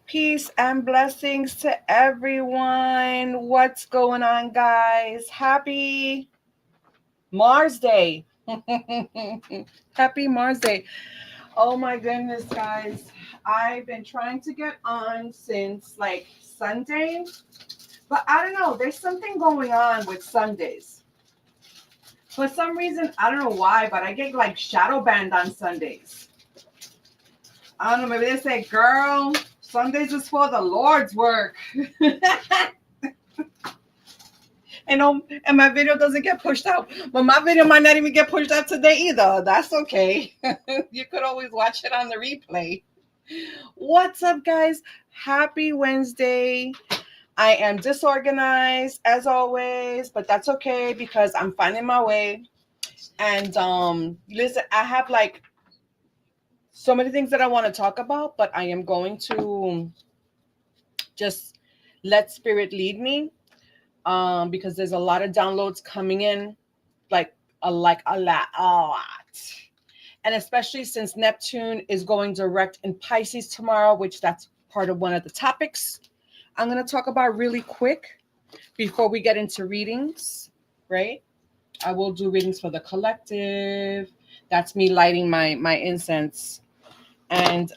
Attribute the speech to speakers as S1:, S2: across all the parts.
S1: Peace and blessings to everyone. What's going on, guys? Happy Mars Day. Happy Mars Day. Oh my goodness, guys. I've been trying to get on since like Sunday, but I don't know. There's something going on with Sundays. For some reason, I don't know why, but I get like shadow banned on Sundays. I don't know. Maybe they say, girl, Sundays is for the Lord's work. And my video doesn't get pushed out. But my video might not even get pushed out today either. That's okay. You could always watch it on the replay. What's up, guys? Happy Wednesday. I am disorganized as always, but that's okay because I'm finding my way. And listen, I have like so many things that I want to talk about, but I am going to just let spirit lead me. Because there's a lot of downloads coming in, like a lot. And especially since Neptune is going direct in Pisces tomorrow, which that's part of one of the topics I'm going to talk about really quick before we get into readings, right? I will do readings for the collective. That's me lighting my incense. And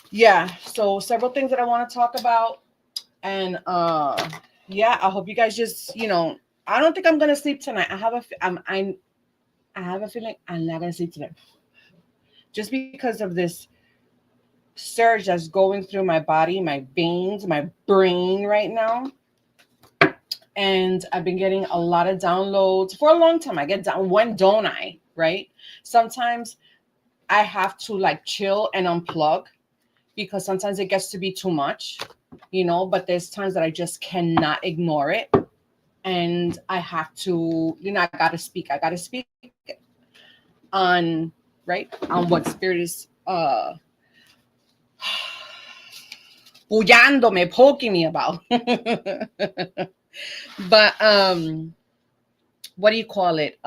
S1: yeah, so several things that I want to talk about. And yeah, I hope you guys just, I don't think I'm gonna sleep tonight. I have a feeling I'm not gonna sleep tonight, just because of this surge that's going through my body, my veins, my brain right now. And I've been getting a lot of downloads for a long time. I get down. When don't I? Right? Sometimes I have to like chill and unplug because sometimes it gets to be too much, but there's times that I just cannot ignore it. And I have to, I gotta speak. I gotta speak on, right, on what spirit is poking me about. But what do you call it?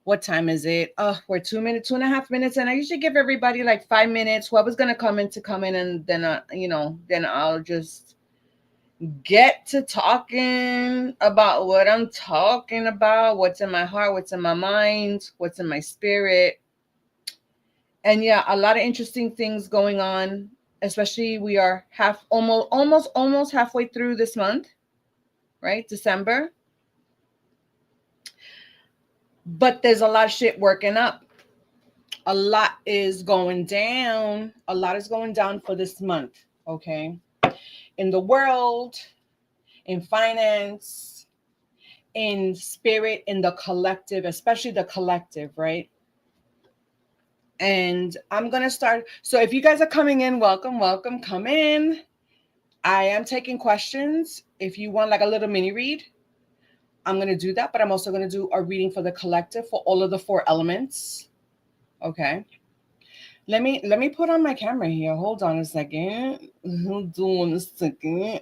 S1: What time is it? We're 2.5 minutes, and I usually give everybody like 5 minutes. Whoever's gonna come in, and then then I'll just get to talking about what I'm talking about, what's in my heart, what's in my mind, what's in my spirit. And yeah, a lot of interesting things going on. Especially we are almost halfway through this month, right? December. But there's a lot of shit working up. A lot is going down. A lot is going down for this month, okay? In the world, in finance, in spirit, in the collective, especially the collective, right? And I'm going to start. So if you guys are coming in, welcome, come in. I am taking questions. If you want like a little mini read, I'm going to do that, but I'm also going to do a reading for the collective for all of the 4 elements. Okay. Let me put on my camera here. Hold on a second. Hold on a second.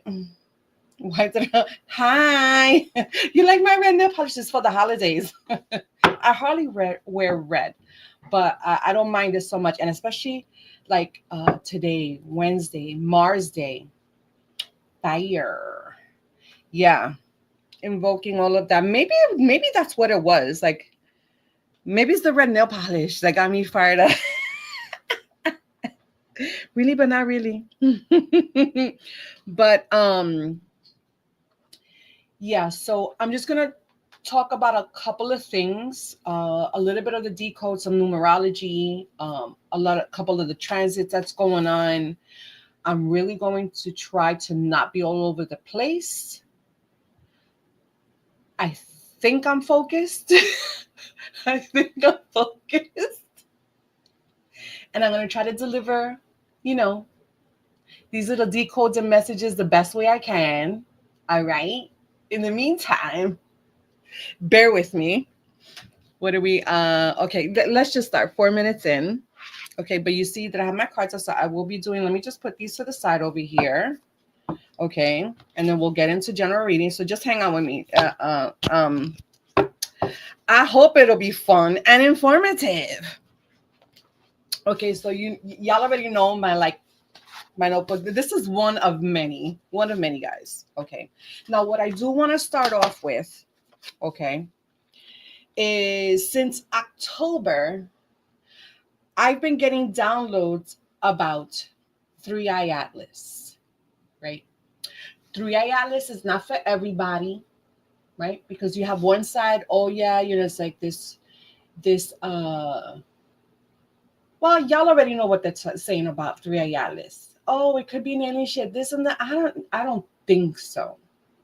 S1: Why did Hi. You like my red nail polishes for the holidays? I hardly wear red, but I don't mind it so much. And especially like today, Wednesday, Mars Day. Fire. Yeah. Invoking all of that. Maybe that's what it was. Like maybe it's the red nail polish that got me fired up. Really, but not really. But yeah, so I'm just gonna talk about a couple of things, a little bit of the decode, some numerology, a couple of the transits that's going on. I'm really going to try to not be all over the place. I think I'm focused. I think I'm focused. And I'm going to try to deliver, these little decodes and messages the best way I can. All right. In the meantime, bear with me. What are we? Okay, let's just start 4 minutes in. Okay, but you see that I have my cards, so I will be doing, let me just put these to the side over here. Okay, and then we'll get into general reading. So just hang on with me. I hope it'll be fun and informative. Okay, so y'all already know my notebook. This is one of many, guys. Okay. Now, what I do want to start off with, okay, is since October, I've been getting downloads about 3i Atlas, right? 3i Atlas is not for everybody, right? Because you have one side, oh yeah, it's like this, well, y'all already know what they're saying about 3i Atlas. Oh, it could be an alien ship, this and that. I don't think so.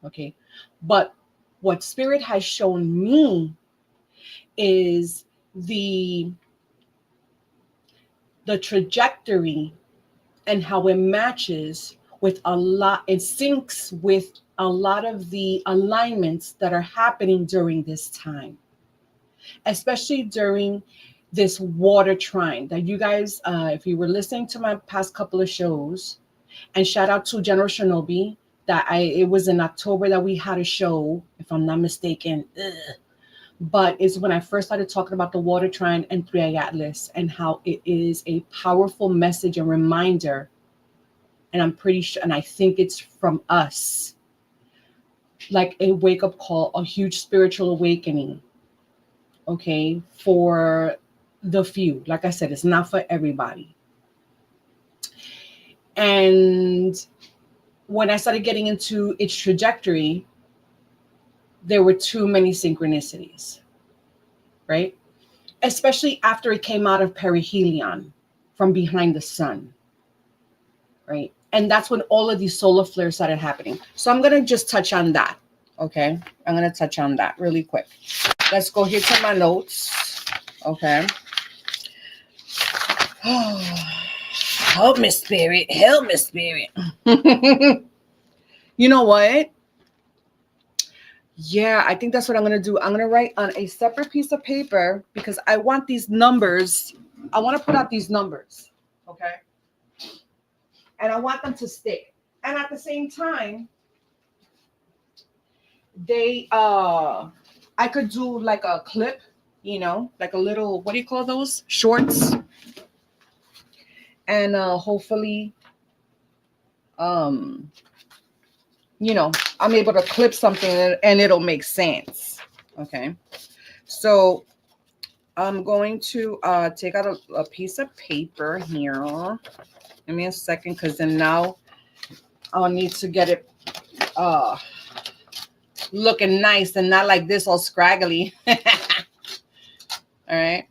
S1: Okay. But what spirit has shown me is the trajectory and how it matches with it syncs with a lot of the alignments that are happening during this time, especially during this water trine that you guys, if you were listening to my past couple of shows, and shout out to General Shinobi, it was in October that we had a show, if I'm not mistaken. But it's when I first started talking about the water trine and 3i Atlas and how it is a powerful message and reminder. And I'm pretty sure, and I think it's from us, like a wake-up call, a huge spiritual awakening, okay, for the few. Like I said, it's not for everybody. And when I started getting into its trajectory, there were too many synchronicities, right? Especially after it came out of perihelion, from behind the sun, right? And that's when all of these solar flares started happening. So I'm going to just touch on that, okay? I'm going to touch on that really quick. Let's go here to my notes, okay? Help me, spirit. Help me, spirit. You know what? Yeah, I think that's what I'm going to do. I'm going to write on a separate piece of paper because I want these numbers. I want to put out these numbers, okay? And I want them to stick. And at the same time, I could do like a clip, like a little, what do you call those? Shorts. And hopefully, I'm able to clip something and it'll make sense. Okay. So I'm going to take out a piece of paper here. Give me a second, because then now I'll need to get it looking nice and not like this all scraggly. All right.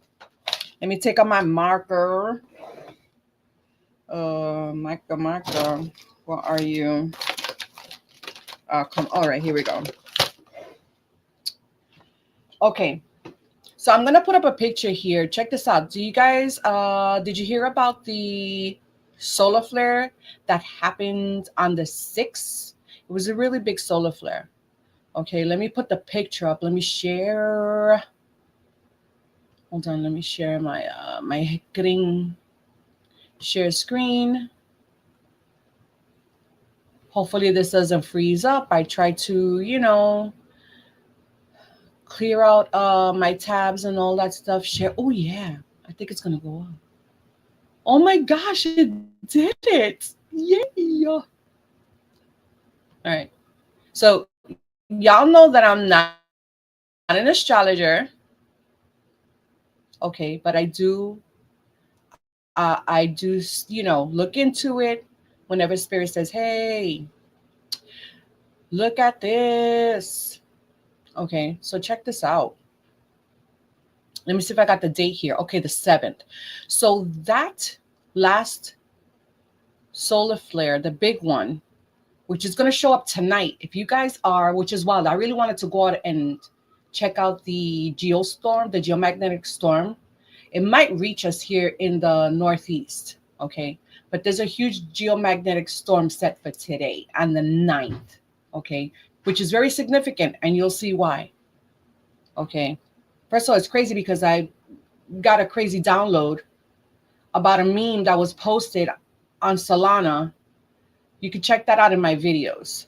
S1: Let me take out my marker. Marker. What are you? All right, here we go. Okay. So I'm going to put up a picture here. Check this out. Do you guys, did you hear about the solar flare that happened on the 6th? It was a really big solar flare. Okay, let me put the picture up. Let me share. Hold on, let me share my green share screen. Hopefully this doesn't freeze up. I try to, clear out my tabs and all that stuff. Share. Oh yeah, I think it's gonna go up. Oh my gosh, it did it. Yay. All right. So y'all know that I'm not an astrologer. Okay, but I do, look into it whenever spirit says, hey, look at this. Okay, so check this out. Let me see if I got the date here. Okay, the 7th. So that last solar flare, the big one, which is going to show up tonight. If you guys are, which is wild, I really wanted to go out and check out the geostorm, the geomagnetic storm. It might reach us here in the Northeast, okay? But there's a huge geomagnetic storm set for today on the 9th, okay? Which is very significant, and you'll see why, okay? First of all, it's crazy because I got a crazy download about a meme that was posted on Solana. You can check that out in my videos,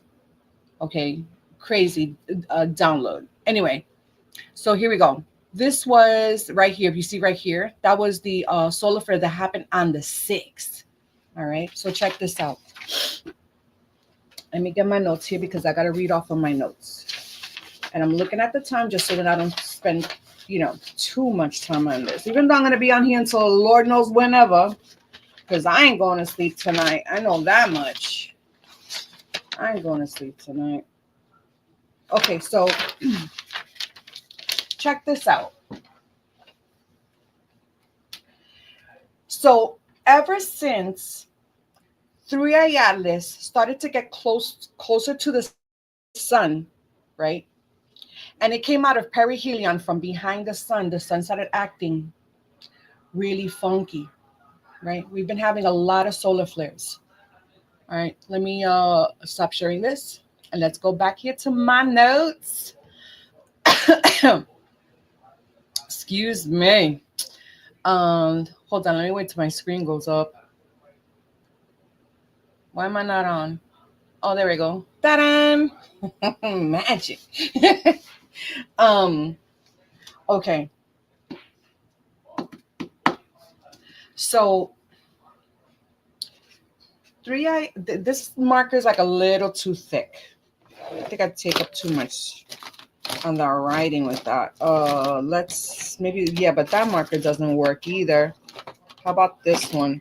S1: okay? Crazy download. Anyway, So here we go. This was right here. If you see right here, that was the solar flare that happened on the 6th. All right. So check this out. Let me get my notes here because I got to read off of my notes. And I'm looking at the time just so that I don't spend, too much time on this. Even though I'm going to be on here until Lord knows whenever, because I ain't going to sleep tonight. I know that much. I ain't going to sleep tonight. Okay, so check this out. So ever since 3i Atlas started to get closer to the sun, right? And it came out of perihelion from behind the sun started acting really funky, right? We've been having a lot of solar flares. All right, let me stop sharing this and let's go back here to my notes. Excuse me. Hold on, let me wait till my screen goes up. Why am I not on? Oh, there we go. Ta-da! Magic. Okay. So this marker is like a little too thick. I think I take up too much on the writing with that. Let's maybe, yeah, but that marker doesn't work either. How about this one?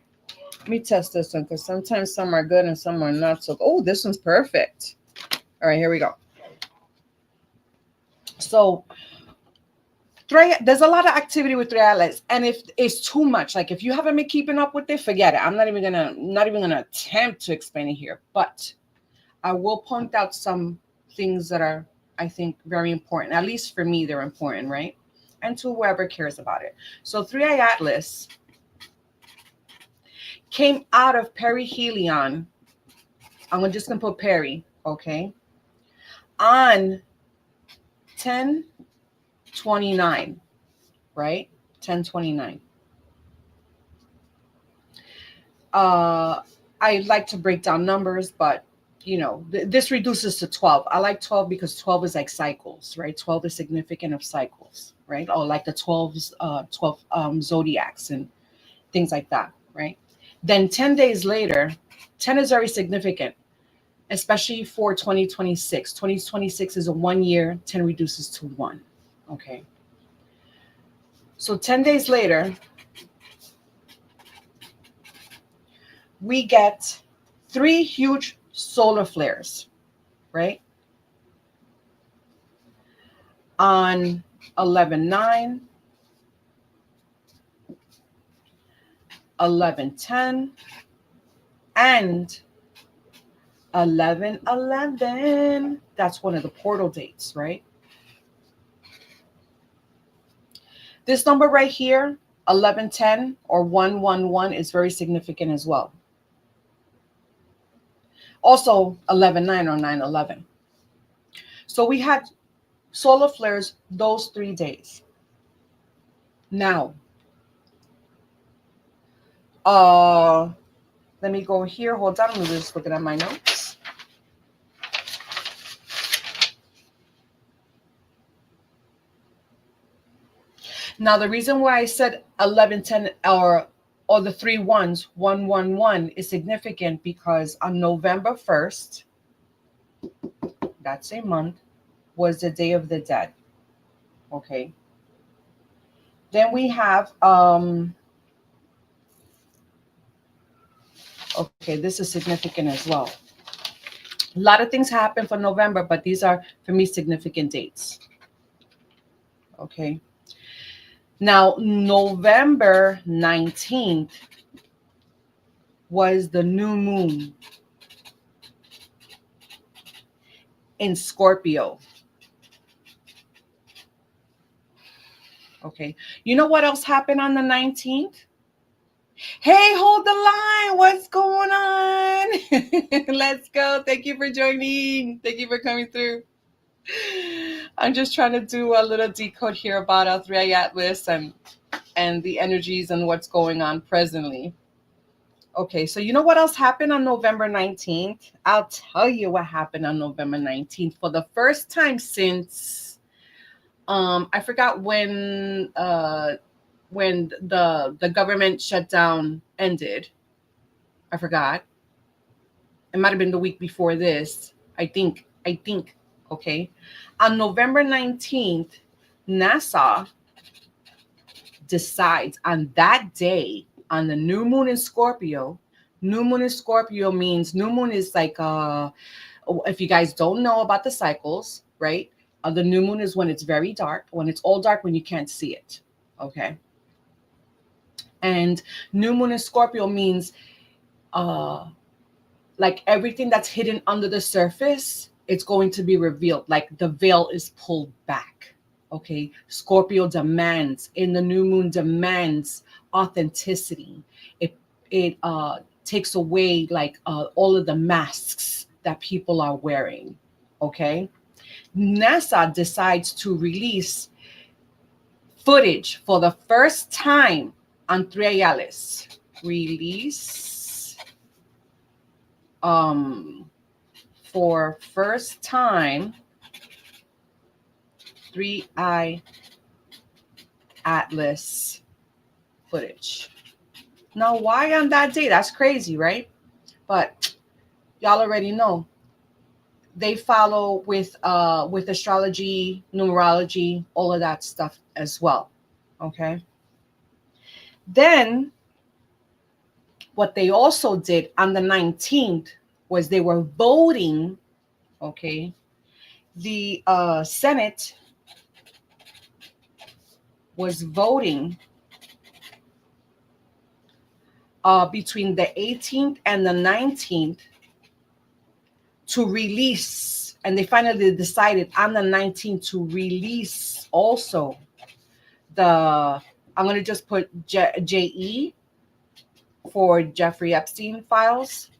S1: Let me test this one because sometimes some are good and some are not so. Oh, this one's perfect. All right, here we go. So there's a lot of activity with 3i Atlas, and if it's too much, like if you haven't been keeping up with it, forget it. I'm not even gonna attempt to explain it here, but I will point out some things that are, I think, very important. At least for me, they're important, right? And to whoever cares about it. So 3i Atlas came out of perihelion. I'm just gonna put peri, okay? On 10/29, right? 10/29. I like to break down numbers, but this reduces to 12. I like 12 because 12 is like cycles, right? 12 is significant of cycles, right? Or like the 12 zodiacs and things like that, right? Then 10 days later, 10 is very significant, especially for 2026. 2026 is a 1 year, 10 reduces to 1, okay? So 10 days later, we get 3 huge solar flares, right? On 11/9, 11/10, and 11/11. That's one of the portal dates, right? This number right here, 11/10 or 111, is very significant as well. Also 11/9 or 9/11. So we had solar flares those 3 days. Now, let me go here. Hold on, I'm just looking at my notes. Now, the reason why I said 11/10 or the 3 ones, 111, is significant because on November 1st, that same month, was the Day of the Dead. Okay. Then we have okay, this is significant as well. A lot of things happen for November, but these are for me significant dates. Okay. Now, November 19th was the new moon in Scorpio. Okay. You know what else happened on the 19th? Hey, hold the line. What's going on? Let's go. Thank you for joining. Thank you for coming through. I'm just trying to do a little decode here about our 3i Atlas and the energies and what's going on presently. Okay, so you know what else happened on November 19th? I'll tell you what happened on November 19th. For the first time since I forgot when the government shutdown ended. I forgot. It might have been the week before this. I think. Okay. On November 19th, NASA decides on that day, on the new moon in Scorpio. New moon in Scorpio means new moon is like if you guys don't know about the cycles, right? The new moon is when it's very dark, when it's all dark, when you can't see it. Okay. And new moon in Scorpio means like everything that's hidden under the surface, it's going to be revealed. Like the veil is pulled back. Okay. Scorpio demands in the new moon demands authenticity. It takes away like all of the masks that people are wearing. Okay. NASA decides to release footage for the first time on Trialis. Release for first time 3i Atlas footage. Now, why on that day? That's crazy, right? But y'all already know they follow with astrology, numerology, all of that stuff as well. Okay. Then what they also did on the 19th was they were voting. Okay. The Senate was voting between the 18th and the 19th to release, and they finally decided on the 19th to release also I'm going to just put JE for Jeffrey Epstein files.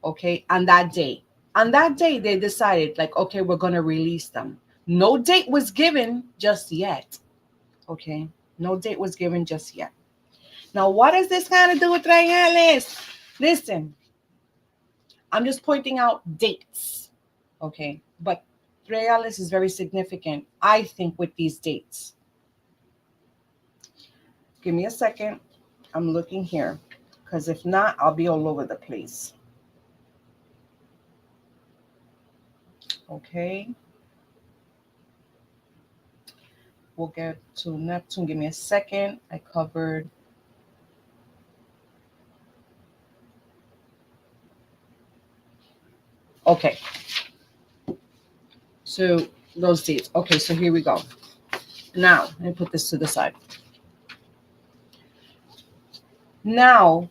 S1: Okay. On that day, they decided like, okay, we're going to release them. No date was given just yet. Okay. No date was given just yet. Now, what does this kind of do with Trialis? Listen, I'm just pointing out dates. Okay. But Trialis is very significant, I think, with these dates. Give me a second. I'm looking here, because if not, I'll be all over the place. Okay. We'll get to Neptune. Give me a second. I covered. Okay. So those dates. Okay, so here we go. Now, let me put this to the side. Now,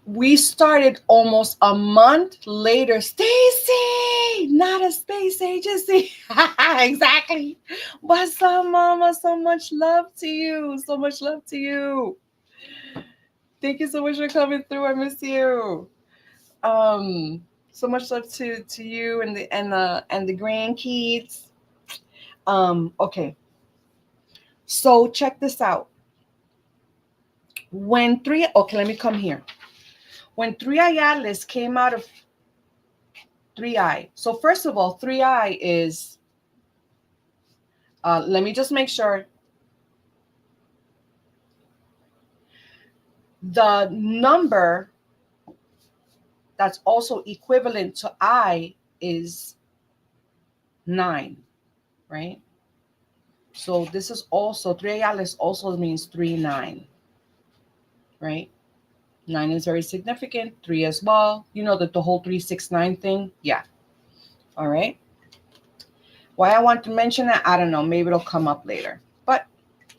S1: we started almost a month later. Stacy, not a space agency. Exactly. But some mama, so much love to you. So much love to you. Thank you so much for coming through. I miss you. So much love to you and the grandkids. Okay. So check this out. Okay, let me come here. When 3i Atlas came out of 3i. So first of all, 3i is, let me just make sure. The number that's also equivalent to I is 9, right? So this is also, 3i Atlas also means 3-9, right? 9 is very significant. 3 as well. You know that the whole 3-6-9 thing. Yeah. All right. Why I want to mention that, I don't know. Maybe it'll come up later. But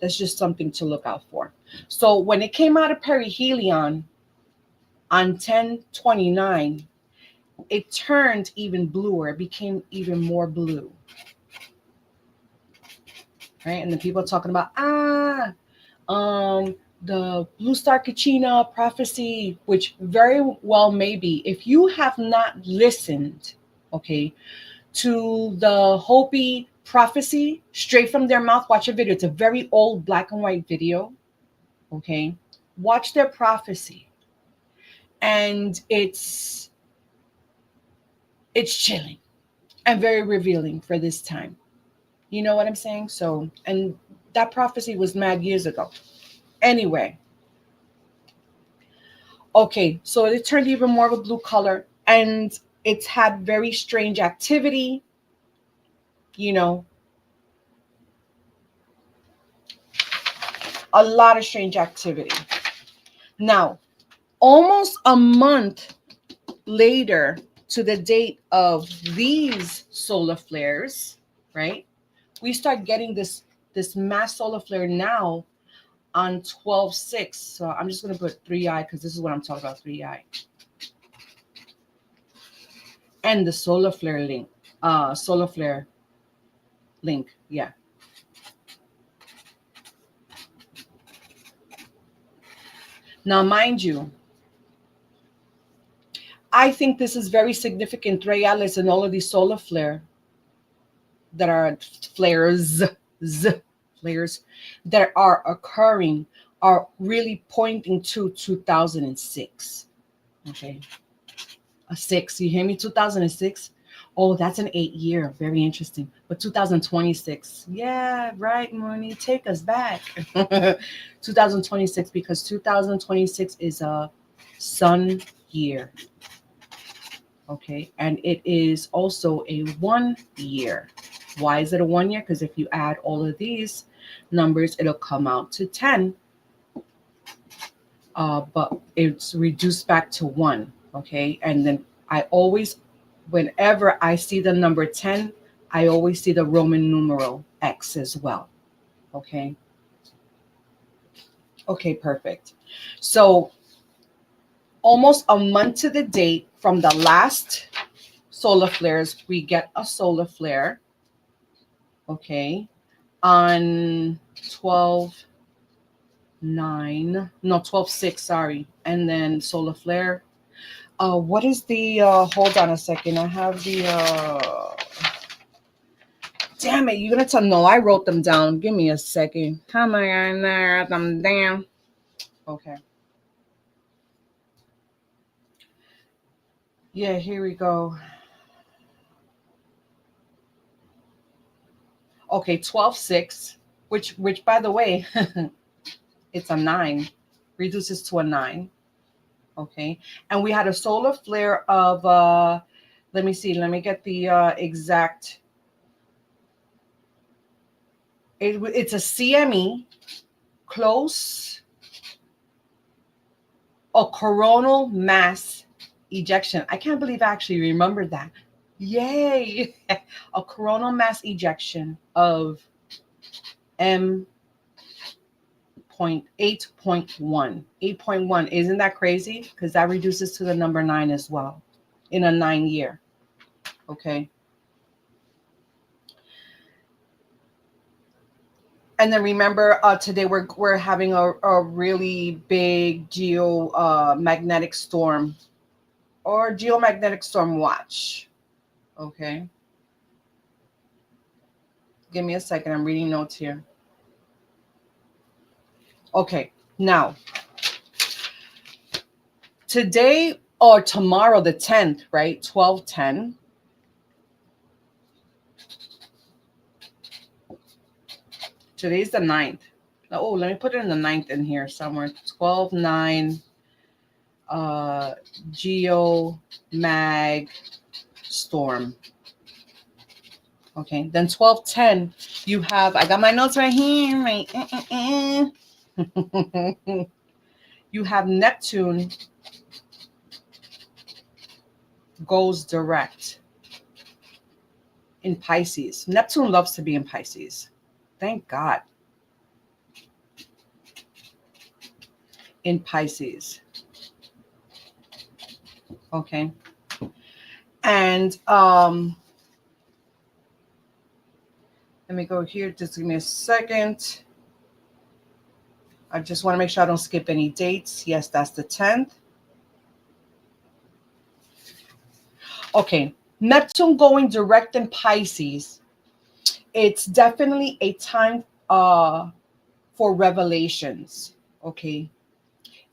S1: that's just something to look out for. So when it came out of perihelion on 10/29, it turned even bluer. It became even more blue. Right? And the people are talking about, the Blue Star Kachina prophecy, which very well may be. If you have not listened, okay, to the Hopi prophecy straight from their mouth, watch a video. It's a very old black and white video. Okay. Watch their prophecy. And it's chilling and very revealing for this time. You know what I'm saying? So, and that prophecy was mad years ago. Anyway, okay, so it turned even more of a blue color, and it's had very strange activity, you know, a lot of strange activity. Now, almost a month later to the date of these solar flares, right? We start getting this mass solar flare now on 12/6. So I'm just going to put 3i because this is what I'm talking about, 3i. And the solar flare link, solar flare link, yeah. Now, mind you, I think this is very significant, Ray Alice, and all of these solar flare that are flares, flares that are occurring are really pointing to 2006. Okay. A 6. You hear me? 2006. Oh, that's an 8-year. Very interesting. But 2026. Yeah, right, Mooney. Take us back. 2026, because 2026 is a sun year. Okay. And it is also a 1 year. Why is it a 1 year? Because if you add all of these numbers, it'll come out to 10. But it's reduced back to 1. Okay. And then I always, whenever I see the number 10, I always see the Roman numeral X as well. Okay. Okay, perfect. So almost a month to the date from the last solar flares, we get a solar flare. Okay. On 12/9, no, 12/6, sorry. And then solar flare. What is the, hold on a second. I have the, damn it. You're going to tell, no, I wrote them down. Give me a second. How am I going to write them down? Okay. Yeah, here we go. Okay, 12/6, which by the way, it's a 9, reduces to a 9. Okay. And we had a solar flare of, let me see, let me get the exact, it's a CME, close or coronal mass ejection. I can't believe I actually remembered that. Yay. A coronal mass ejection of M.8.1. 8.1. Isn't that crazy? Because that reduces to the number 9 as well in a 9 year. Okay. And then remember, today we're having a really big geomagnetic storm or geomagnetic storm watch. Okay. Give me a second. I'm reading notes here. Okay. Now, today or tomorrow, the 10th, right? 12/10. Today's the 9th. Oh, let me put it in the 9th in here somewhere. 12/9. Geomag storm. Okay, then 12/10, you have, I got my notes right here, right? You have Neptune goes direct in Pisces. Neptune loves to be in Pisces. Thank God. In Pisces. Okay. And let me go here. Just give me a second. I just want to make sure I don't skip any dates. Yes, that's the 10th. Okay. Neptune going direct in Pisces. It's definitely a time for revelations. Okay.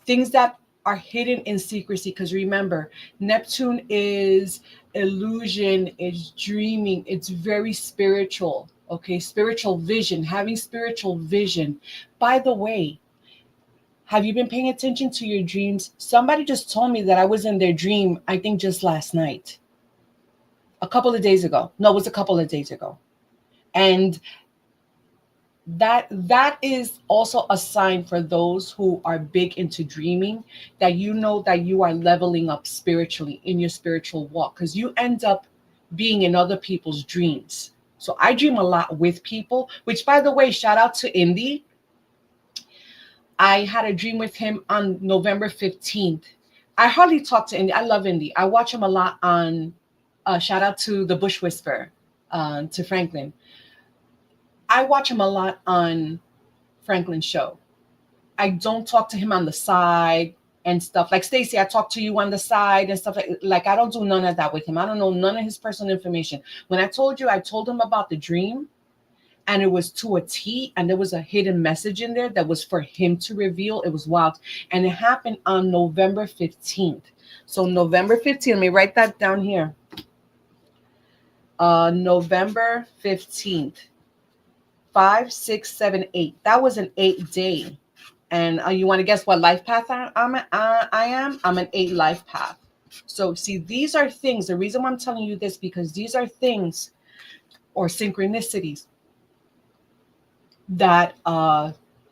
S1: Things that are hidden in secrecy. Because remember, Neptune is illusion, it's dreaming, it's very spiritual. Okay, spiritual vision, having spiritual vision. By the way, have you been paying attention to your dreams? Somebody just told me that I was in their dream, I think just last night, a couple of days ago. No, it was a couple of days ago. And that is also a sign for those who are big into dreaming, that you know that you are leveling up spiritually in your spiritual walk, because you end up being in other people's dreams. So I dream a lot with people, which, by the way, shout out to Indy. I had a dream with him on November 15th. I hardly talk to Indy. I love Indy. I watch him a lot on shout out to the Bush Whisperer, to Franklin. I watch him a lot on Franklin's show. I don't talk to him on the side and stuff. Like Stacy, I talk to you on the side and stuff like I don't do none of that with him. I don't know none of his personal information. When I told him about the dream, and it was to a T, and there was a hidden message in there that was for him to reveal. It was wild. And it happened on November 15th. So November 15th, let me write that down here. November 15th. 5, 6, 7, 8. That was an 8-day. And you want to guess what life path I am? I'm an 8 life path. So see, these are things. The reason why I'm telling you this, because these are things or synchronicities that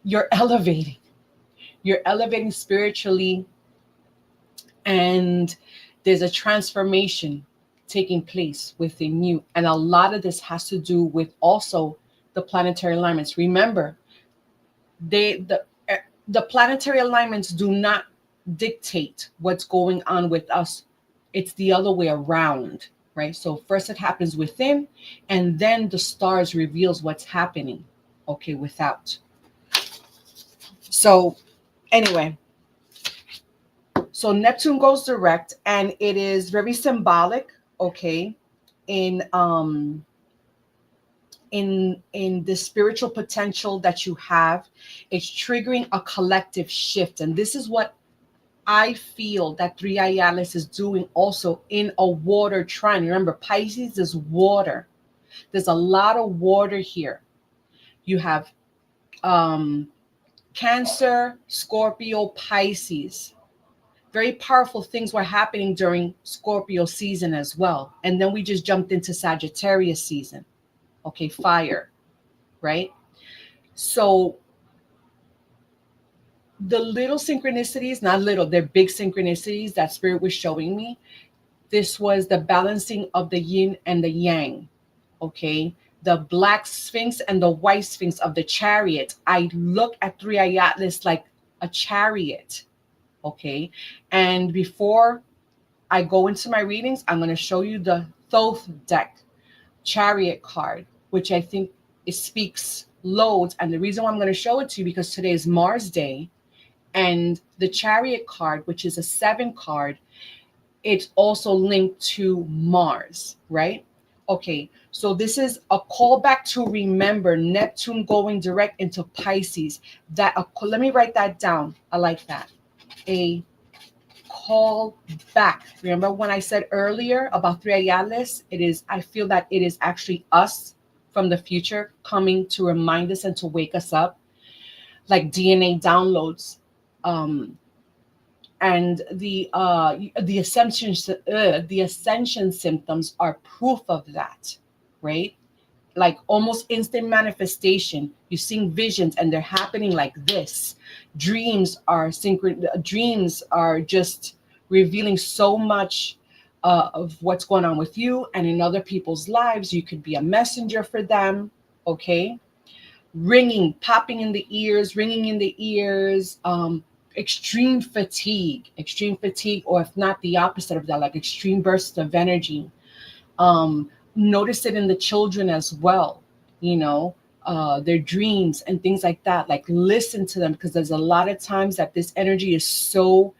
S1: you're elevating. You're elevating spiritually, and there's a transformation taking place within you. And a lot of this has to do with also the planetary alignments. Remember, the planetary alignments do not dictate what's going on with us. It's the other way around, right? So first it happens within, and then the stars reveals what's happening, okay, without. So anyway, so Neptune goes direct, and it is very symbolic, okay, in the spiritual potential that you have. It's triggering a collective shift, and this is what I feel that 3i Atlas is doing also in a water trine. Remember, Pisces is water. There's a lot of water here. You have Cancer, Scorpio, Pisces. Very powerful things were happening during Scorpio season as well. And then we just jumped into Sagittarius season. Okay, fire, right? So the little synchronicities, not little, they're big synchronicities that Spirit was showing me. This was the balancing of the yin and the yang, okay? The black sphinx and the white sphinx of the chariot. I look at 3i Atlas like a chariot, okay? And before I go into my readings, I'm going to show you the Thoth deck chariot card, which I think it speaks loads. And the reason why I'm going to show it to you, because today is Mars Day, and the chariot card, which is a 7 card, it's also linked to Mars, right? Okay, so this is a callback to remember Neptune going direct into Pisces. Let me write that down. I like that. A call back. Remember when I said earlier about 3i Atlas? I feel that it is actually us from the future coming to remind us and to wake us up, like DNA downloads. And the ascension symptoms are proof of that, right? Like almost instant manifestation. You're seeing visions and they're happening like this. Dreams are just revealing so much of what's going on with you and in other people's lives. You could be a messenger for them, okay? Popping in the ears, ringing in the ears, extreme fatigue, or if not the opposite of that, like extreme bursts of energy. Notice it in the children as well, their dreams and things like that. Like listen to them, because there's a lot of times that this energy is so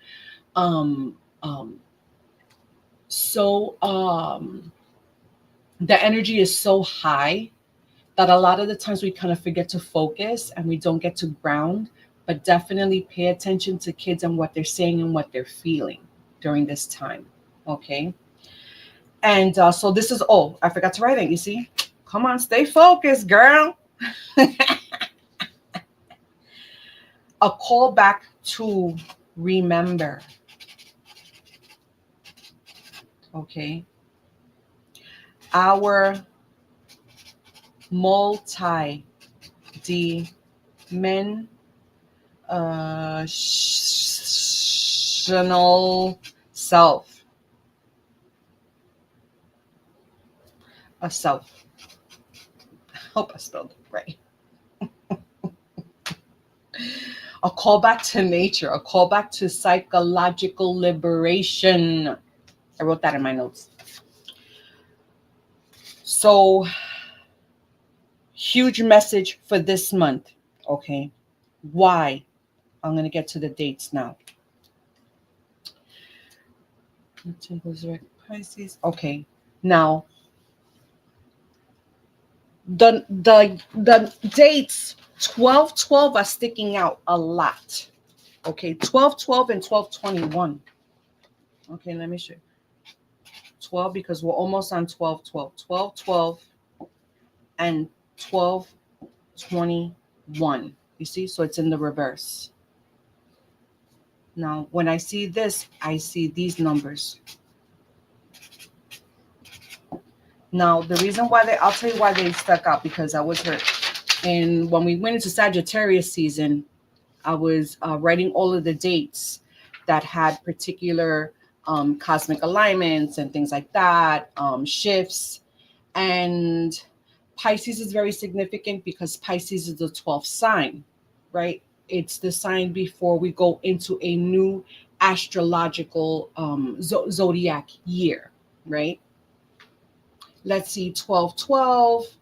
S1: the energy is so high that a lot of the times we kind of forget to focus and we don't get to ground. But definitely pay attention to kids and what they're saying and what they're feeling during this time, okay? And so this is, oh, I forgot to write it. You see? Come on, stay focused, girl. A call back to remember. Okay. Our multi-dimensional self. A self. I hope I spelled it right. A callback to nature, a callback to psychological liberation. I wrote that in my notes. So, huge message for this month. Okay. Why? I'm going to get to the dates now. Pisces. Okay. Now, the dates 12/12 are sticking out a lot. Okay, 12/12 and 12/21. Okay, let me show you. 12 because we're almost on 12/12. 12/12 and 12/21. You see? So it's in the reverse. Now, when I see this, I see these numbers. Now, the reason why I'll tell you why they stuck out, because I was hurt. And when we went into Sagittarius season, I was writing all of the dates that had particular cosmic alignments and things like that, shifts. And Pisces is very significant because Pisces is the 12th sign, right? It's the sign before we go into a new astrological zodiac year, right? Let's see, 12/12.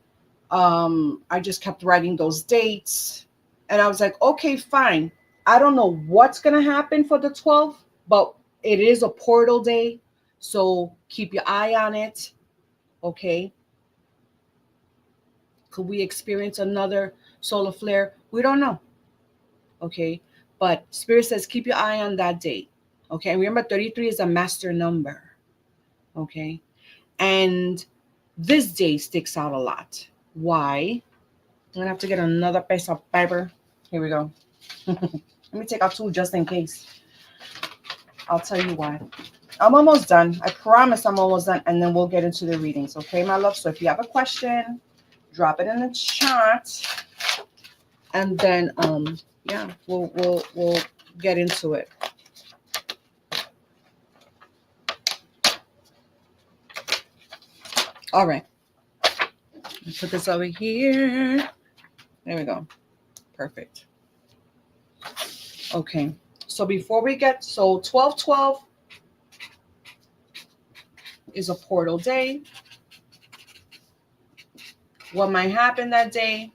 S1: I just kept writing those dates. And I was like, okay, fine. I don't know what's going to happen for the 12th, but it is a portal day. So keep your eye on it. Okay. Could we experience another solar flare? We don't know. Okay. But Spirit says keep your eye on that date. Okay. And remember, 33 is a master number. Okay. And this day sticks out a lot. Why? I'm going to have to get another piece of paper. Here we go. Let me take out two just in case. I'll tell you why. I'm almost done. I promise I'm almost done. And then we'll get into the readings. Okay, my love? So if you have a question, drop it in the chat. And then, yeah, we'll get into it. All right. Put this over here. There we go. Perfect. Okay. So before we get, 12/12 is a portal day. What might happen that day?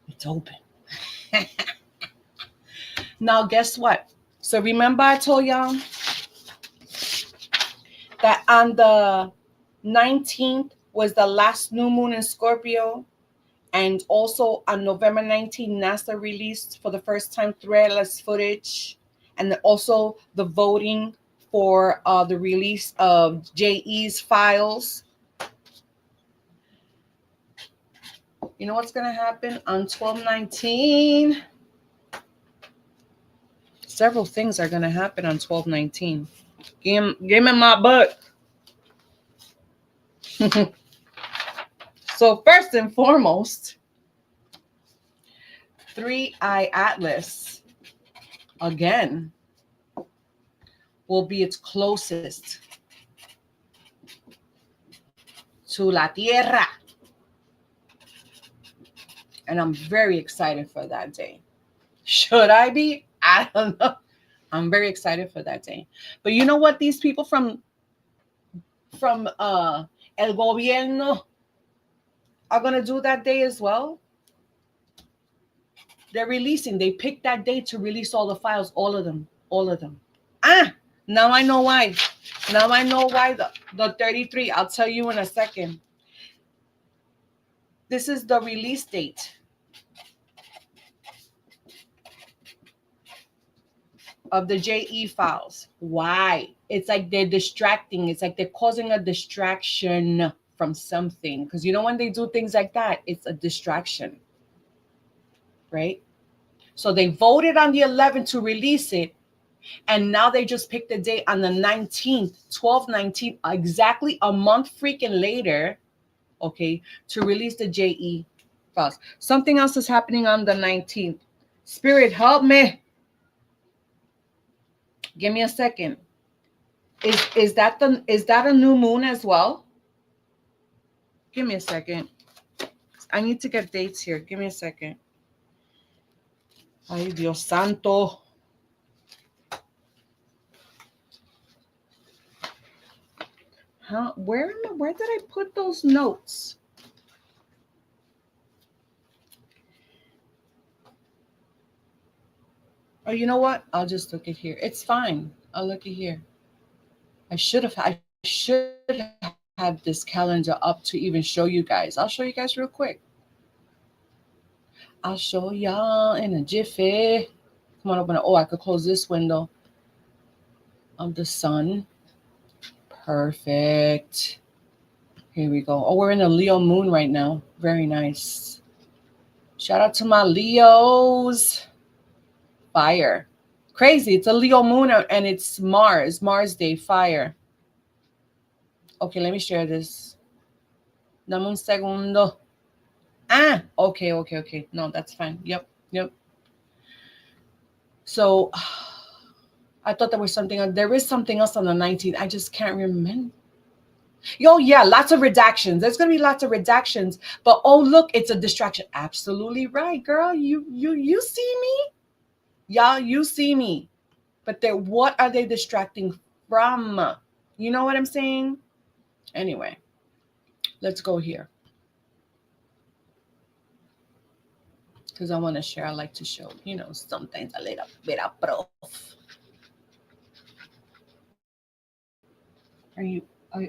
S1: It's open. Now, guess what? So remember I told y'all that on the 19th was the last new moon in Scorpio. And also on November 19th, NASA released for the first time threadless footage. And also the voting for the release of JE's files. You know what's going to happen on 12/19? Several things are going to happen on 12/19. Give me my book. So first and foremost, 3i Atlas, again, will be its closest to La Tierra. And I'm very excited for that day. Should I be? I don't know. I'm very excited for that day. But you know what? These people from El Gobierno are going to do that day as well. They picked that day to release all the files, all of them. Now I know why. Now I know why the 33. I'll tell you in a second. This is the release date of the JE files. Why? it's like they're distracting. It's like they're causing a distraction from something. Because you know when they do things like that, it's a distraction, right? So they voted on the 11th to release it. And now they just picked the date on the 19th, 12/19, exactly a month freaking later, okay, to release the JE files. Something else is happening on the 19th. Spirit, help me. Give me a second. Is that a new moon as well? Give me a second. I need to get dates here. Give me a second. Ay, Dios santo. Huh? Where did I put those notes? Oh, you know what? I'll just look at here. It's fine. I'll look at here. I should have this calendar up to even show you guys. I'll show you guys real quick. I'll show y'all in a jiffy. Come on, open it. Oh, I could close this window of the sun. Perfect. Here we go. Oh, we're in a Leo moon right now. Very nice. Shout out to my Leos. Fire. Crazy. It's a Leo moon and it's Mars Day. Fire. Okay, let me share this. Dame un segundo. Ah, okay. No, that's fine. Yep. So I thought there was something. There is something else on the 19th. I just can't remember. Oh, yeah, lots of redactions. There's going to be lots of redactions. But, oh, look, it's a distraction. Absolutely right, girl. You see me? Y'all, you see me. But what are they distracting from? You know what I'm saying? Anyway, let's go here. Because I want to share. I like to show, sometimes a little bit of proof.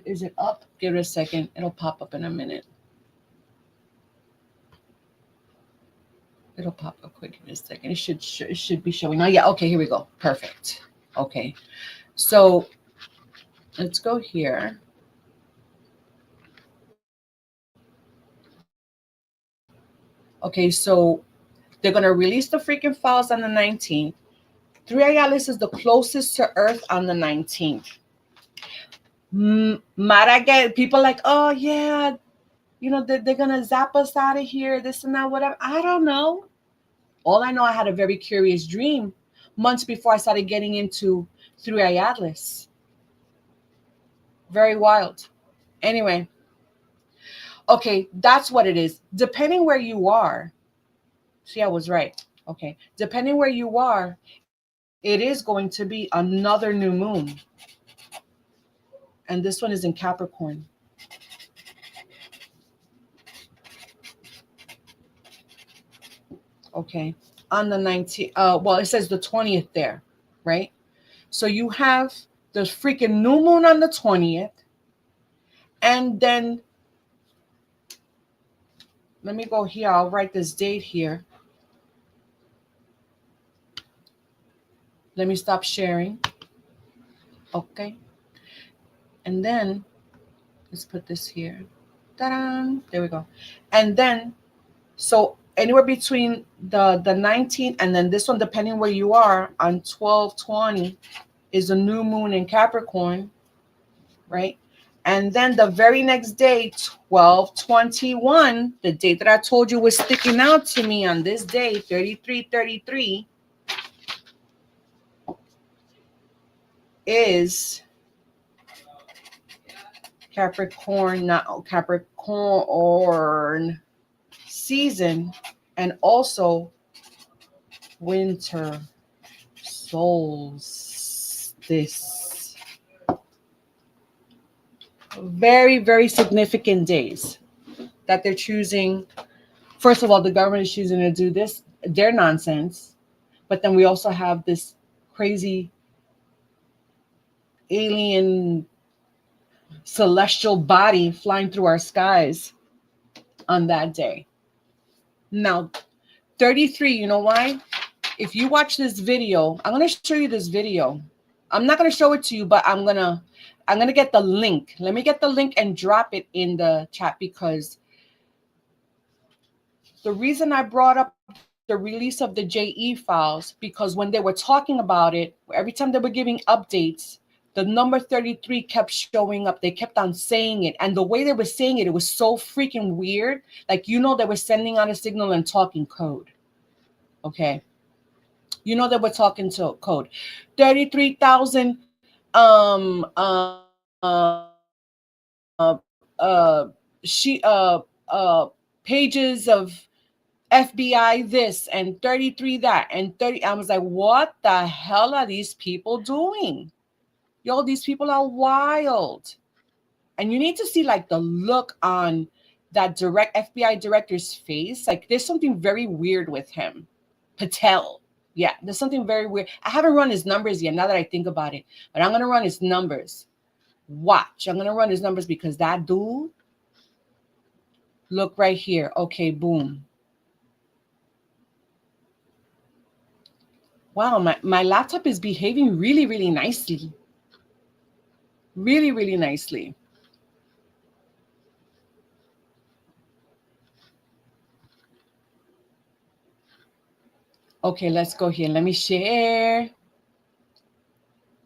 S1: Is it up? Give it a second. It'll pop up in a minute. It'll pop up quick in a second. It should be showing. Oh, yeah. Okay, here we go. Perfect. Okay. So let's go here. Okay, so they're going to release the freaking files on the 19th. 3 Ayalis is the closest to Earth on the 19th. Mara people like, oh, yeah, they're going to zap us out of here, this and that, whatever. I don't know. All I know, I had a very curious dream months before I started getting into 3 Ayalis. Very wild. Anyway. Okay, that's what it is. Depending where you are. See, I was right. Okay. Depending where you are, it is going to be another new moon. And this one is in Capricorn. Okay. On the 19th. Well, it says the 20th there, right? So you have the freaking new moon on the 20th. And then let me go here. I'll write this date here. Let me stop sharing. Okay. And then let's put this here. Ta-da! There we go. And then, so anywhere between the 19th and then this one, depending where you are, on 12/20 is a new moon in Capricorn, right? And then the very next day, 12/21, the date that I told you was sticking out to me on this day, 3333, is Capricorn season, and also winter solstice. Very, very significant days that they're choosing. First of all, the government is choosing to do this, their nonsense. But then we also have this crazy alien celestial body flying through our skies on that day. Now, 33, you know why? If you watch this video, I'm going to show you this video. I'm not gonna show it to you, but I'm gonna get the link. Let me get the link and drop it in the chat, because the reason I brought up the release of the JE files, because when they were talking about it, every time they were giving updates, the number 33 kept showing up. They kept on saying it. And the way they were saying it, it was so freaking weird. Like, you know, they were sending out a signal and talking code. Okay. You know, they were talking to code. 33,000 pages of FBI this and 33 that and 30. I was like, what the hell are these people doing? Yo, these people are wild. And you need to see like the look on that FBI director's face. Like, there's something very weird with him. Patel. Yeah, there's something very weird. I haven't run his numbers yet, now that I think about it. But I'm going to run his numbers. Watch. I'm going to run his numbers, because that dude, look right here. Okay, boom. Wow, my laptop is behaving really, really nicely. Really, really nicely. Okay, let's go here. Let me share.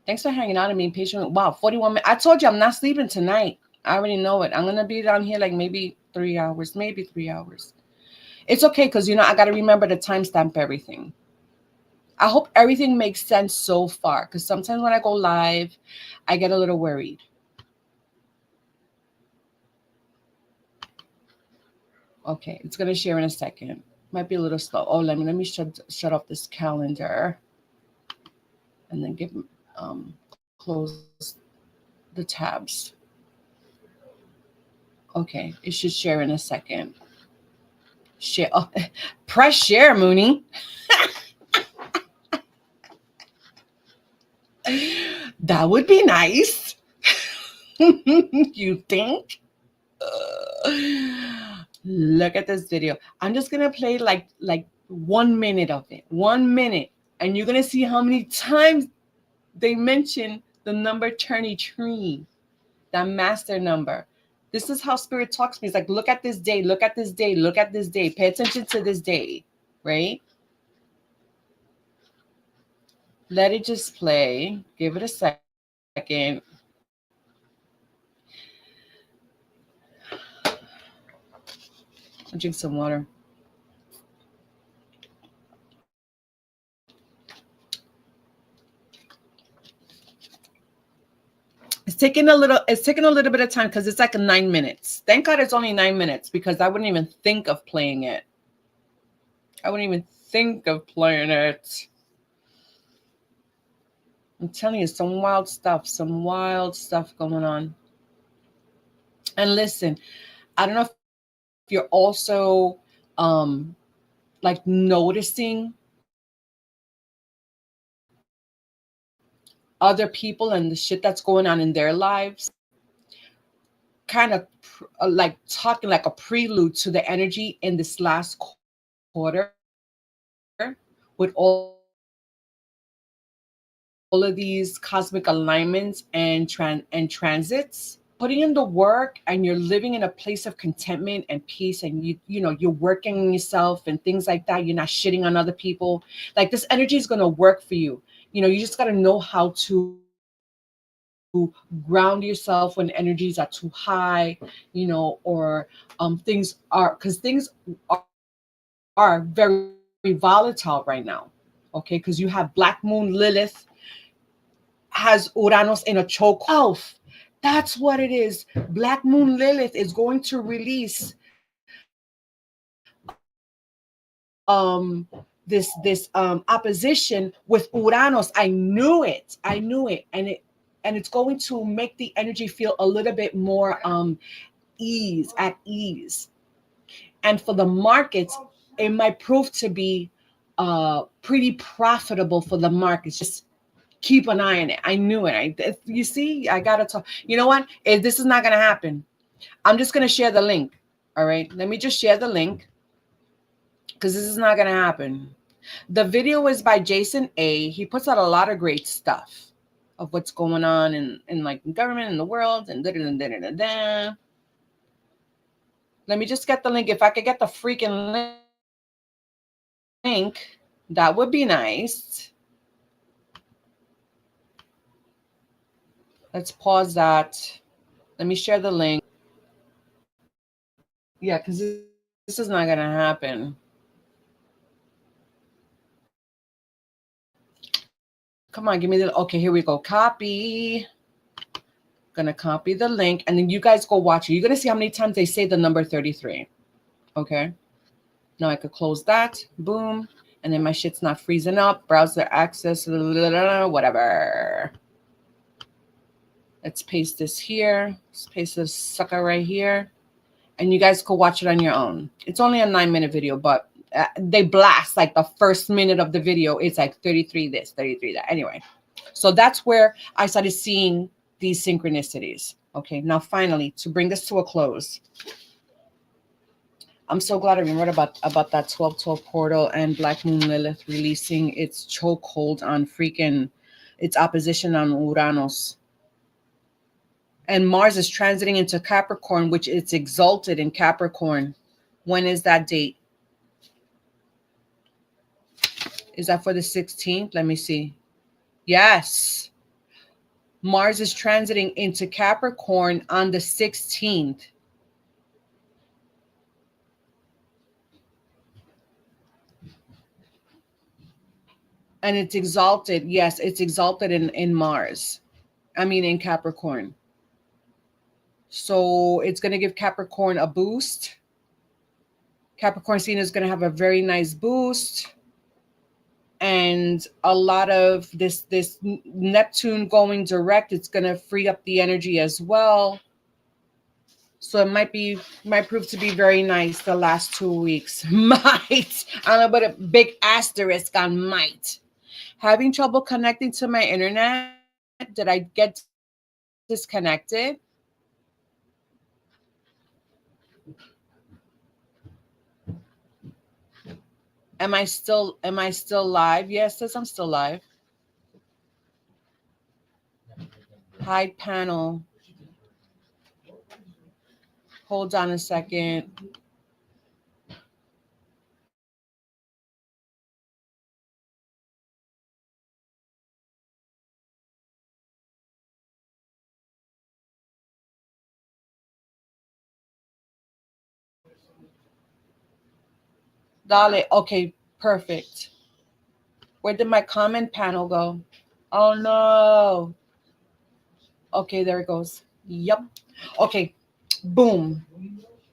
S1: Thanks for hanging out and being patient. Wow, 41 minutes. I told you I'm not sleeping tonight. I already know it. I'm going to be down here like maybe 3 hours, maybe 3 hours. It's okay, because, you know, I got to remember to timestamp everything. I hope everything makes sense so far, because sometimes when I go live, I get a little worried. Okay, it's going to share in a second. Might be a little slow. Oh, let me shut off this calendar, and then close the tabs. Okay, it should share in a second. Share. Oh, press share, Mooney. That would be nice. You think? Look at this video. I'm just gonna play like 1 minute of it. 1 minute, and you're gonna see how many times they mention the number 33, that master number. This is how spirit talks to me. It's like, look at this day, look at this day, look at this day. Pay attention to this day, right? Let it just play. Give it a second. I'll drink some water. It's taking a little bit of time, because it's like 9 minutes. Thank God it's only 9 minutes, because I wouldn't even think of playing it. I'm telling you, some wild stuff going on. And listen, I don't know if you're also like noticing other people and the shit that's going on in their lives, kind of like talking like a prelude to the energy in this last quarter, with all of these cosmic alignments and transits. Putting in the work, and you're living in a place of contentment and peace, and you know you're working on yourself and things like that. You're not shitting on other people. Like, this energy is going to work for you. You know, you just got to know how to ground yourself when energies are too high, you know, or things are very volatile right now. Okay, because you have Black Moon Lilith has Uranus in a chokeoff. That's what it is. Black Moon Lilith is going to release this opposition with Uranus. I knew it. And it's going to make the energy feel a little bit more at ease. And for the markets, it might prove to be pretty profitable for the markets. Just keep an eye on it. I knew it. You see, I gotta talk. You know what? If this is not gonna happen, I'm just gonna share the link. All right, let me just share the link, because this is not gonna happen. The video is by Jason A. He puts out a lot of great stuff. of what's going on in like government in the world and da da da da da da. Let me just get the link. If I could get the freaking link, that would be nice. Let's pause that. Let me share the link. Yeah, because this is not gonna happen. Come on, give me the, okay, here we go. Copy. Gonna copy the link, and then you guys go watch it. You're gonna see how many times they say the number 33. Okay. Now I could close that. Boom. And then my shit's not freezing up. Browser access, whatever. Let's paste this here. Let's paste this sucker right here. And you guys could watch it on your own. It's only a 9-minute video, but they blast like the first minute of the video. It's like 33 this, 33 that. Anyway, so that's where I started seeing these synchronicities. Okay, now finally, to bring this to a close, I'm so glad I remembered about that 1212 portal and Black Moon Lilith releasing its chokehold on freaking its opposition on Uranus. And Mars is transiting into Capricorn, which it's exalted in Capricorn. When is that date? Is that for the 16th? Let me see. Yes. Mars is transiting into Capricorn on the 16th. And it's exalted. Yes, it's exalted in Mars. I mean, in Capricorn. So it's going to give Capricorn a boost. Capricorn scene is going to have a very nice boost. And a lot of this Neptune going direct, it's going to free up the energy as well. So it might prove to be very nice the last 2 weeks. Might. I don't know, but a big asterisk on might. Having trouble connecting to my internet. Did I get disconnected? Am I still live? Yes, says I'm still live. Hide panel. Hold on a second. Dale. Okay, perfect. Where did my comment panel go? Oh no. Okay, there it goes. Yep. Okay. Boom.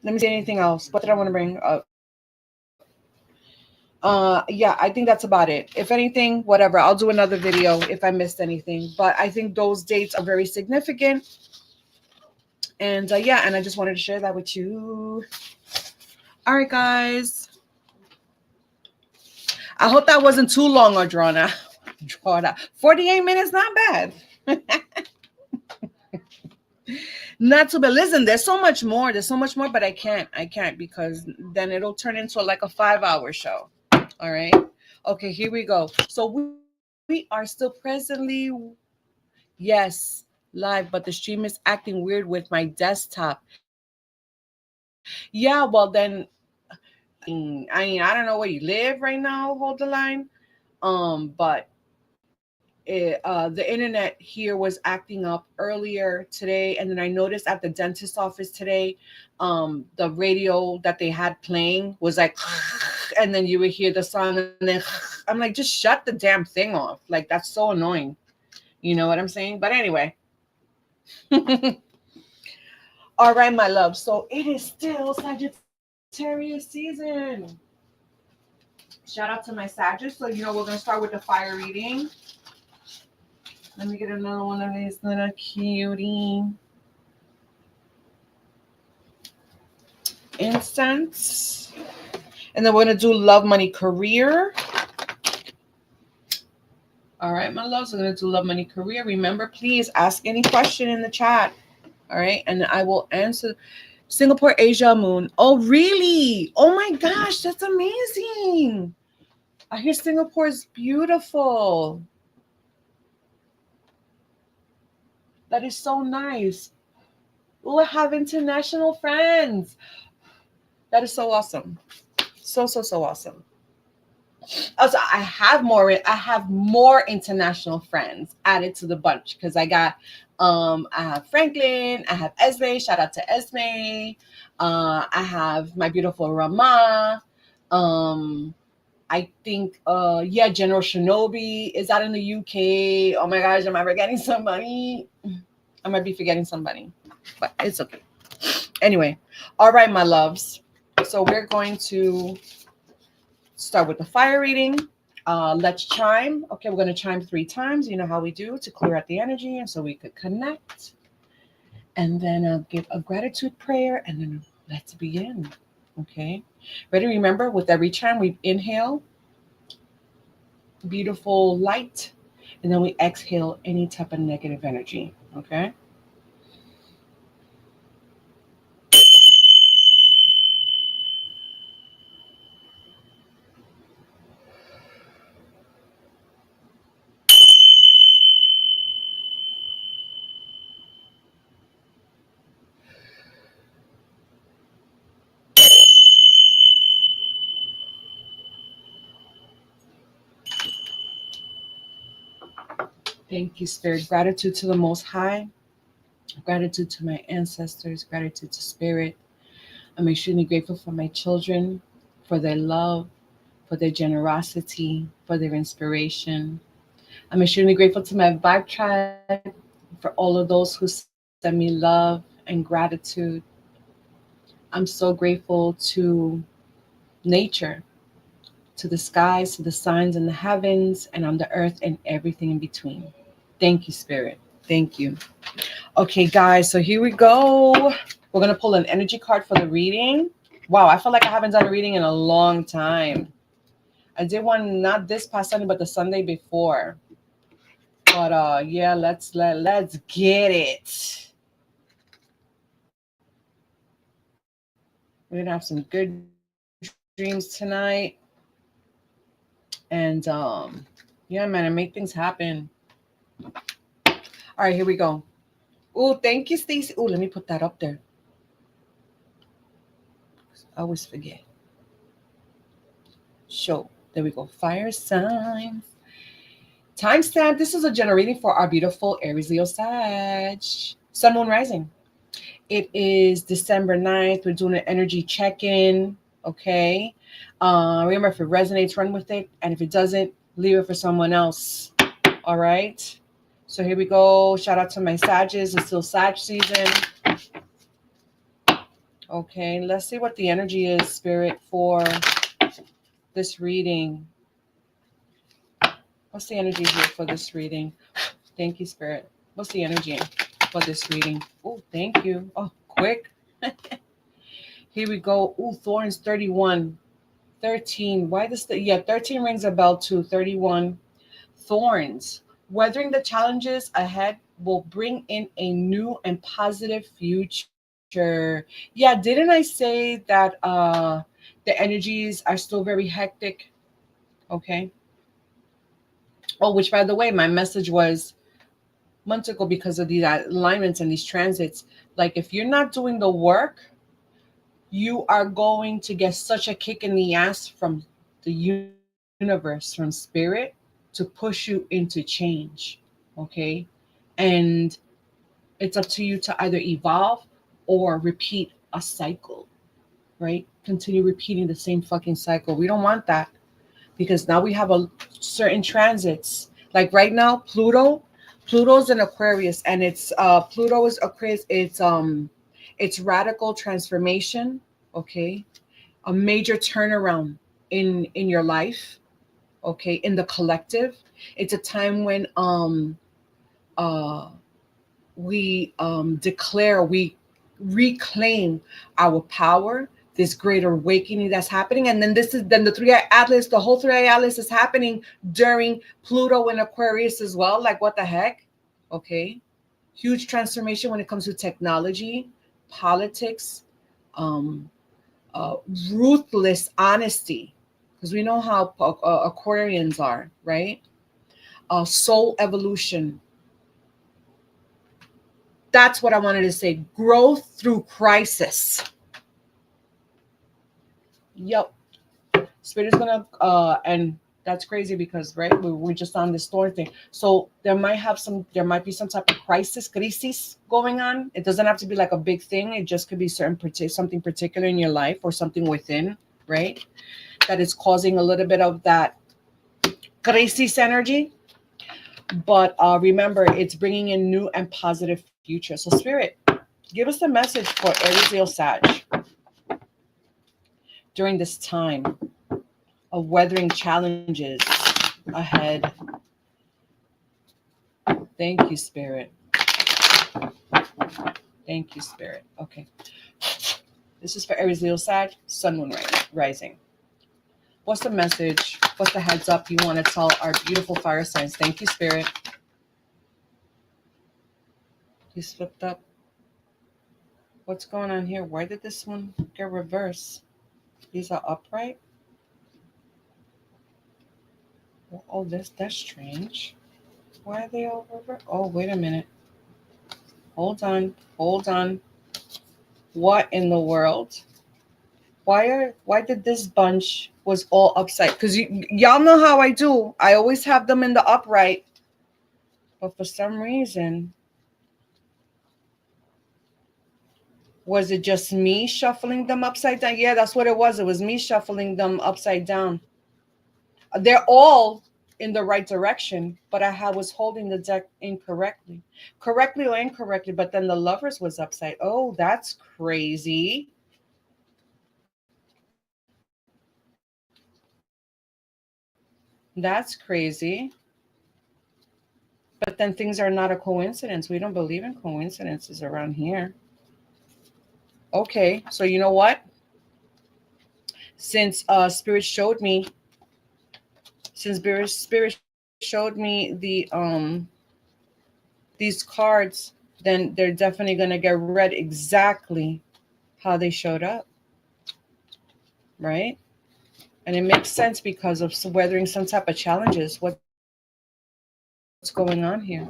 S1: Let me see anything else. What did I want to bring up? Yeah, I think that's about it. If anything, whatever, I'll do another video if I missed anything. But I think those dates are very significant. And yeah, and I just wanted to share that with you. All right, guys. I hope that wasn't too long or drawn out. 48 minutes, not bad. Not too bad. Listen, there's so much more. But I can't because then it'll turn into like a 5-hour show. All right. Okay, here we go. So we are still presently, yes, live, but the stream is acting weird with my desktop. Yeah, well then, I mean, I don't know where you live right now. Hold the line. But the internet here was acting up earlier today, and then I noticed at the dentist's office today, the radio that they had playing was like, and then you would hear the song, and then I'm like, just shut the damn thing off. Like, that's so annoying. You know what I'm saying? But anyway. All right, my love. So it is still Sagittarius season. Shout out to my Sagittarius. So, we're going to start with the fire reading. Let me get another one of these little cutie incense. And then we're going to do love, money, career. All right, my loves. We're going to do love, money, career. Remember, please ask any question in the chat. All right. And I will answer. Singapore, Asia, moon. Oh, really? Oh, my gosh. That's amazing. I hear Singapore is beautiful. That is so nice. We'll have international friends. That is so awesome. So awesome. Also, I have more international friends added to the bunch because I have Franklin, I have Esme, shout out to Esme. I have my beautiful Rama. Um I think yeah, General Shinobi is out in the UK. Oh my gosh, am I forgetting somebody? I might be forgetting somebody, but it's okay. Anyway, all right, my loves. So we're going to start with the fire reading. Let's chime. Okay, we're going to chime 3 times. You know how we do to clear out the energy and so we could connect. And then give a gratitude prayer and then let's begin. Okay, ready? Remember, with every chime, we inhale beautiful light and then we exhale any type of negative energy. Okay. Thank you, Spirit. Gratitude to the Most High. Gratitude to my ancestors. Gratitude to Spirit. I'm extremely grateful for my children, for their love, for their generosity, for their inspiration. I'm extremely grateful to my Vibe Tribe, for all of those who send me love and gratitude. I'm so grateful to nature, to the skies, to the signs in the heavens, and on the earth and everything in between. Thank you, Spirit. Thank you. Okay, guys, so here we go. We're going to pull an energy card for the reading. Wow, I feel like I haven't done a reading in a long time. I did one not this past Sunday, but the Sunday before. But yeah, let's get it. We're gonna have some good dreams tonight, and yeah, man, and make things happen. All right, here we go. Oh, thank you, Stacey. Oh, let me put that up there. I always forget. Show. There we go. Fire signs. Timestamp. This is a generating for our beautiful Aries Leo Sag. Sun, Moon, Rising. It is December 9th. We're doing an energy check-in. Okay. Remember, if it resonates, run with it. And if it doesn't, leave it for someone else. All right. So here we go. Shout out to my Sages. It's still Sag season. Okay. Let's see what the energy is, Spirit, for this reading. What's the energy here for this reading? Thank you, Spirit. What's the energy for this reading? Oh, thank you. Oh, quick. Here we go. Oh, Thorns 31. 13. Why this? Yeah, 13 rings a bell too. 31. Thorns. Weathering the challenges ahead will bring in a new and positive future. Yeah, didn't I say that the energies are still very hectic? Okay. Oh, which by the way, my message was months ago because of these alignments and these transits. Like, if you're not doing the work, you are going to get such a kick in the ass from the universe, from spirit, to push you into change. Okay. And it's up to you to either evolve or repeat a cycle, right? Continue repeating the same fucking cycle. We don't want that because now we have a certain transits. Like right now, Pluto's in Aquarius, and it's Pluto is Aquarius. It's radical transformation. Okay, a major turnaround in your life. Okay, in the collective, it's a time when uh we reclaim our power, this greater awakening that's happening. And then the three-eye atlas, the whole three-eye atlas is happening during Pluto and Aquarius as well. Like, what the heck? Okay. Huge transformation when it comes to technology, politics, um uh ruthless honesty, because we know how Aquarians are, right? Soul evolution, That's what I wanted to say. Growth through crisis. Yep. Spirit is gonna and that's crazy because right we're just on this store thing. So there might be some type of crisis going on. It doesn't have to be like a big thing. It just could be something particular in your life or something within, right? That is causing a little bit of that crisis energy. But remember, it's bringing in new and positive future. So Spirit, give us a message for Aries Leo Sag during this time of weathering challenges ahead. Thank you, Spirit. Thank you, Spirit. Okay. This is for Aries, Leo, Sag, Sun, Moon, Rising. What's the message? What's the heads up you want to tell our beautiful fire signs? Thank you, Spirit. He's flipped up. What's going on here? Why did this one get reversed? These are upright? Oh, that's strange. Why are they all reversed? Oh, wait a minute. Hold on. Hold on. What in the world? Why did this bunch was all upside? Because y'all know how I do. I always have them in the upright. But for some reason, was it just me shuffling them upside down? Yeah, that's what it was. It was me shuffling them upside down. They're all in the right direction, but I was holding the deck incorrectly. Correctly or incorrectly, but then the Lovers was upside. Oh, that's crazy. That's crazy. But then things are not a coincidence. We don't believe in coincidences around here. Okay, so you know what? Since Spirit showed me, since Spirit showed me these cards, then they're definitely gonna get read exactly how they showed up, right? And it makes sense because of weathering some type of challenges. What's going on here?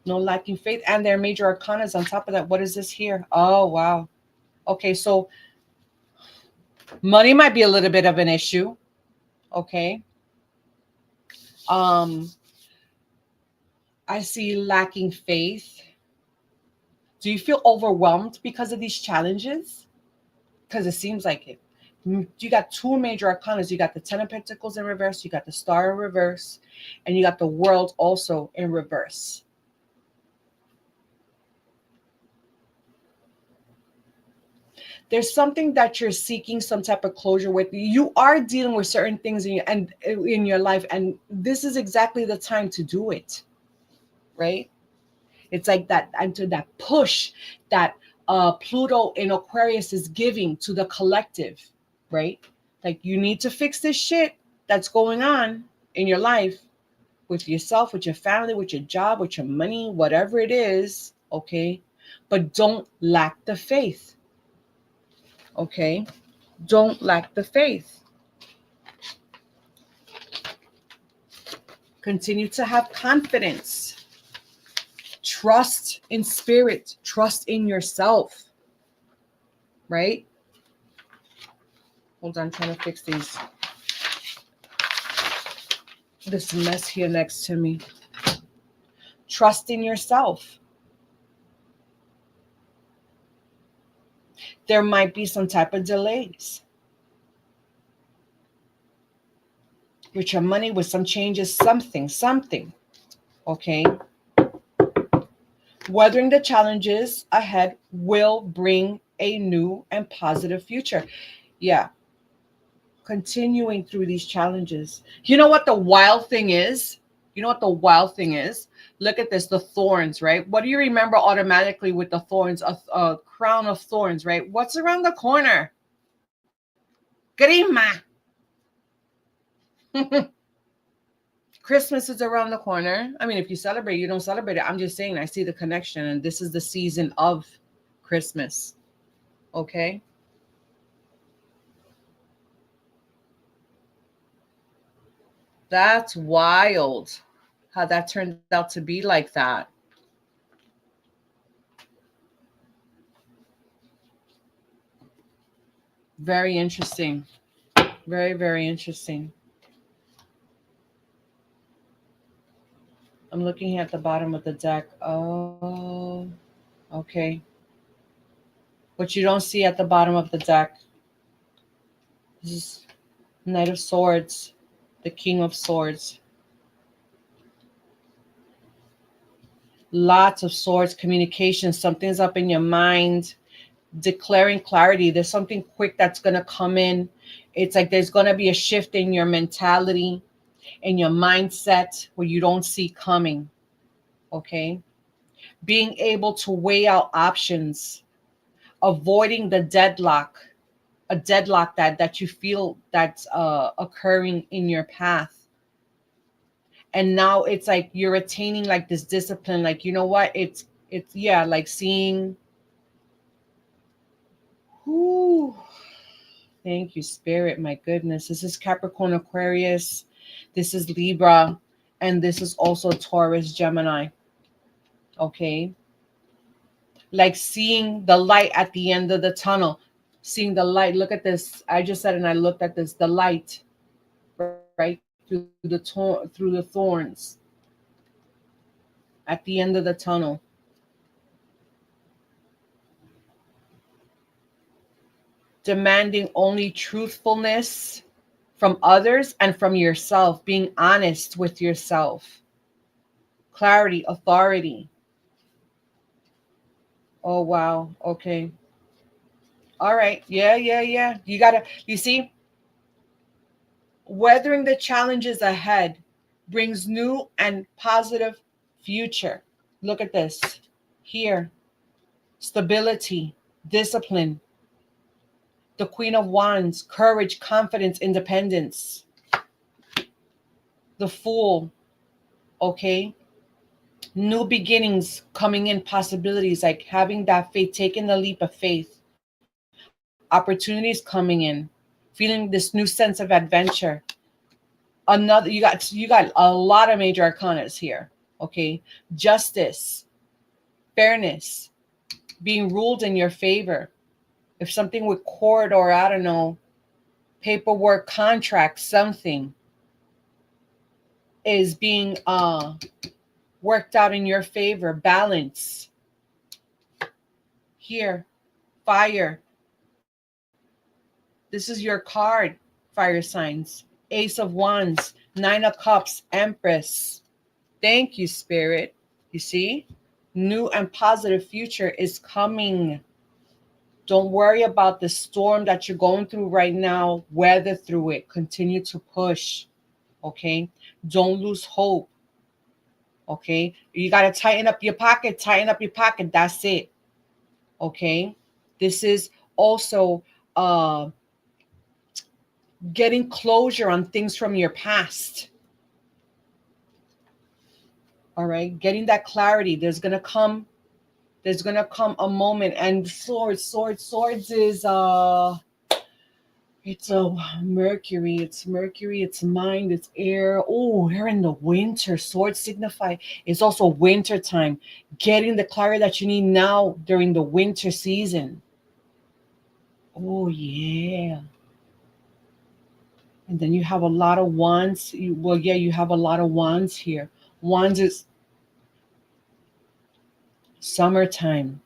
S1: No lacking faith, and their major arcanas on top of that. What is this here? Oh wow. Okay, so money might be a little bit of an issue. Okay. Um, I see lacking faith. Do you feel overwhelmed because of these challenges? Because it seems like it. You got two major arcanas. You got the Ten of Pentacles in reverse, you got the Star in reverse, and you got the World also in reverse. There's something that you're seeking some type of closure with. You are dealing with certain things in your life, and this is exactly the time to do it, right? It's like that, and to that push that Pluto in Aquarius is giving to the collective, right? Like you need to fix this shit that's going on in your life with yourself, with your family, with your job, with your money, whatever it is, okay? But don't lack the faith, okay? Don't lack the faith. Continue to have confidence. Trust in spirit. Trust in yourself, right? Hold on, I'm trying to fix this mess here next to me. Trust in yourself. There might be some type of delays with your money, with some changes, something. Okay. Weathering the challenges ahead will bring a new and positive future. Yeah. Continuing through these challenges. You know what the wild thing is? Look at this, the thorns, right? What do you remember automatically with the thorns? A crown of thorns, right? What's around the corner? Grima. Christmas is around the corner. I mean, if you celebrate, you don't celebrate it. I'm just saying, I see the connection, and this is the season of Christmas. Okay. That's wild how that turned out to be like that. Very interesting. Very, very interesting. I'm looking at the bottom of the deck. Oh, okay. What you don't see at the bottom of the deck. This is Knight of Swords, the King of Swords. Lots of swords, communication. Something's up in your mind, declaring clarity. There's something quick that's going to come in. It's like there's going to be a shift in your mentality, in your mindset where you don't see coming. Okay. Being able to weigh out options, avoiding the deadlock, a deadlock that you feel that's occurring in your path. And now it's like you're attaining like this discipline, like, you know what, it's yeah, like seeing who. Thank you, Spirit. My goodness, this is Capricorn, Aquarius, this is Libra, and this is also Taurus, Gemini. Okay, like seeing the light at the end of the tunnel, seeing the light. Look at this. I just said, and I looked at this, the light right through the thorns at the end of the tunnel. Demanding only truthfulness from others and from yourself, being honest with yourself. Clarity, authority. Oh, wow. Okay. All right. Yeah, yeah, yeah. You see, weathering the challenges ahead brings new and positive future. Look at this here. Stability, discipline, the Queen of Wands, courage, confidence, independence. The Fool, okay? New beginnings coming in, possibilities, like having that faith, taking the leap of faith, opportunities coming in, feeling this new sense of adventure. Another, you got a lot of major arcanas here, okay? Justice, fairness, being ruled in your favor. If something with court, or I don't know, paperwork, contract, something is being worked out in your favor. Balance here. Fire, this is your card. Fire signs. Ace of Wands, Nine of Cups, Empress. Thank you, Spirit. You see, new and positive future is coming. Don't worry about the storm that you're going through right now. Weather through it. Continue to push. Okay. Don't lose hope. Okay. You got to tighten up your pocket. Tighten up your pocket. That's it. Okay. This is also getting closure on things from your past. All right. Getting that clarity. There's going to come a moment. And swords is it's a Mercury, it's mind, it's air. Oh, we're in the winter. Swords signify it's also winter time. Getting the clarity that you need now during the winter season. Oh yeah. And then you have a lot of wands. You have a lot of wands here. Wands is summertime.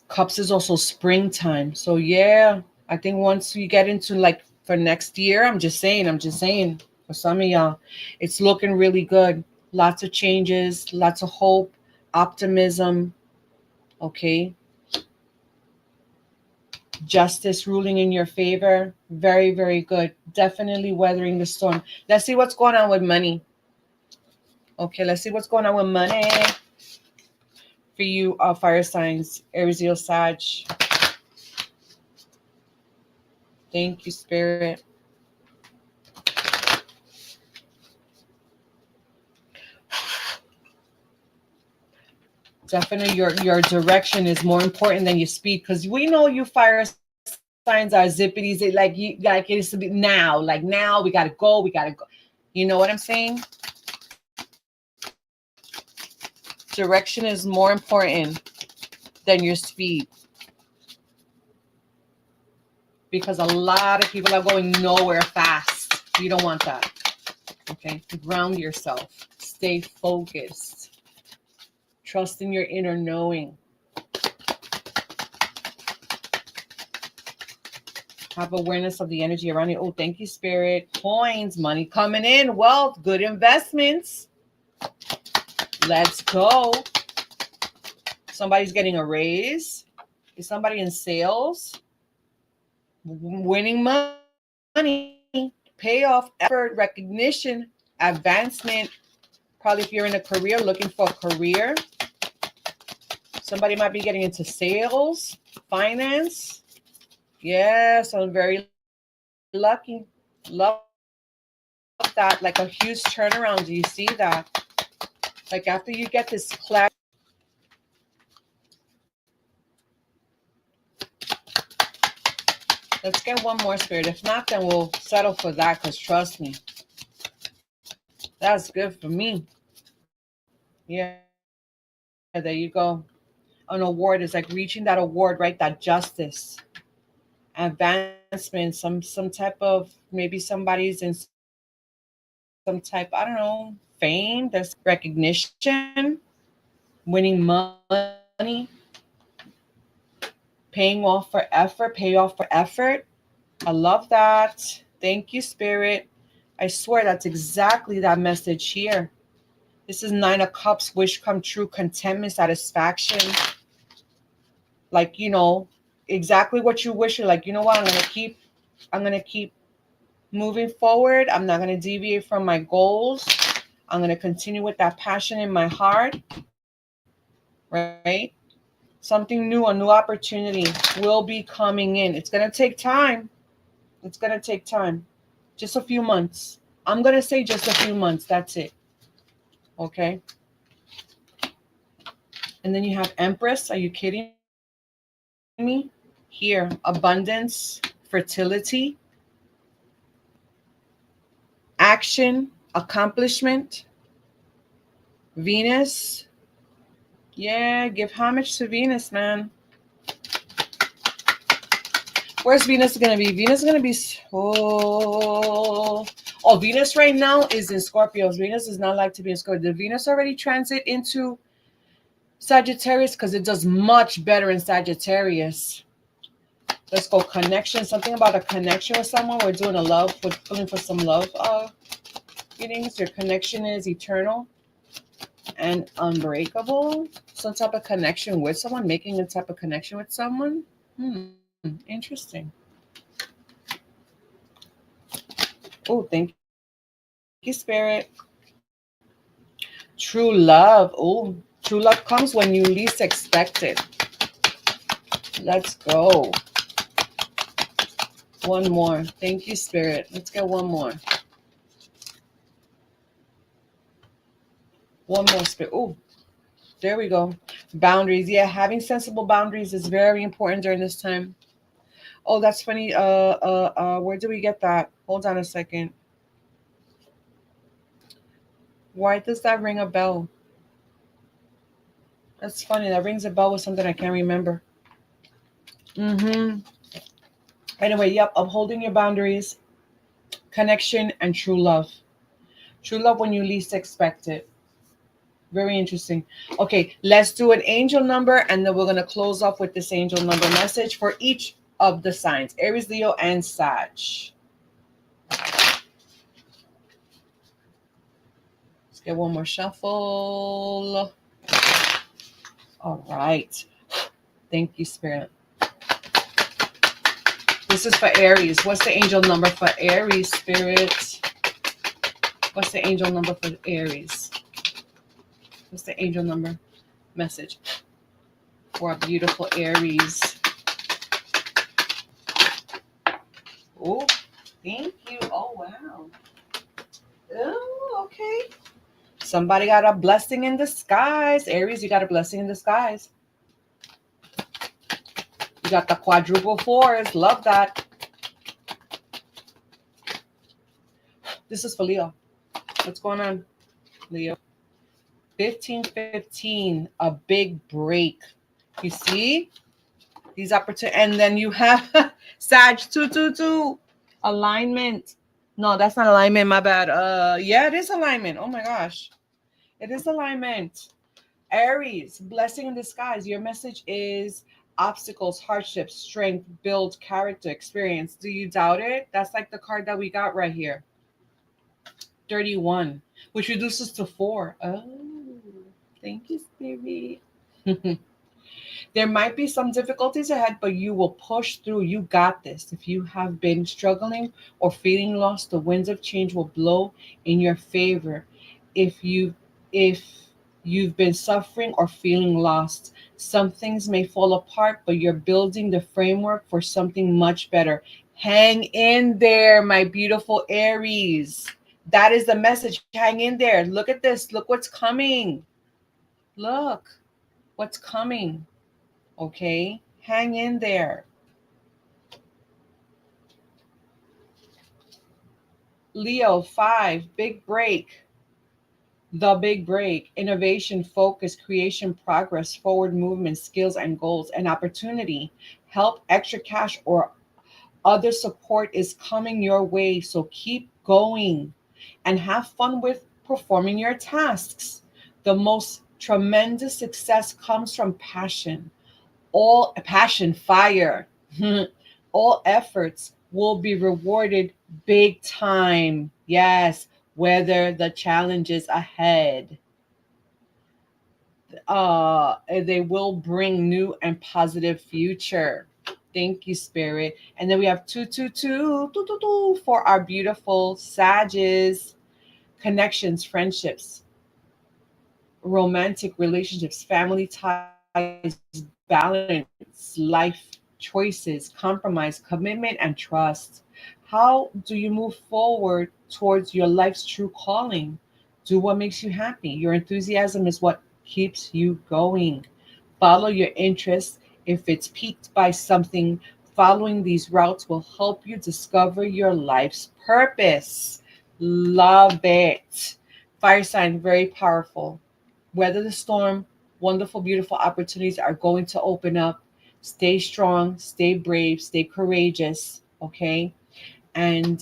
S1: Cups is also springtime. So yeah, I think once you get into like for next year, I'm just saying, for some of y'all, it's looking really good. Lots of changes, lots of hope, optimism. Okay. Justice ruling in your favor. Very, very good. Definitely weathering the storm. Let's see what's going on with money. Okay, let's see what's going on with money for you, fire signs, Aries, Leo, Sag. Thank you, Spirit. Definitely your direction is more important than your speed, because we know you fire signs are zippities. It is to be now. Like now, we gotta go. You know what I'm saying? Direction is more important than your speed. because a lot of people are going nowhere fast. You don't want that. Okay, ground yourself. Stay focused. Trust in your inner knowing. Have awareness of the energy around you. Oh, thank you, Spirit. Coins, money coming in, wealth, good investments. Let's go. Somebody's getting a raise. Is somebody in sales? Winning money. Payoff, effort, recognition, advancement. Probably if you're in a career, looking for a career. Somebody might be getting into sales, finance. Yes, I'm very lucky. Love that. Like a huge turnaround. Do you see that? Like after you get this clarity. Let's get one more, Spirit. If not, then we'll settle for that, because trust me, that's good for me. Yeah, there you go. An award is like reaching that award, right? That justice, advancement, some type of, maybe somebody's in some type, I don't know, fame, there's recognition, winning money, paying off for effort, pay off for effort. I love that. Thank you, Spirit. I swear that's exactly that message here. This is 9 of Cups, wish come true, contentment, satisfaction. Like, you know, exactly what you wish. You're like, you know what, I'm gonna keep moving forward. I'm not gonna deviate from my goals. I'm gonna continue with that passion in my heart. Right? Something new, a new opportunity will be coming in. It's gonna take time. It's gonna take time. Just a few months. I'm gonna say just a few months. That's it. Okay. And then you have Empress. Are you kidding me? Here, abundance, fertility, action, accomplishment, Venus. Yeah, give homage to Venus, man. Where's Venus going to be? Venus is going to be... Oh, Venus right now is in Scorpios. Venus does not like to be in Scorpio. Did Venus already transit into Sagittarius? Because it does much better in Sagittarius. Let's go. Connection. Something about a connection with someone. We're doing a love. We're feeling for some love readings. Your connection is eternal and unbreakable. Some type of connection with someone. Making a type of connection with someone. Interesting. Oh, thank you, Spirit. True love. Oh, true love comes when you least expect it. Let's go. One more. Thank you, Spirit. Let's get one more. One more, Spirit. Oh, there we go. Boundaries. Yeah, having sensible boundaries is very important during this time. Oh, that's funny. Where do we get that? Hold on a second. Why does that ring a bell? That's funny. That rings a bell with something I can't remember. Anyway, yep. Upholding your boundaries, connection, and true love. True love when you least expect it. Very interesting. Okay, let's do an angel number, and then we're going to close off with this angel number message for each of the signs, Aries, Leo, and Sag. Let's get one more shuffle. All right. Thank you, Spirit. This is for Aries. What's the angel number for Aries, Spirit? What's the angel number for Aries? What's the angel number message for a beautiful Aries? Oh, thank you. Oh, wow. Oh, okay. Somebody got a blessing in disguise. Aries, you got a blessing in disguise. You got the quadruple fours. Love that. This is for Leo. What's going on, Leo? 1515, a big break. You see? These opportunities, and then you have Sag 222 alignment. No, that's not alignment. My bad. Yeah, it is alignment. Oh my gosh, it is alignment. Aries, blessing in disguise. Your message is obstacles, hardships, strength, build character, experience. Do you doubt it? That's like the card that we got right here. 31, which reduces to 4. Oh, thank you, Spirit. There might be some difficulties ahead, but you will push through. You got this. If you have been struggling or feeling lost, the winds of change will blow in your favor. If you if you've been suffering or feeling lost, some things may fall apart, but you're building the framework for something much better. Hang in there, my beautiful Aries. That is the message. Hang in there. Look at this. Look what's coming. Look what's coming. Okay, hang in there. Leo, 5, big break. The big break. Innovation, focus, creation, progress, forward movement, skills and goals, and opportunity. Help, extra cash, or other support is coming your way. So keep going and have fun with performing your tasks. The most tremendous success comes from passion. All passion, fire. All efforts will be rewarded big time. Yes, whether the challenges ahead, they will bring new and positive future. Thank you, Spirit. And then we have 222 for our beautiful Sages. Connections, friendships, romantic relationships, family ties, balance, life choices, compromise, commitment, and trust. How do you move forward towards your life's true calling? Do what makes you happy. Your enthusiasm is what keeps you going. Follow your interests. If it's piqued by something, following these routes will help you discover your life's purpose. Love it. Fire sign, very powerful. Weather the storm. Wonderful, beautiful opportunities are going to open up. Stay strong, stay brave, stay courageous. Okay. And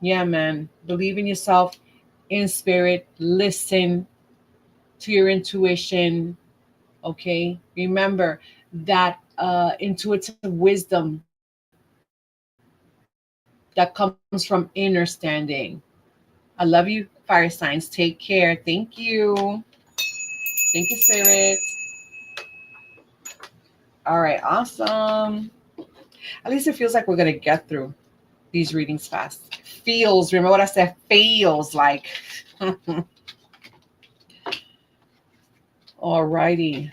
S1: yeah, man, believe in yourself, in spirit, listen to your intuition. Okay. Remember that intuitive wisdom that comes from inner standing. I love you, fire signs. Take care. Thank you. Thank you, Spirit. All right, awesome. At least it feels like we're gonna get through these readings fast. Feels. Remember what I said? Feels like. Alrighty.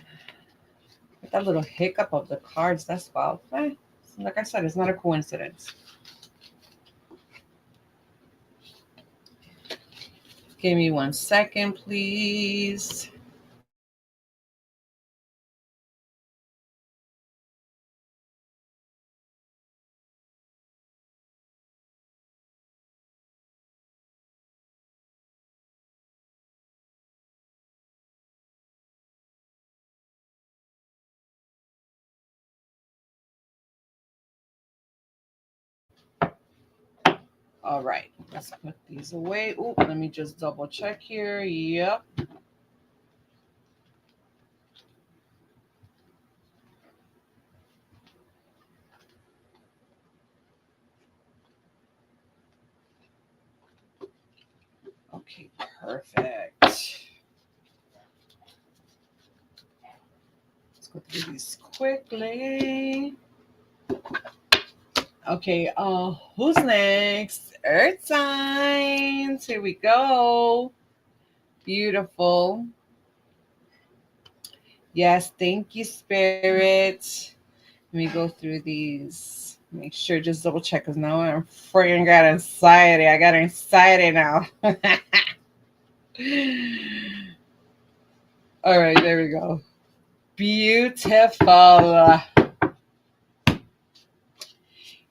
S1: With that little hiccup of the cards, that's wild. Like I said, it's not a coincidence. Give me 1 second, please. All right, let's put these away. Oh, let me just double check here. Yep. Okay, perfect. Let's go through these quickly. Okay, who's next? Earth signs. Here we go. Beautiful. Yes, thank you, Spirit. Let me go through these. Make sure, just double check, because now I'm freaking got anxiety. I got anxiety now. All right, there we go. Beautiful.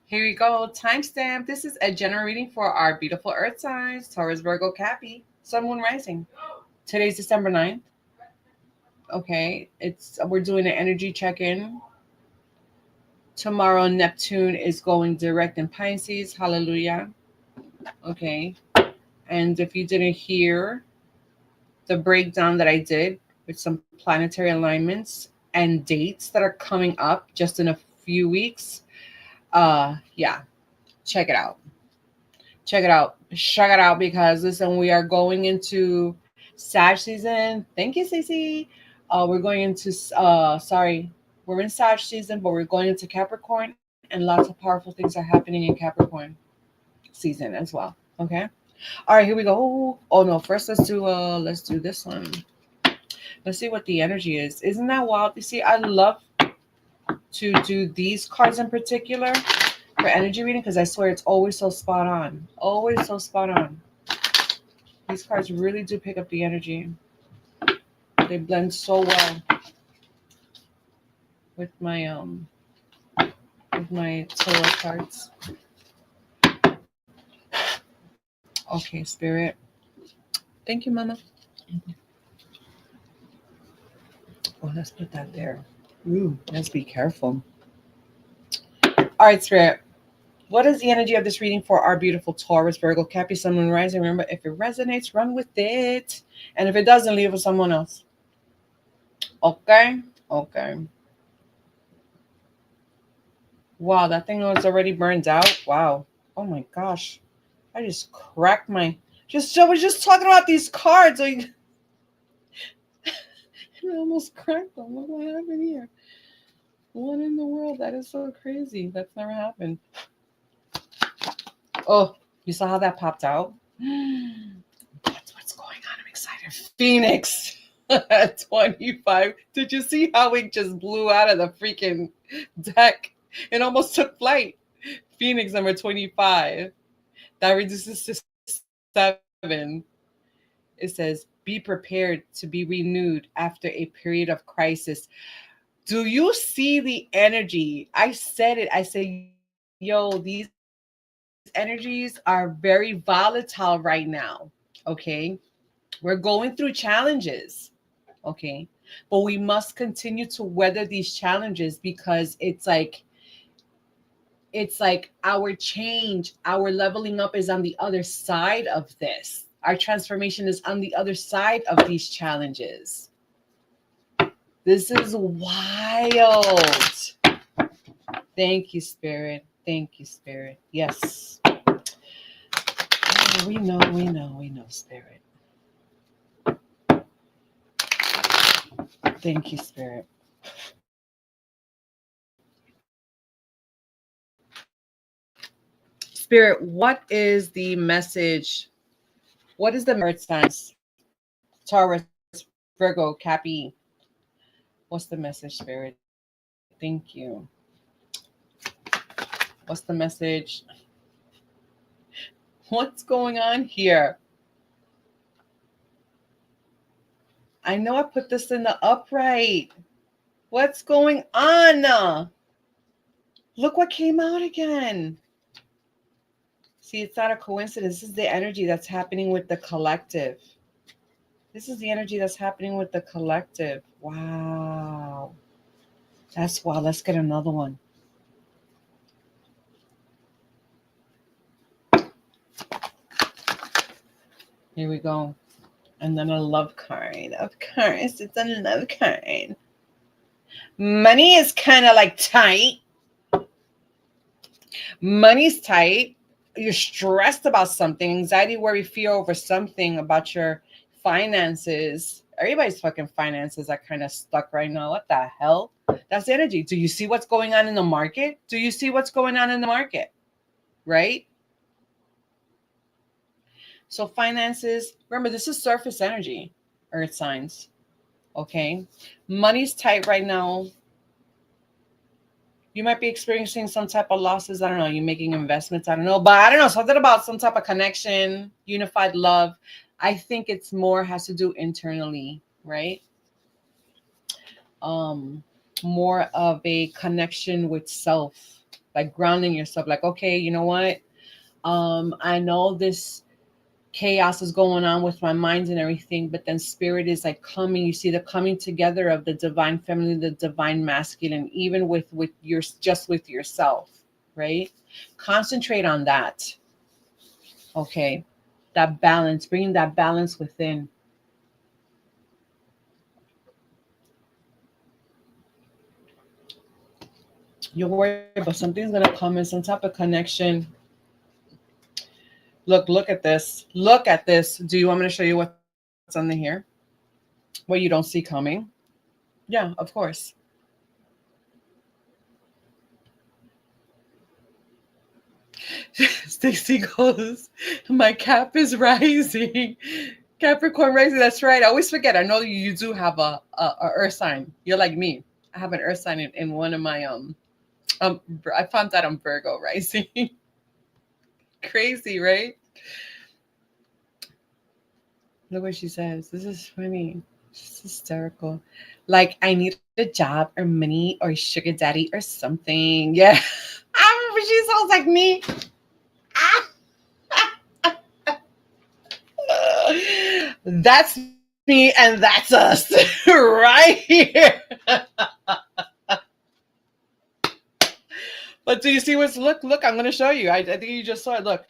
S1: Here we go. Timestamp. This is a general reading for our beautiful Earth signs, Taurus, Virgo, Cappy, Sun, Moon, Rising. Today's December 9th. Okay, we're doing an energy check-in. Tomorrow, Neptune is going direct in Pisces. Hallelujah. Okay. And if you didn't hear the breakdown that I did with some planetary alignments and dates that are coming up just in a few weeks, yeah, check it out. Check it out. Check it out because listen, we are going into Sag season. Thank you, Cece. We're going into we're in Sag season, but we're going into Capricorn, and lots of powerful things are happening in Capricorn season as well. Okay. All right, here we go. Oh no, first let's do this one. Let's see what the energy is. Isn't that wild? You see, I love to do these cards in particular for energy reading because I swear it's always so spot on. Always so spot on. These cards really do pick up the energy. They blend so well with my tarot cards. Okay, Spirit. Thank you, Mama. Oh, let's put that there. Ooh, let's be careful. All right, Spirit. What is the energy of this reading for our beautiful Taurus, Virgo, Capricorn, Sun, Moon, Rising? Remember, if it resonates, run with it. And if it doesn't, leave it for someone else. Okay? Okay. Wow, that thing was already burned out. Wow. Oh my gosh. I just cracked my... I was just talking about these cards. I almost cracked them. Look what happened here. What in the world? That is so crazy. That's never happened. Oh, you saw how that popped out? That's what's going on. I'm excited. Phoenix at 25. Did you see how it just blew out of the freaking deck? It almost took flight. Phoenix number 25. That reduces to 7. It says, be prepared to be renewed after a period of crisis. Do you see the energy? I said it. I said, yo, these energies are very volatile right now. Okay. We're going through challenges. Okay. But we must continue to weather these challenges because it's like our change, our leveling up is on the other side of this. Our transformation is on the other side of these challenges. This is wild. Thank you, Spirit. Thank you, Spirit. Yes. Oh, we know, Spirit. Thank you, Spirit. Spirit, what is the message? What is the earth signs? Taurus, Virgo, Cappy. What's the message, Spirit? Thank you. What's the message? What's going on here? I know I put this in the upright. What's going on? Look what came out again. See, it's not a coincidence. This is the energy that's happening with the collective. This is the energy that's happening with the collective. Wow. That's wow. Let's get another one. Here we go. And then a love card. Of course, it's a love card. Money is kind of like tight. Money's tight. You're stressed about something. Anxiety, worry, fear over something about your finances. Everybody's fucking finances are kind of stuck right now. What the hell? That's energy. Do you see what's going on in the market? Do you see what's going on in the market? Right? So finances, remember, this is surface energy, earth signs. Okay. Money's tight right now. You might be experiencing some type of losses. I don't know. You're making investments. I don't know. But I don't know. Something about some type of connection, unified love. I think it's more has to do internally, right? More of a connection with self, like grounding yourself. Like, okay, you know what? I know this chaos is going on with my mind and everything, but then spirit is like coming. You see the coming together of the divine feminine, the divine masculine, even with your, just with yourself, right? Concentrate on that. Okay, that balance, bringing that balance within. You're worried, but something's gonna come in, some type of connection. Look at this. Look at this. Do you want me to show you what's under here? What you don't see coming? Yeah, of course. Stacy goes, my cap is rising. Capricorn rising. That's right. I always forget. I know you do have a earth sign. You're like me. I have an earth sign in one of my um. I found that I'm Virgo rising. Crazy, right? Look what she says. This is funny. She's hysterical. Like, I need a job or money or sugar daddy or something. Yeah. I remember she sounds like me. That's me and that's us right here. But do you see what's look, I'm gonna show you. I think you just saw it. Look,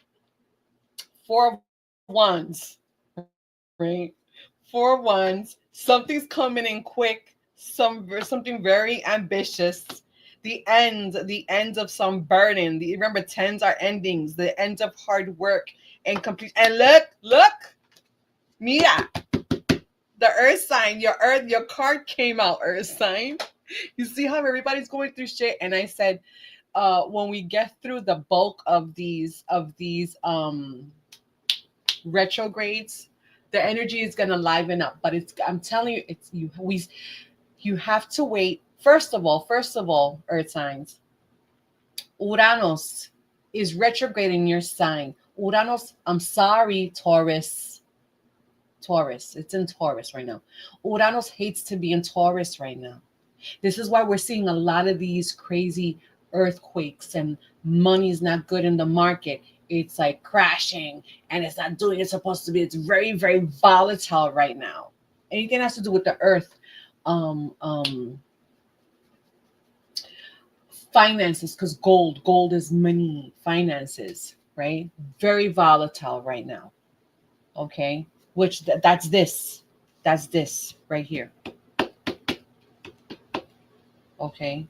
S1: 4 of wands, right? 4 of wands. Something's coming in quick. Something very ambitious. The end of some burden. Remember, tens are endings. The end of hard work and complete. And look, Mia, the earth sign. Your card came out, earth sign. You see how everybody's going through shit. And I said, when we get through the bulk of these retrogrades, the energy is gonna liven up. But I'm telling you, you have to wait. First of all, earth signs. Uranus is retrograding your sign. Uranus, I'm sorry, Taurus. Taurus, it's in Taurus right now. Uranus hates to be in Taurus right now. This is why we're seeing a lot of these crazy earthquakes and money's not good in the market. It's like crashing and it's not doing it's supposed to be. It's very, very volatile right now. Anything that has to do with the earth, um, um, finances, because gold is money, finances, right? Very volatile right now. Okay, which that's this right here. Okay,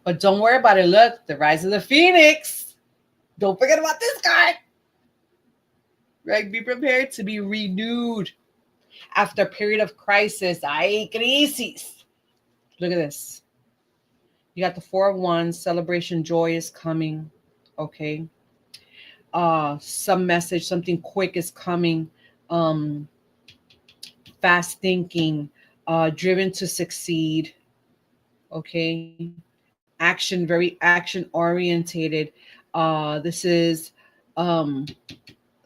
S1: but don't worry about it. Look, the rise of the phoenix. Don't forget about this card. Right? Be prepared to be renewed after a period of crisis. Ay, crisis. Look at this. You got the 4 of wands. Celebration, joy is coming. Okay. Some message, something quick is coming. Um, fast thinking, driven to succeed. Okay. Action, very action orientated. This is um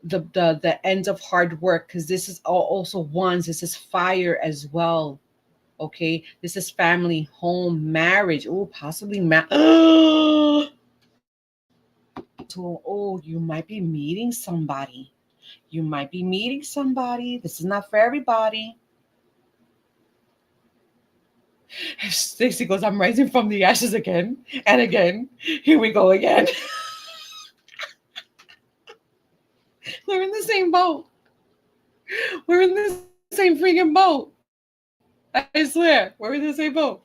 S1: the end of hard work, because this is also wands. This is fire as well. Okay, this is family, home, marriage. Oh, possibly you might be meeting somebody. You might be meeting somebody. This is not for everybody. Stacey goes, I'm rising from the ashes again and again. Here we go again. We're in the same boat. We're in the same freaking boat. I swear, we're in the same boat.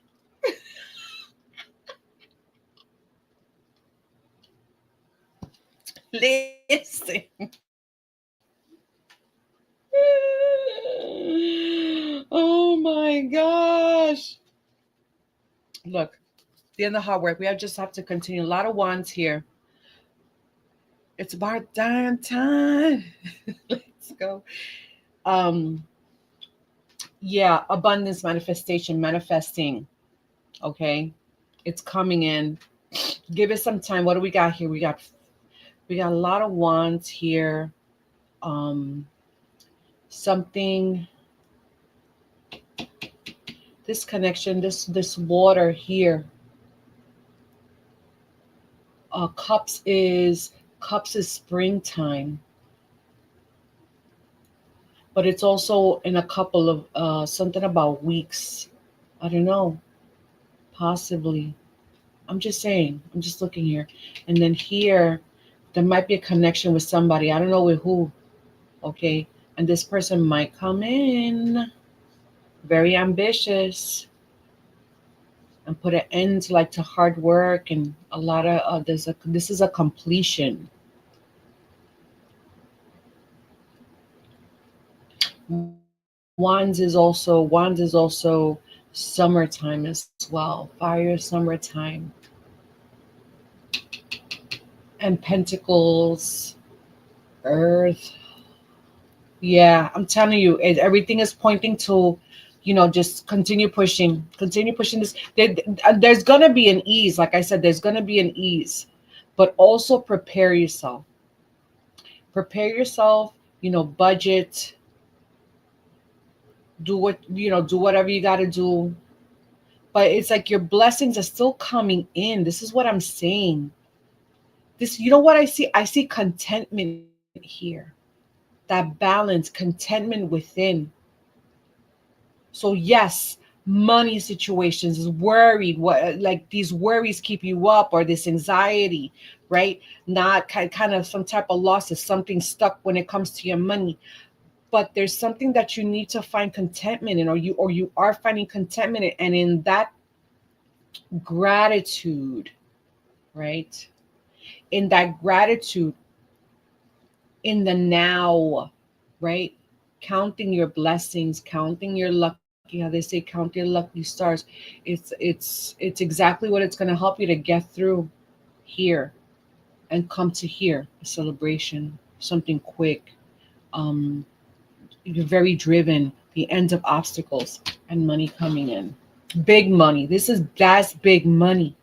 S1: Listen. Oh my gosh. Look, the end of hard work. Just have to continue. A lot of wands here. It's about damn time. Let's go. Um, yeah, abundance manifestation, manifesting. Okay. It's coming in. Give it some time. What do we got here? We got a lot of wands here. Um, something, this connection, this water here. Cups is springtime. but it's also in a couple of something about weeks. I don't know, possibly. I'm just saying. I'm just looking here, and then here, there might be a connection with somebody. I don't know with who. Okay, and this person might come in very ambitious and put an end to like to hard work and a lot of this is a completion. Wands is also summertime as well. Fire summertime. And Pentacles, Earth. Yeah, I'm telling you, everything is pointing to, just continue pushing this. There's gonna be an ease, like I said, there's gonna be an ease, but also prepare yourself. Budget, do whatever you got to do. But it's like your blessings are still coming in. This is what I'm saying. What I see contentment here, that balance, contentment within. So yes, money situations is worried, what like these worries keep you up, or this anxiety, right? Not kind of some type of loss, is something stuck when it comes to your money. But there's something that you need to find contentment in, or you are finding contentment in, and in that gratitude, right? In that gratitude, in the now, right? Counting your blessings, counting your lucky, how they say, count your lucky stars. It's exactly what it's going to help you to get through here and come to here. A celebration, something quick. Um, you're very driven. The end of obstacles and money coming in. Big money. That's big money.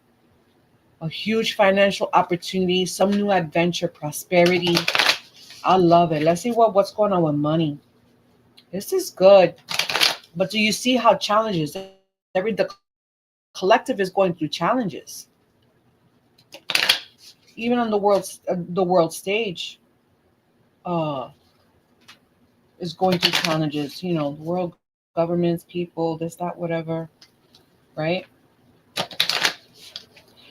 S1: A huge financial opportunity, some new adventure, prosperity. I love it. Let's see what's going on with money. This is good. But do you see how challenges? The collective is going through challenges. Even on the world stage, uh, is going through challenges. World governments, people, this, that, whatever, right?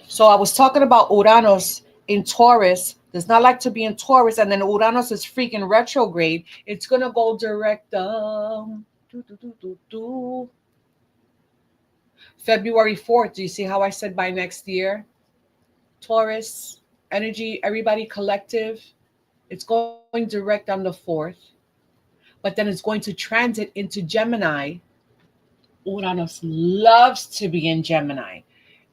S1: So I was talking about Uranus in Taurus. Does not like to be in Taurus, and then Uranus is freaking retrograde. It's gonna go direct. Do, do, do, do, do. February 4th. Do you see how I said by next year? Taurus energy, everybody collective. It's going direct on the 4th, but then it's going to transit into Gemini. Uranus loves to be in Gemini,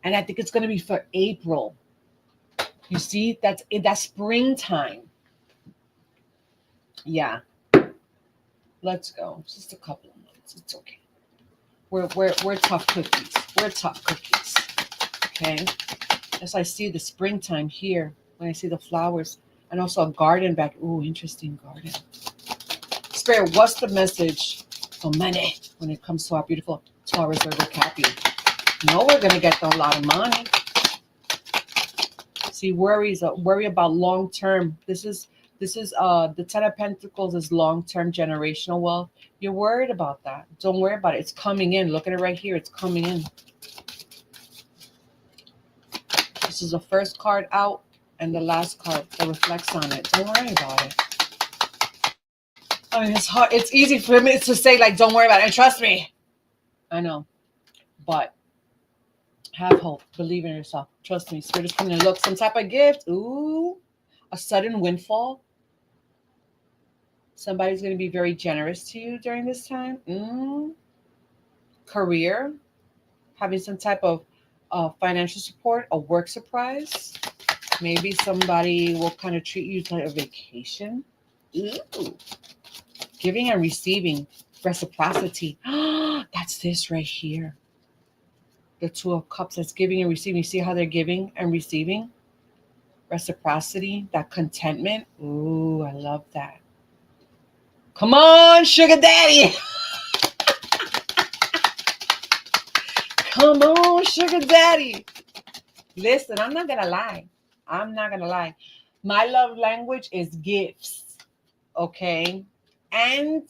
S1: and I think it's going to be for April. You see, that's springtime. Yeah, let's go. Just a couple of months. It's okay. We're tough cookies. We're tough cookies. Okay. As I see the springtime here, when I see the flowers, and also a garden back. Ooh, interesting garden. Spirit, what's the message for money when it comes to our beautiful Taurus Virgo Cappy? We're gonna get a lot of money. See, worry about long term. This is the Ten of Pentacles is long term generational wealth. You're worried about that. Don't worry about it. It's coming in. Look at it right here. It's coming in. This is the first card out and the last card that reflects on it. Don't worry about it. I mean, it's hard. It's easy for me to say, like, don't worry about it. And trust me. I know. But have hope. Believe in yourself. Trust me. Spirit is coming to look. Some type of gift. Ooh. A sudden windfall. Somebody's going to be very generous to you during this time. Career. Having some type of financial support. A work surprise. Maybe somebody will kind of treat you like a vacation. Ooh. Giving and receiving. Reciprocity. That's this right here. The Two of Cups, that's giving and receiving. You see how they're giving and receiving? Reciprocity, that contentment. Ooh, I love that. Come on, sugar daddy. Come on, sugar daddy. Listen, I'm not going to lie. My love language is gifts. Okay? And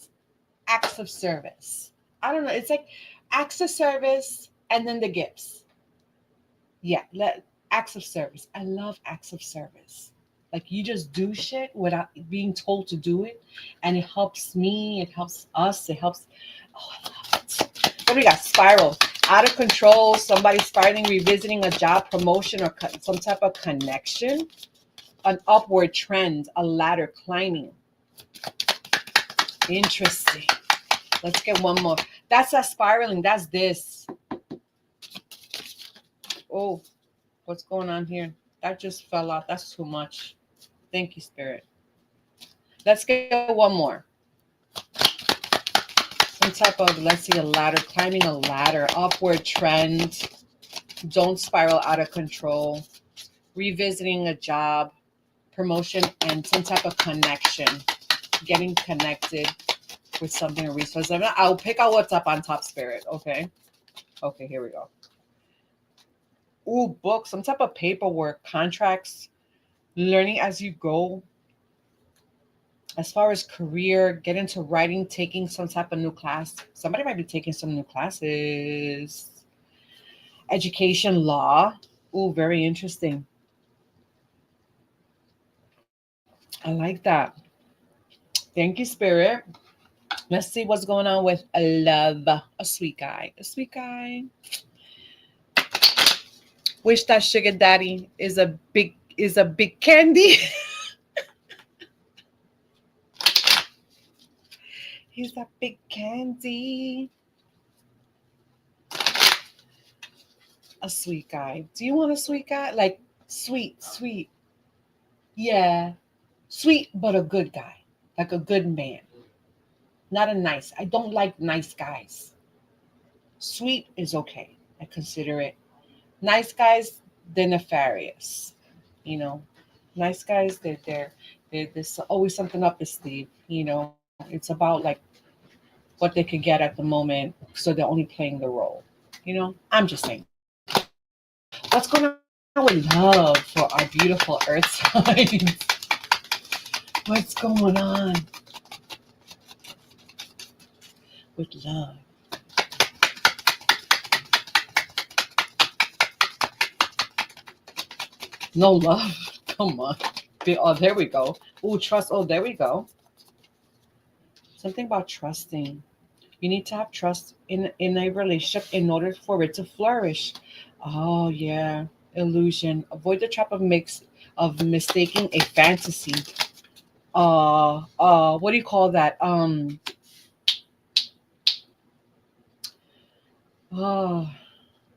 S1: acts of service. I don't know. It's like acts of service and then the gifts. Yeah, acts of service. I love acts of service. Like you just do shit without being told to do it, and it helps me. It helps us. It helps. Oh, I love it. Then we got spiral, out of control. Somebody spiraling, revisiting a job promotion or some type of connection, an upward trend, a ladder climbing. Interesting. Let's get one more. That's that spiraling. That's this. Oh, what's going on here? That just fell out. That's too much. Thank you, Spirit. Let's get one more. Some type of, let's see, a ladder, climbing a ladder, upward trend. Don't spiral out of control. Revisiting a job, promotion, and some type of connection. Getting connected with something or resource. I'll pick out what's up on top, Spirit. Okay. Okay, here we go. Ooh, books, some type of paperwork, contracts, learning as you go. As far as career, get into writing, taking some type of new class. Somebody might be taking some new classes. Education, law. Ooh, very interesting. I like that. Thank you, Spirit. Let's see what's going on with a love. A sweet guy. A sweet guy. Wish that sugar daddy is a big candy. He's a big candy. A sweet guy. Do you want a sweet guy? Like sweet, sweet. Yeah. Sweet, but a good guy. Like a good man. Not a nice. I don't like nice guys. Sweet is okay. I consider it. Nice guys, they're nefarious. You know, nice guys, there's always something up the sleeve. You know, it's about like what they could get at the moment, so they're only playing the role. You know, I'm just saying. What's going on with love for our beautiful earth signs? What's going on with love? No love. Come on. Oh, there we go. Oh, trust. Oh, there we go. Something about trusting. You need to have trust in a relationship in order for it to flourish. Oh yeah, illusion. Avoid the trap of mistaking a fantasy. What do you call that? Oh,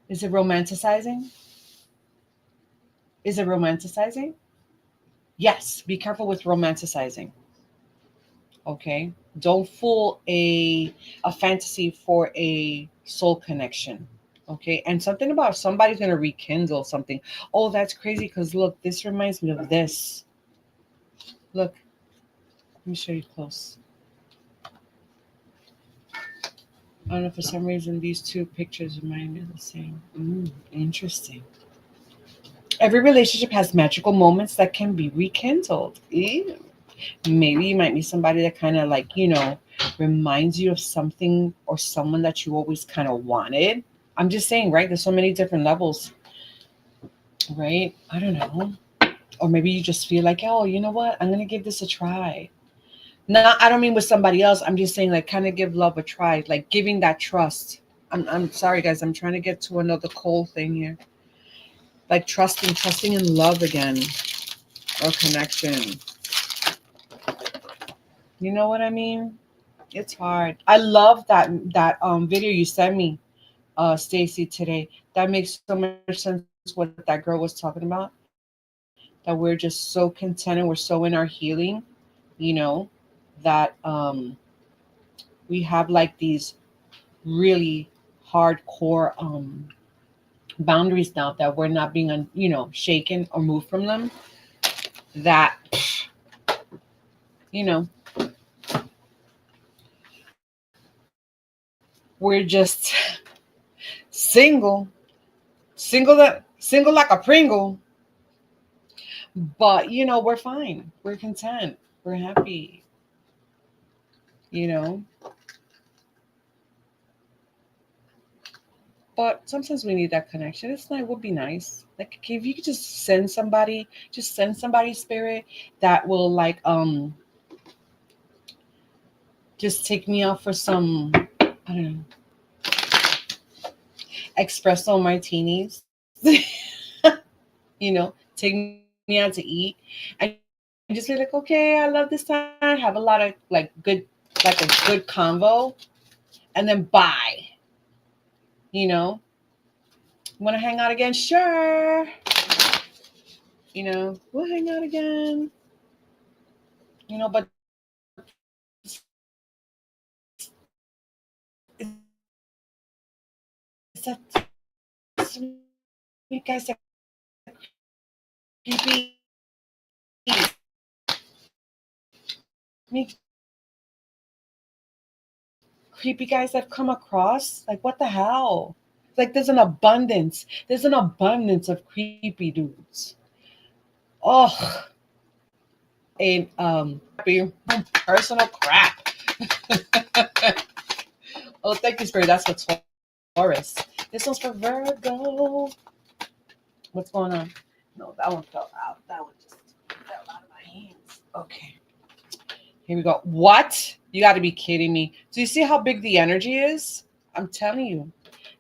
S1: is it romanticizing? Is it romanticizing? Yes. Be careful with romanticizing. Okay. Don't fool a fantasy for a soul connection. Okay. And something about somebody's gonna rekindle something. Oh, that's crazy because look, this reminds me of this. Look, let me show you close. I don't know, for some reason these two pictures remind me of the same. Interesting. Every relationship has magical moments that can be rekindled. Ew. Maybe you might meet somebody that kind of like, reminds you of something or someone that you always kind of wanted. I'm just saying, right? There's so many different levels, right? I don't know. Or maybe you just feel like, oh, you know what? I'm going to give this a try. No, I don't mean with somebody else. I'm just saying, like, kind of give love a try, like giving that trust. I'm sorry, guys. I'm trying to get to another cold thing here. Like trusting in love again or connection. You know what I mean? It's hard. I love that video you sent me, Stacy, today. That makes so much sense what that girl was talking about. That we're just so content and we're so in our healing, you know, that we have like these really hardcore boundaries now that we're not being shaken or moved from them. That you know we're just single, single like a Pringle. But we're fine. We're content. We're happy. You know. But sometimes we need that connection. It's not, it would be nice. Like if you could just send somebody, spirit that will like just take me out for some, I don't know, espresso martinis. Take me out to eat and just be like, okay, I love this time. Have a lot of like good convo, and then bye. You know, want to hang out again? Sure. We'll hang out again. But is that you guys are creepy? Me creepy guys I've come across? Like what the hell? Like there's an abundance. There's an abundance of creepy dudes. Oh, and personal crap. Oh, thank you, Spirit. That's for Taurus. This one's for Virgo. What's going on? No, that one fell out. That one just fell out of my hands. Okay. Here we go. What? You got to be kidding me. Do you see how big the energy is? I'm telling you,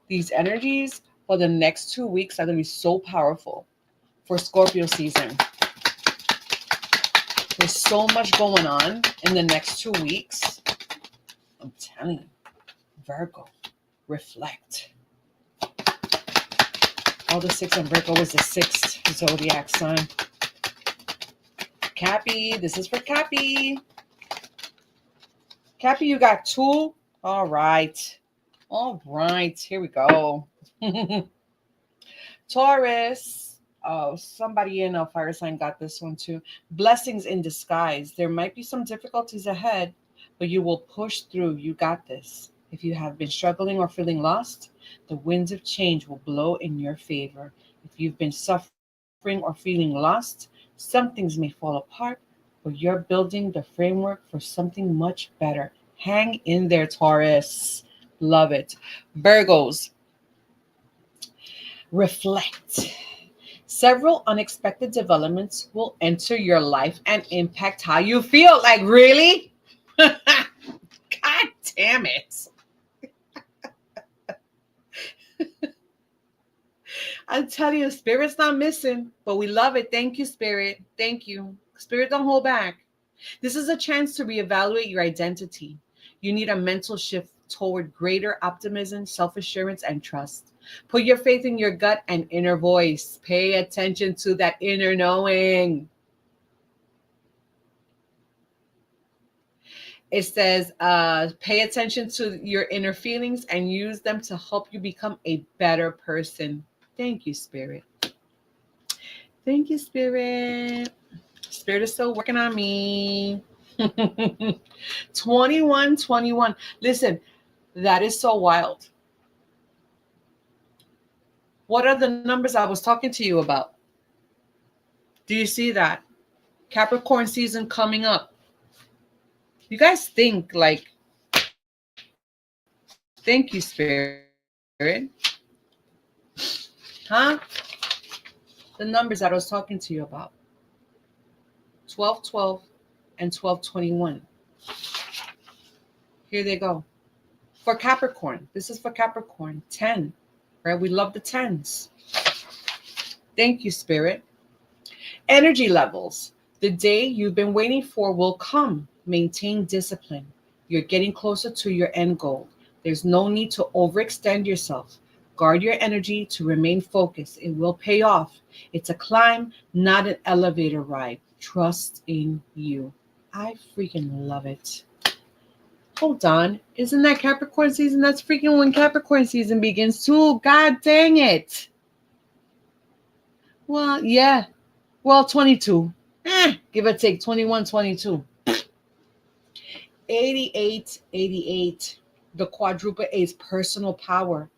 S1: these energies for the next 2 weeks are going to be so powerful for Scorpio season. There's so much going on in the next 2 weeks. I'm telling you, Virgo, reflect. All the 6 on Virgo is the 6th zodiac sign. Cappy, this is for Cappy. Cappy, you got 2? All right. Here we go. Taurus. Oh, somebody in a fire sign got this one too. Blessings in disguise. There might be some difficulties ahead, but you will push through. You got this. If you have been struggling or feeling lost, the winds of change will blow in your favor. If you've been suffering or feeling lost, some things may fall apart, but you're building the framework for something much better. Hang in there, Taurus. Love it. Virgos, reflect. Several unexpected developments will enter your life and impact how you feel. Like, really? God damn it. I'm telling you, Spirit's not missing, but we love it. Thank you, Spirit. Thank you. Spirit, don't hold back. This is a chance to reevaluate your identity. You need a mental shift toward greater optimism, self-assurance, and trust. Put your faith in your gut and inner voice. Pay attention to that inner knowing. It says, pay attention to your inner feelings and use them to help you become a better person. Thank you, Spirit. Thank you, Spirit. Spirit is still working on me. 21. Listen, that is so wild. What are the numbers I was talking to you about? Do you see that? Capricorn season coming up. You guys think like, thank you, Spirit. Huh? The numbers that I was talking to you about. 12 and 1221. Here they go. For Capricorn, this is for Capricorn, 10, right? We love the 10s. Thank you, Spirit. Energy levels. The day you've been waiting for will come. Maintain discipline. You're getting closer to your end goal. There's no need to overextend yourself. Guard your energy to remain focused. It will pay off. It's a climb, not an elevator ride. Trust in you. I freaking love it. Hold on. Isn't that Capricorn season? That's freaking when Capricorn season begins too. God dang it. Well, yeah. Well, 22. Give or take 21, 22. 88. The quadruple A's personal power.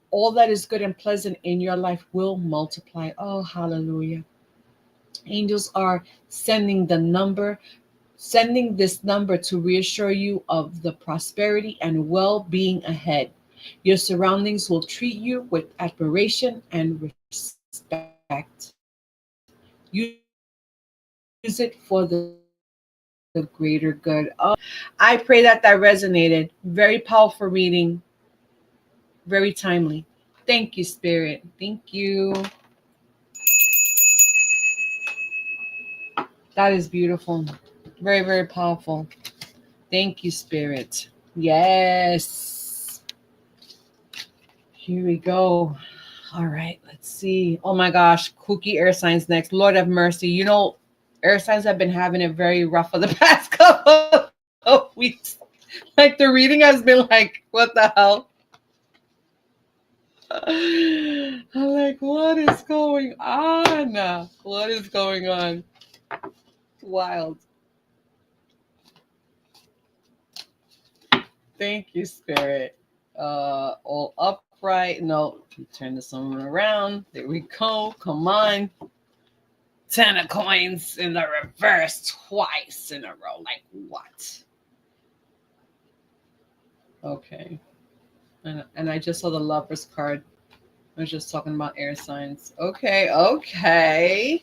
S1: All that is good and pleasant in your life will multiply. Oh, hallelujah. Angels are sending this number to reassure you of the prosperity and well-being ahead. Your surroundings will treat you with admiration and respect. Use it for the greater good. I pray that that resonated. Very powerful reading. Very timely. Thank you, Spirit. Thank you. That is beautiful. Very, very powerful. Thank you, Spirit. Yes. Here we go. All right, let's see. Oh my gosh, kooky air signs next. Lord have mercy. You know, air signs have been having it very rough for the past couple of weeks. Like the reading has been like, what the hell? I'm like, what is going on? What is going on? Wild. Thank you, Spirit. All upright. No, turn this one around. There we go. Come on. 10 of coins in the reverse twice in a row. Like what? Okay. And I just saw the lovers card. I was just talking about air signs. Okay, okay.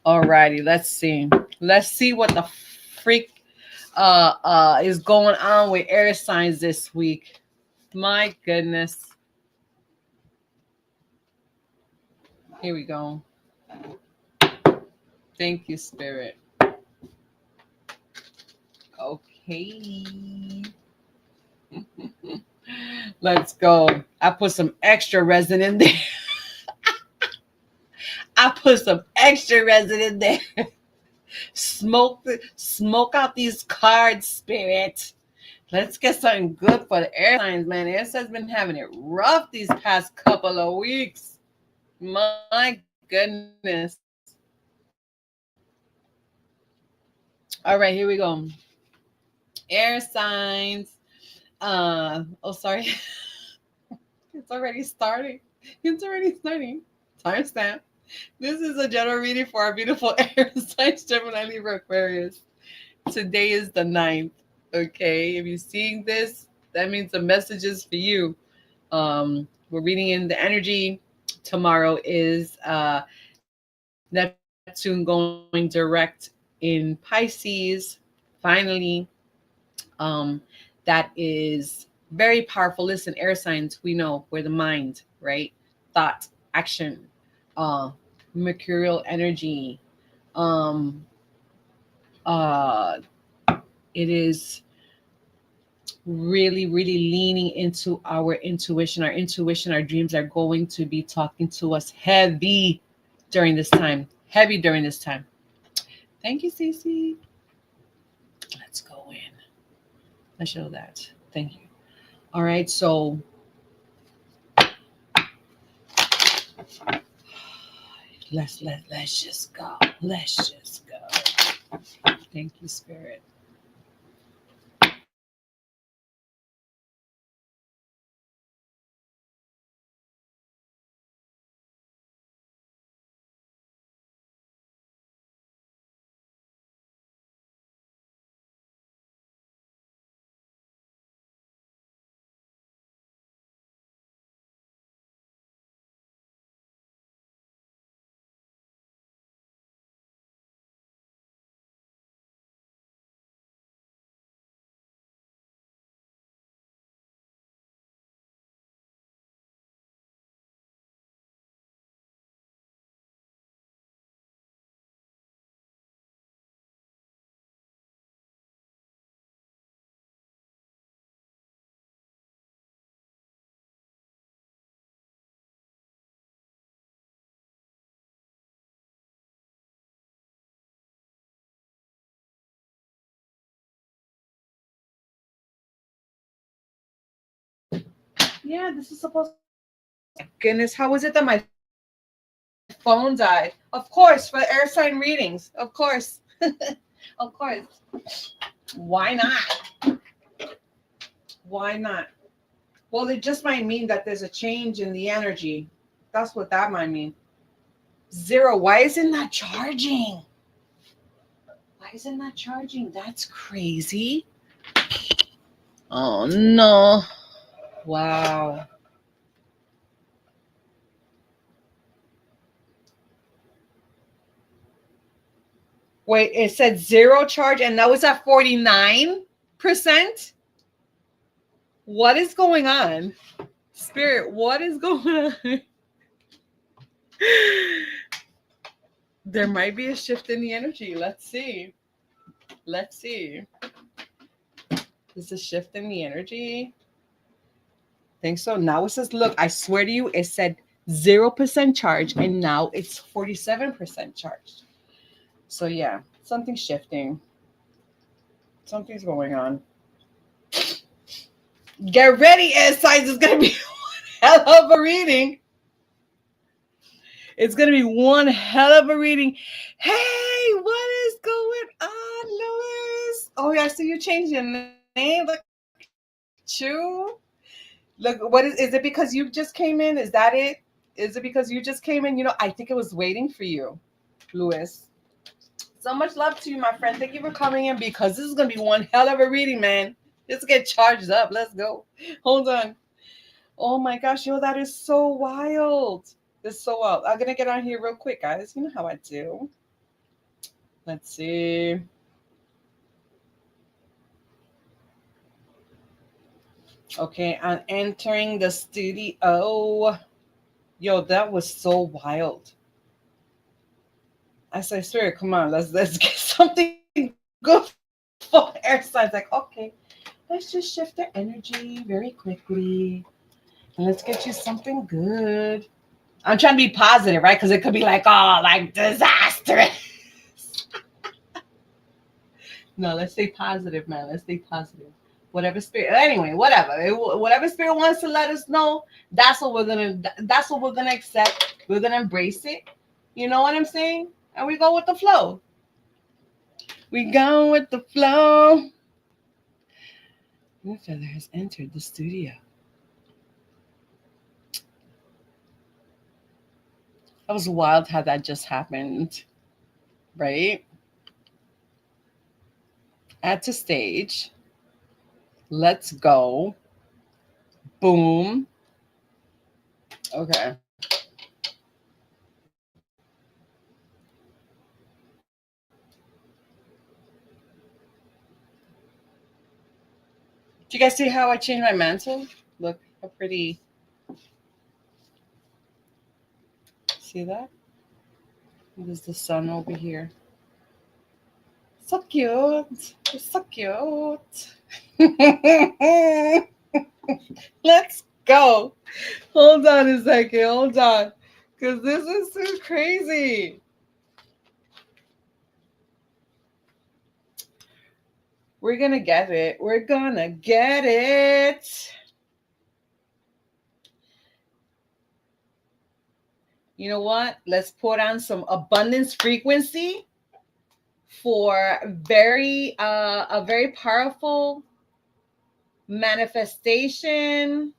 S1: Alrighty, let's see. Let's see what the freak is going on with air signs this week. My goodness. Here we go. Thank you, Spirit. Okay. Let's go. I put some extra resin in there. I put some extra resin in there. Smoke out these cards, Spirit. Let's get something good for the air signs, man. Air signs been having it rough these past couple of weeks. My goodness. All right, here we go. Air signs. Oh, sorry. It's already starting. It's already starting. Timestamp. This is a general reading for our beautiful air signs, Gemini, Libra, Aquarius. Today is the 9th. Okay, if you're seeing this, that means the message is for you. We're reading in the energy. Tomorrow is Neptune going direct in Pisces. Finally, that is very powerful. Listen, air signs, we know we're the mind, right? Thought, action, uh, mercurial energy. Um, uh, it is really, really leaning into our intuition. Our intuition, our dreams are going to be talking to us heavy during this time. Heavy during this time. Thank you, Cece. Let's go in. Let's show that. Thank you. All right, so let's just go. Let's just go. Thank you, Spirit. Yeah, this is supposed. Goodness, how was it that my phone died? Of course, for the air sign readings. Of course. Of course. Why not? Why not? Well, it just might mean that there's a change in the energy. That's what that might mean. Zero. Why is it not charging? Why is it not charging? That's crazy. Oh no. Wow. Wait, it said zero charge and now it's at 49%? What is going on? Spirit, what is going on? There might be a shift in the energy. Let's see. Let's see. There's a shift in the energy. Think so. Now it says, look, I swear to you, it said 0% charge and now it's 47% charged. So yeah, something's shifting. Something's going on. Get ready, air signs. It's gonna be one hell of a reading. It's gonna be one hell of a reading. Hey, what is going on, Louis? Oh yeah, I see you changed your name. Look at you. Look, what is it because you just came in? Is that it? Is it because you just came in? You know, I think it was waiting for you, Louis. So much love to you, my friend. Thank you for coming in because this is gonna be one hell of a reading, man. Let's get charged up. Let's go. Hold on. Oh my gosh, yo, that is so wild. It's so wild. I'm gonna get on here real quick, guys. You know how I do. Let's see. Okay, I'm entering the studio. Yo, that was so wild. I said, sir, come on, let's get something good for air signs. Like, okay, let's just shift the energy very quickly. And let's get you something good. I'm trying to be positive, right? Because it could be like, oh, like disastrous. No, let's stay positive, man. Let's stay positive. Whatever spirit, anyway, whatever spirit wants to let us know, that's what we're gonna accept. We're gonna embrace it. You know what I'm saying? And we go with the flow. We go with the flow. Moonfeather has entered the studio. That was wild how that just happened, right? Add to stage. Let's go. Boom. Okay. Do you guys see how I changed my mantle? Look how pretty. See that? There's the sun over here. So cute. It's so cute. Let's go. Hold on a second. Hold on. Because this is too crazy. We're going to get it. We're going to get it. You know what? Let's put on some abundance frequency for a very powerful manifestation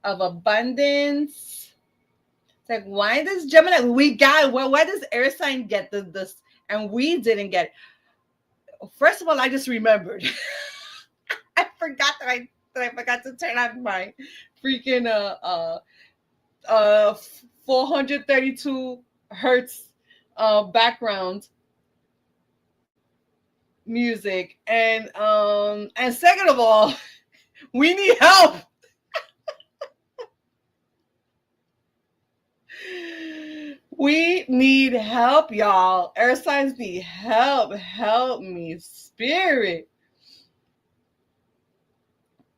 S1: of abundance. It's like, why does Gemini, why does air sign get this and we didn't get it? First of all, I just remembered. I forgot that I forgot to turn on my freaking 432 hertz background music, and second of all, we need help. We need help, y'all. Air signs need help. Help me, spirit.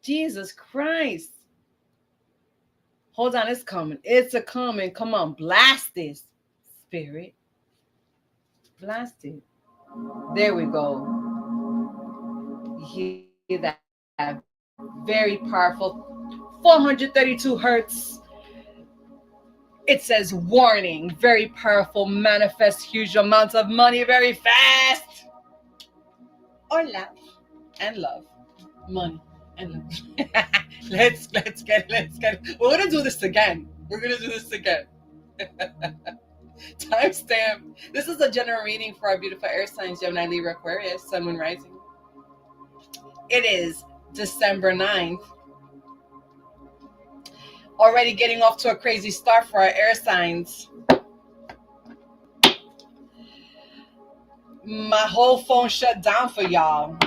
S1: Jesus Christ. Hold on, it's coming. It's a coming. Come on, blast this, spirit. Blast it. There we go. You hear that? Very powerful. 432 hertz. It says warning. Very powerful. Manifest huge amounts of money very fast. Or love. And love. Money and love. Let's get it. We're gonna do this again. Timestamp. This is a general reading for our beautiful air signs, Gemini, Libra, Aquarius, Sun, Moon, Rising. It is December 9th, Already getting off to a crazy start for our air signs. My whole phone shut down for y'all.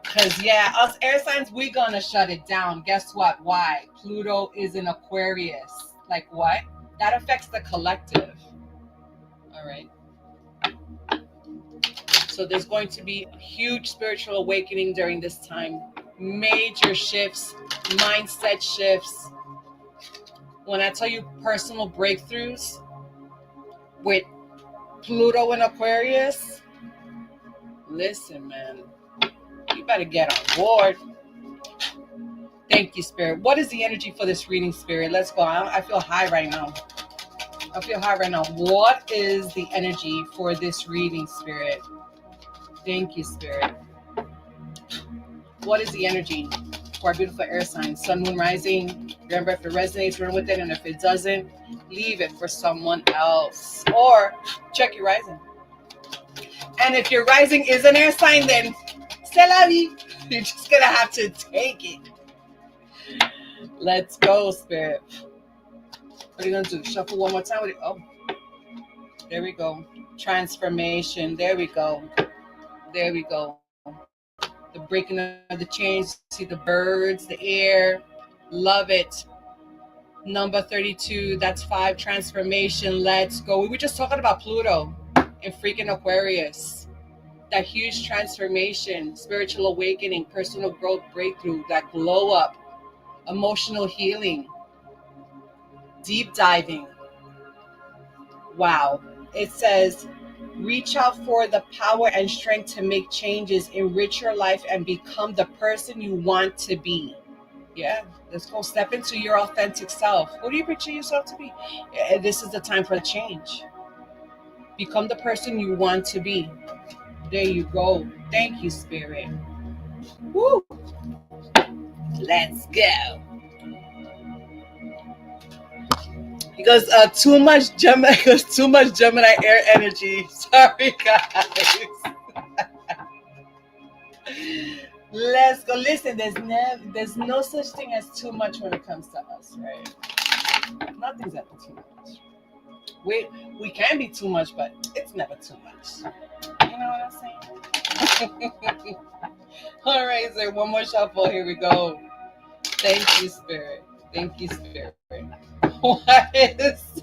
S1: Because, yeah, us air signs, we gonna shut it down. Guess what? Why? Pluto is in Aquarius. Like what? That affects the collective. All right. So there's going to be a huge spiritual awakening during this time. Major shifts, mindset shifts. When I tell you personal breakthroughs with Pluto in Aquarius, listen, man, you better get on board. Thank you, Spirit. What is the energy for this reading, Spirit? Let's go. I feel high right now. What is the energy for this reading, Spirit? Thank you, Spirit. What is the energy for our beautiful air signs? Sun, moon, rising. Remember, if it resonates, run with it. And if it doesn't, leave it for someone else. Or check your rising. And if your rising is an air sign, then c'est la vie. You're just going to have to take it. Let's go, Spirit. What are you going to do? Shuffle one more time? Oh, there we go. Transformation. There we go. The breaking of the chains. See the birds, the air. Love it. Number 32. That's 5. Transformation. Let's go. We were just talking about Pluto in freaking Aquarius. That huge transformation, spiritual awakening, personal growth, breakthrough, that glow up, emotional healing, deep diving. Wow. It says, reach out for the power and strength to make changes, enrich your life, and become the person you want to be. Yeah, let's go step into your authentic self. Who do you picture yourself to be? This is the time for change. Become the person you want to be. There you go. Thank you, Spirit. Woo! Let's go. Because too much Gemini air energy. Sorry, guys. Let's go. Listen, there's no such thing as too much when it comes to us, right? Nothing's ever too much. We can be too much, but it's never too much. You know what I'm saying? All right, so one more shuffle. Here we go. Thank you, Spirit. Thank you, Spirit. What is,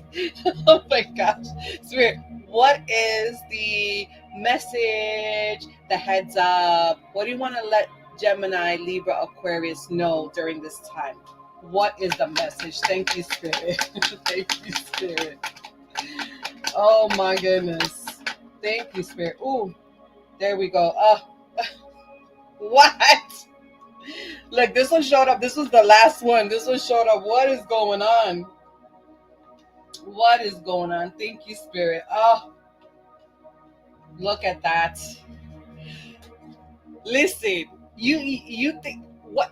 S1: oh my gosh, Spirit, what is the message, the heads up? What do you want to let Gemini, Libra, Aquarius know during this time? What is the message? Thank you, Spirit. Thank you, Spirit. Oh my goodness. Thank you, Spirit. Ooh, there we go. What? Look, this one showed up. This was the last one. This one showed up. What is going on? What is going on? Thank you, Spirit. Oh, look at that. Listen, you think what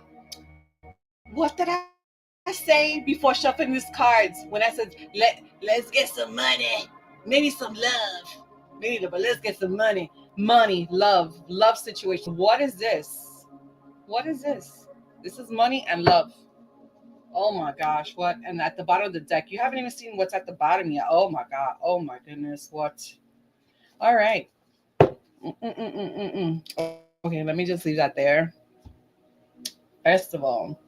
S1: did I say before shuffling these cards when I said let's get some money, maybe some love, but let's get some money, love situation. What is this? What is this? This is money and love. Oh my gosh, what? And at the bottom of the deck, you haven't even seen what's at the bottom yet. Oh my God. Oh my goodness. What? All right. Okay, let me just leave that there. First of all,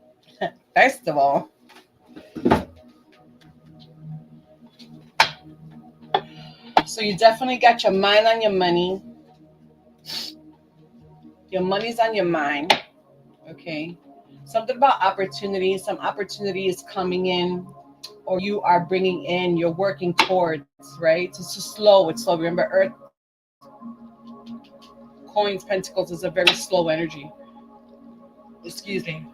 S1: so you definitely got your mind on your money. Your money's on your mind. Okay. Something about opportunity. Some opportunity is coming in, or you are bringing in, you're working towards, right? It's just slow. It's slow. Remember, Earth, coins, pentacles is a very slow energy. Excuse me.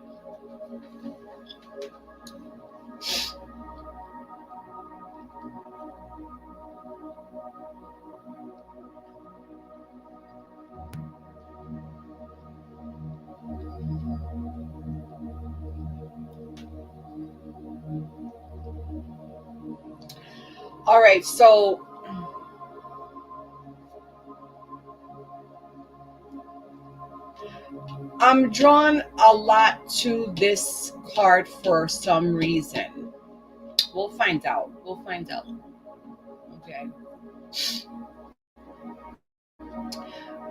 S1: All right, so I'm drawn a lot to this card for some reason. We'll find out. We'll find out. Okay.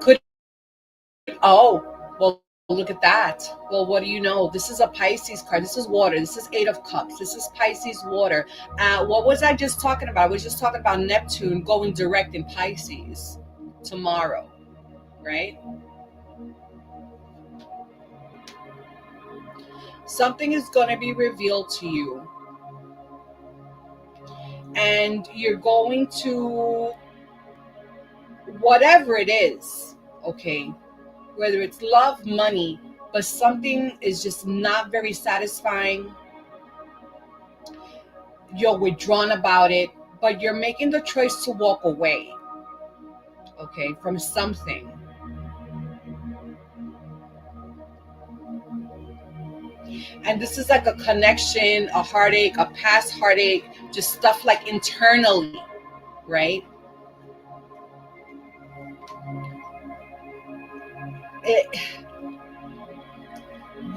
S1: Could well, look at that. Well, what do you know? This is a Pisces card. This is water. This is Eight of Cups. This is Pisces water. What was I just talking about? I was just talking about Neptune going direct in Pisces tomorrow, right? Something is going to be revealed to you, and you're going to, whatever it is, okay, whether it's love, money, but something is just not very satisfying. You're withdrawn about it, but you're making the choice to walk away, okay, from something. And this is like a connection, a heartache, a past heartache, just stuff like internally, right?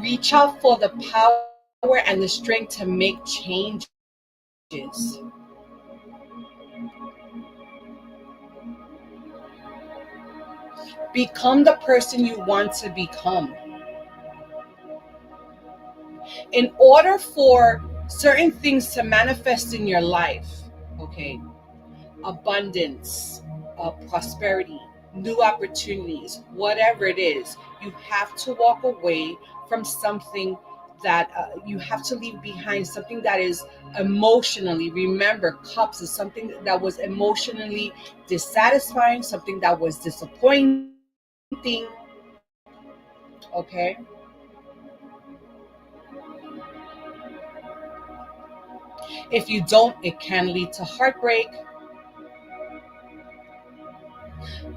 S1: Reach out for the power and the strength to make changes. Become the person you want to become. In order for certain things to manifest in your life, okay, abundance, prosperity, new opportunities, whatever it is, you have to walk away from something that you have to leave behind, something that is emotionally, remember, cups is something that was emotionally dissatisfying, something that was disappointing, okay? If you don't, it can lead to heartbreak.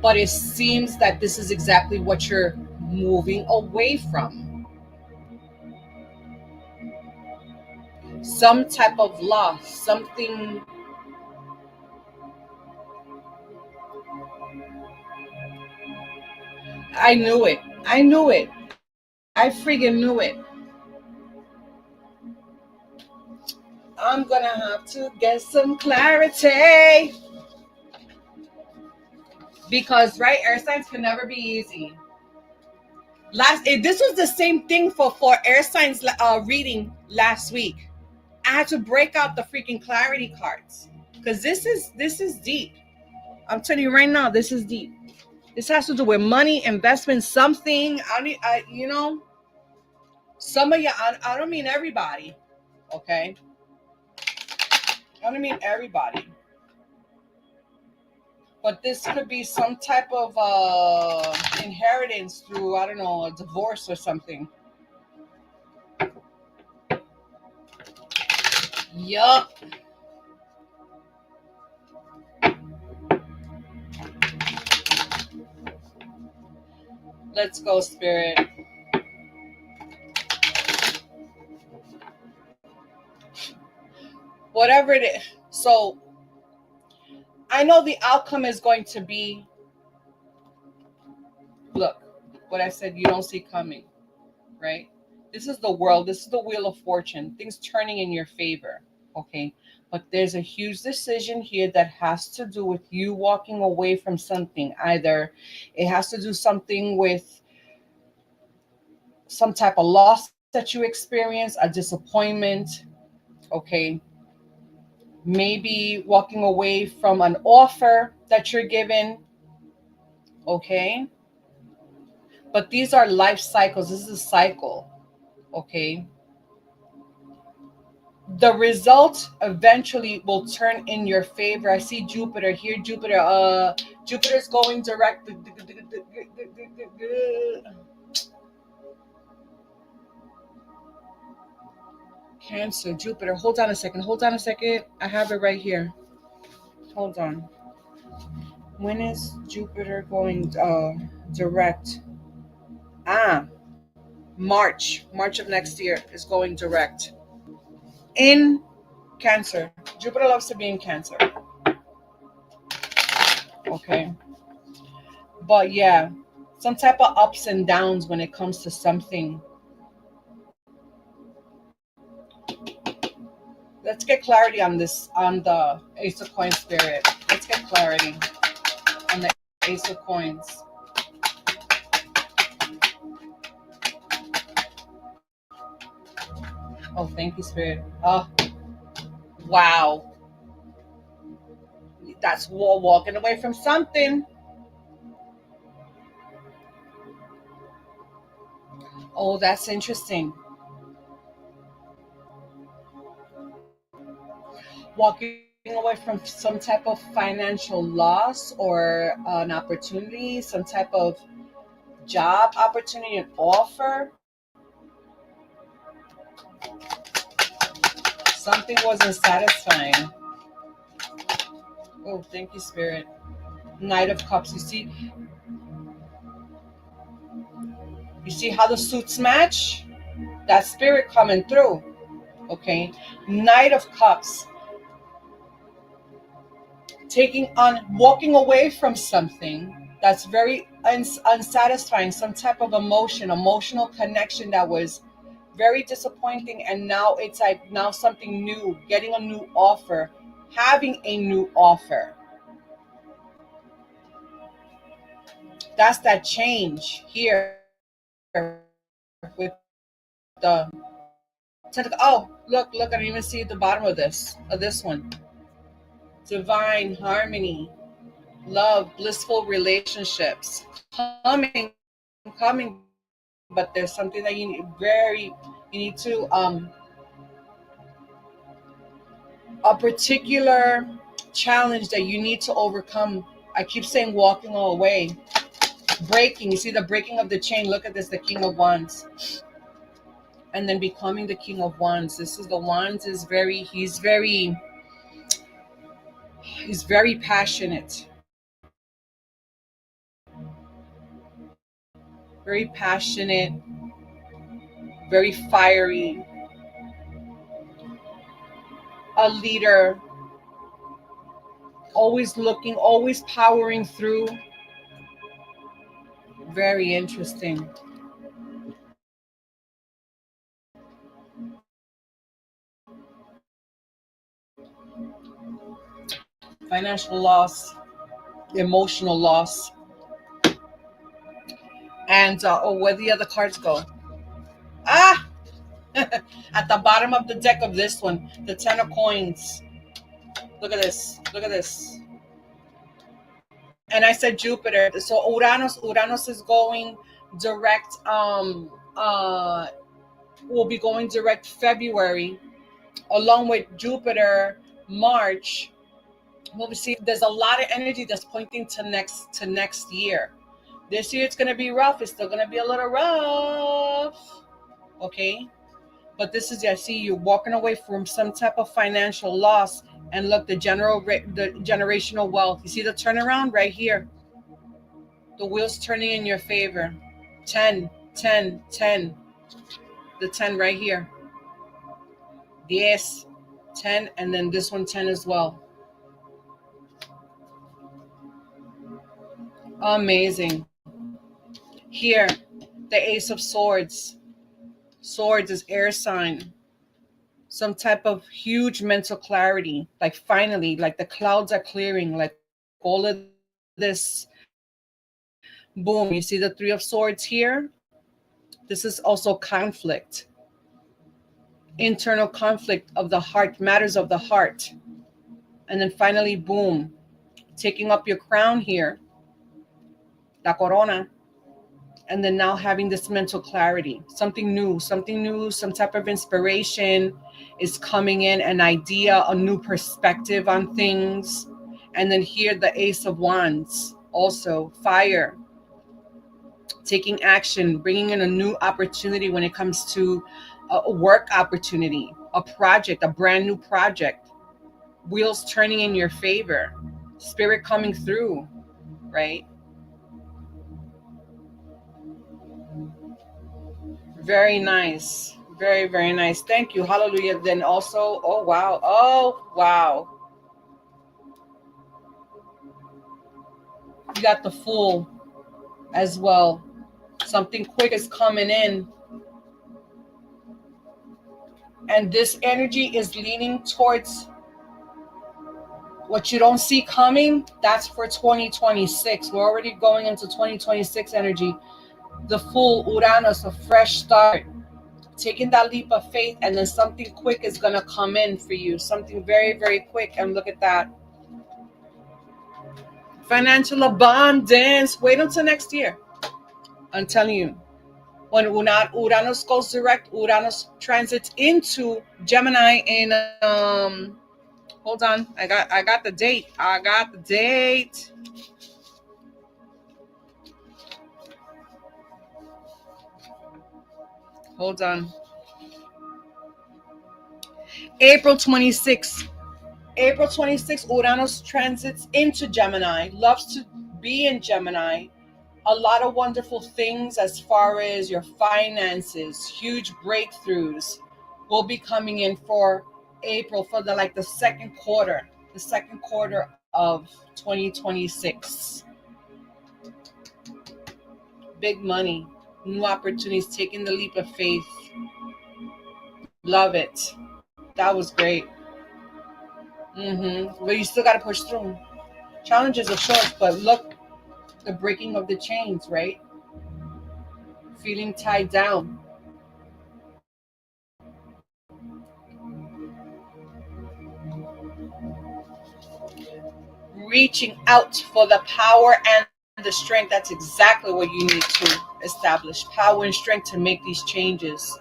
S1: But it seems that this is exactly what you're moving away from. Some type of loss, something. I knew it. I knew it. I freaking knew it. I'm gonna have to get some clarity. Because, right, air signs can never be easy. This was the same thing for air signs reading last week. I had to break out the freaking clarity cards because this is deep. I'm telling you right now, this is deep. This has to do with money, investment, something. Some of you. I don't mean everybody. Okay, I don't mean everybody. But this could be some type of inheritance through, I don't know, a divorce or something. Yup. Let's go, Spirit. Whatever it is. So I know the outcome is going to be, look, what I said you don't see coming, right? This is the world. This is the wheel of fortune. Things turning in your favor, okay? But there's a huge decision here that has to do with you walking away from something. Either it has to do something with some type of loss that you experience, a disappointment, okay? Maybe walking away from an offer that you're given, okay? But these are life cycles. This is a cycle, okay? The result eventually will turn in your favor. I see Jupiter here. Jupiter's going direct. Cancer, Jupiter. Hold on a second. I have it right here. Hold on. When is Jupiter going direct? March of next year is going direct in Cancer. Jupiter loves to be in Cancer. Okay. But yeah, some type of ups and downs when it comes to something. Let's get clarity on this, on the Ace of Coins spirit. Let's get clarity on the Ace of Coins. Oh, thank you, Spirit. Oh, wow. That's walking away from something. Oh, that's interesting. Walking away from some type of financial loss or an opportunity, some type of job opportunity, an offer. Something wasn't satisfying. Oh, thank you, Spirit. Knight of Cups. You see how the suits match? That spirit coming through. Okay. Knight of Cups. Walking away from something that's very unsatisfying, some type of emotional connection that was very disappointing, and now it's like now something new, getting a new offer, having a new offer. That's that change here with the oh, look, I didn't even see the bottom of this one. Divine harmony, love, blissful relationships coming, but there's something that you need to a particular challenge that you need to overcome. I keep saying walking away, breaking. You see the breaking of the chain. Look at this, the King of Wands, and then becoming the King of Wands. This is the Wands is he's very passionate, very passionate, very fiery, a leader, always looking, always powering through. Very interesting. Financial loss, emotional loss, and oh, where the other cards go? Ah, at the bottom of the deck of this one, the Ten of Coins. Look at this. Look at this. And I said Jupiter. So Uranus is going direct. Will be going direct February, along with Jupiter, March. Well, we see there's a lot of energy that's pointing to next year. This year it's gonna be rough. It's still gonna be a little rough. Okay. But this is, I see you walking away from some type of financial loss. And look, the generational wealth. You see the turnaround right here. The wheels turning in your favor. 10, 10, 10. The 10 right here. Yes, 10, and then this one 10 as well. Amazing. Here, the Ace of Swords. Swords is air sign. Some type of huge mental clarity. Like finally, like the clouds are clearing. Like all of this. Boom. You see the Three of Swords here? This is also conflict. Internal conflict of the heart, matters of the heart. And then finally, boom. Taking up your crown here. La corona. And then now having this mental clarity, something new, some type of inspiration is coming in, an idea, a new perspective on things. And then here the Ace of Wands, also fire, taking action, bringing in a new opportunity when it comes to a work opportunity, a project, a brand new project, wheels turning in your favor, spirit coming through, right? Very nice. Very, very nice. Thank you. Hallelujah. Then also, oh, wow. Oh, wow. You got the Fool. as well. Something quick is coming in. And this energy is leaning towards what you don't see coming. That's for 2026. We're already going into 2026 energy. The full Uranus, a fresh start. Taking that leap of faith, and then something quick is going to come in for you. Something very, very quick. And look at that. Financial abundance. Wait until next year. I'm telling you. When Uranus goes direct, Uranus transits into Gemini in hold on. I got the date. I got the date. Hold on. April 26th. April 26th, Uranus transits into Gemini. Loves to be in Gemini. A lot of wonderful things as far as your finances, huge breakthroughs will be coming in for April, for the second quarter of 2026. Big money, new opportunities, taking the leap of faith. Love it. That was great. But you still got to push through. Challenges are short, but look, the breaking of the chains, right? Feeling tied down. Reaching out for the power and the strength. That's exactly what you need to establish. Power and strength to make these changes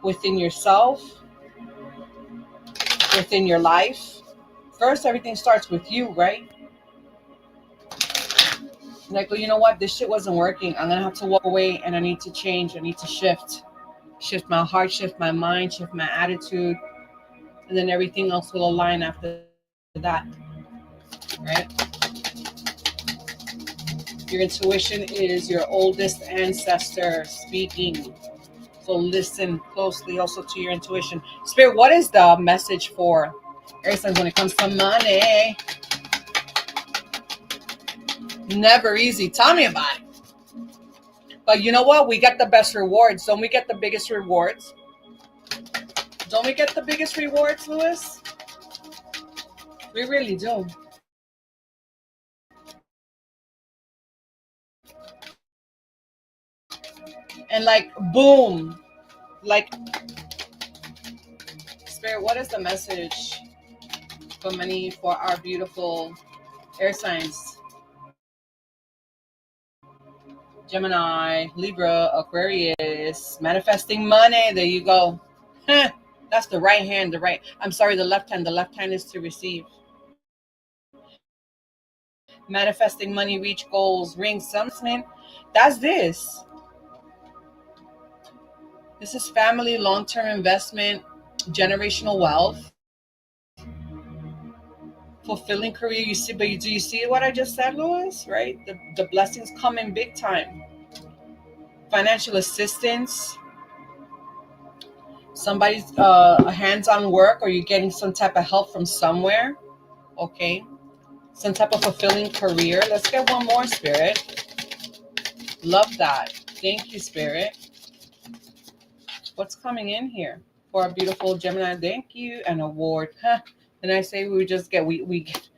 S1: within yourself, within your life. First, everything starts with you, right? Like, well, you know what? This shit wasn't working. I'm going to have to walk away, and I need to change. I need to shift. Shift my heart, shift my mind, shift my attitude. And then everything else will align after that. Right? Your intuition is your oldest ancestor speaking. So listen closely also to your intuition. Spirit, what is the message for air signs when it comes to money? Never easy. Tell me about it. But you know what? We get the best rewards. Don't we get the biggest rewards? Don't we get the biggest rewards, Lewis? We really do. And like, boom. Like, Spirit, what is the message for money for our beautiful air signs? Gemini, Libra, Aquarius, manifesting money. There you go. That's the right hand. The left hand. The left hand is to receive. Manifesting money, reach goals, ring something. That's this. This is family, long-term investment, generational wealth, fulfilling career. You see, but do you see what I just said, Louis? Right? The blessings come in big time. Financial assistance, somebody's hands-on work, or you're getting some type of help from somewhere. Okay, some type of fulfilling career. Let's get one more, Spirit. Love that. Thank you, Spirit. What's coming in here for our beautiful Gemini? Thank you. An award. And I say we just get we get,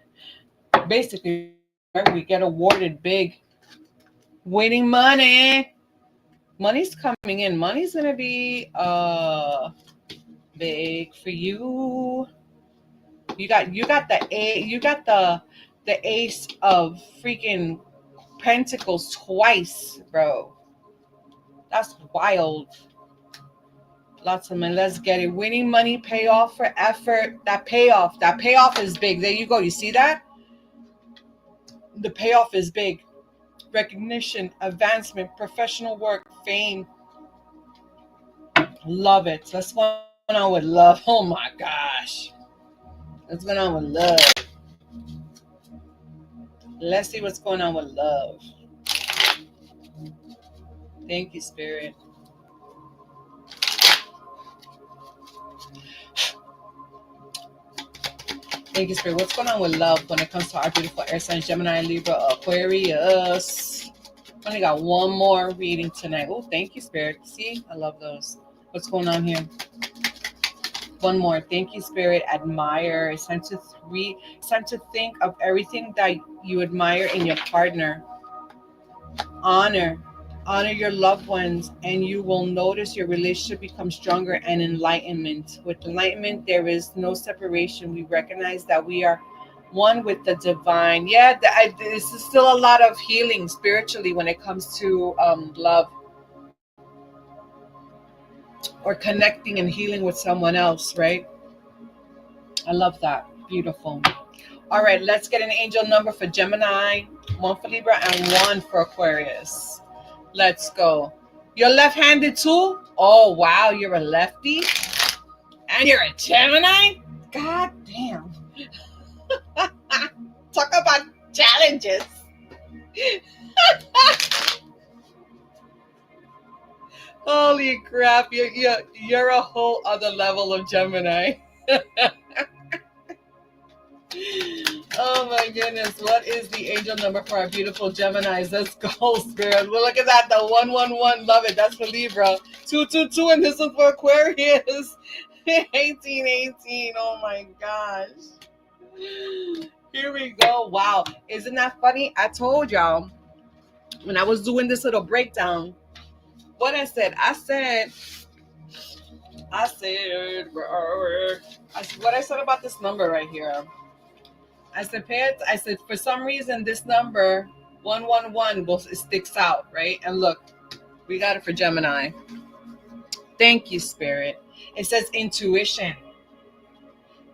S1: basically, right, we get awarded big. Winning money. Money's coming in. Money's gonna be big for you. You got the ace of freaking pentacles twice, bro. That's wild. Lots of money. Let's get it. Winning money, payoff for effort. That payoff is big. There you go. You see that? The payoff is big. Recognition, advancement, professional work, fame. Love it. What's going on with love? Oh my gosh. What's going on with love? Let's see what's going on with love. Thank you, Spirit. Thank you, Spirit. What's going on with love when it comes to our beautiful air signs, Gemini, Libra, Aquarius? Only got one more reading tonight. Oh, thank you, Spirit. See, I love those. What's going on here? One more. Thank you, Spirit. Admire. It's time to think of everything that you admire in your partner. Honor your loved ones, and you will notice your relationship become stronger and enlightenment. With enlightenment, there is no separation. We recognize that we are one with the divine. Yeah, this is still a lot of healing spiritually when it comes to love or connecting and healing with someone else, right? I love that. Beautiful. All right, let's get an angel number for Gemini, one for Libra, and one for Aquarius. Let's go. You're left-handed too? Oh, wow, you're a lefty? And you're a Gemini? God damn. Talk about challenges. Holy crap, you're a whole other level of Gemini. Oh my goodness. What is the angel number for our beautiful Geminis? Let's go, Spirit. Well, look at that. The 111. Love it. That's for Libra. 222. And this is for Aquarius. 1818. Oh my gosh. Here we go. Wow. Isn't that funny? I told y'all when I was doing this little breakdown, what I said what I said about this number right here. I said, for some reason, this number, 111, it sticks out, right? And look, we got it for Gemini. Thank you, Spirit. It says intuition.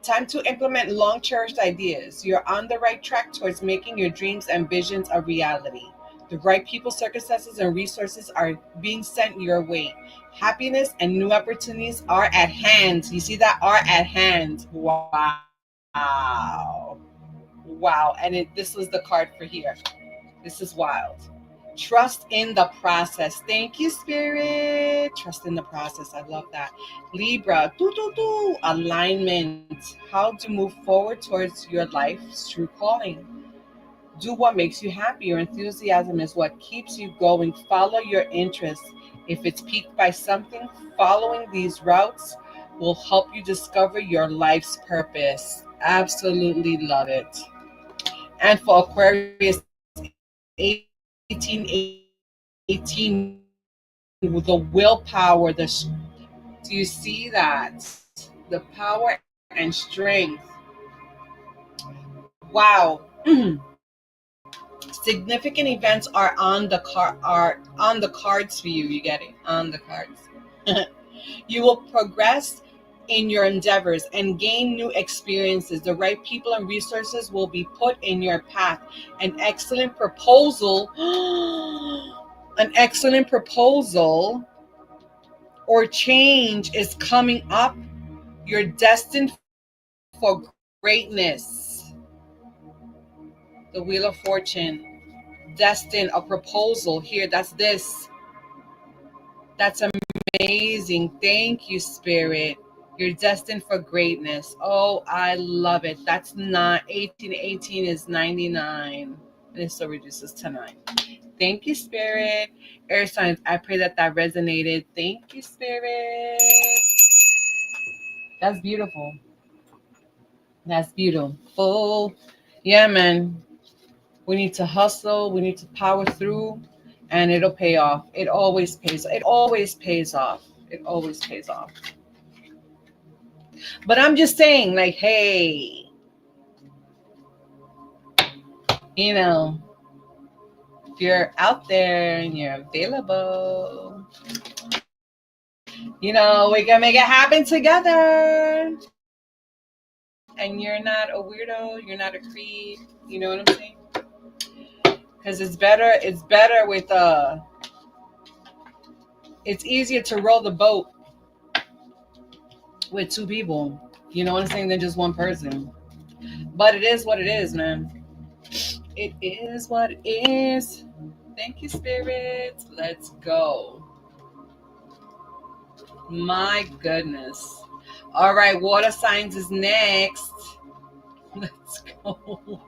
S1: Time to implement long-cherished ideas. You're on the right track towards making your dreams and visions a reality. The right people, circumstances, and resources are being sent your way. Happiness and new opportunities are at hand. You see that? Are at hand. Wow. Wow. And this was the card for here. This is wild. Trust in the process. Thank you, Spirit. Trust in the process. I love that. Libra, alignment. How to move forward towards your life's true calling. Do what makes you happy. Your enthusiasm is what keeps you going. Follow your interests. If it's piqued by something, following these routes will help you discover your life's purpose. Absolutely love it. And for Aquarius, 1818, the willpower, do you see that? The power and strength. Wow. Significant events are on the cards for you. You get it? On the cards. You will progress in your endeavors and gain new experiences. The right people and resources will be put in your path. An excellent proposal or change is coming up. You're destined for greatness. The Wheel of Fortune. Destined, a proposal here. That's this. That's amazing. Thank you, Spirit. You're destined for greatness. Oh, I love it. That's not 1818 is 99. And it still reduces to 9. Thank you, Spirit. Air signs, I pray that resonated. Thank you, Spirit. That's beautiful. That's beautiful. Yeah, man. We need to hustle. We need to power through. And it'll pay off. It always pays. It always pays off. It always pays off. But I'm just saying, like, hey, if you're out there and you're available, we can make it happen together. And you're not a weirdo. You're not a creep. You know what I'm saying? Because it's better with it's easier to row the boat with 2 people, you know what I'm saying, than just one person. But it is what it is, man. It is what it is. Thank you, Spirit. Let's go. My goodness. All right, water signs is next. Let's go.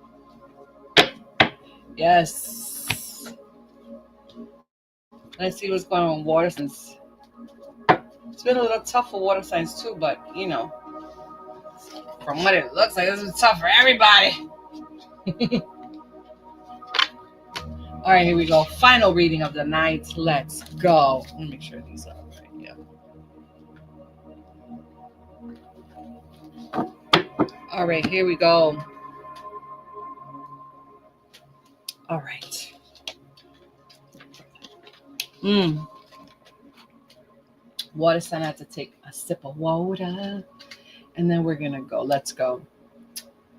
S1: Yes. Let's see what's going on with water signs. It's been a little tough for water signs too, but from what it looks like, this is tough for everybody. All right, here we go. Final reading of the night. Let's go. Let me make sure these are right. Yeah. All right, here we go. All right. Water sign. I have to take a sip of water, and then we're gonna go. Let's go.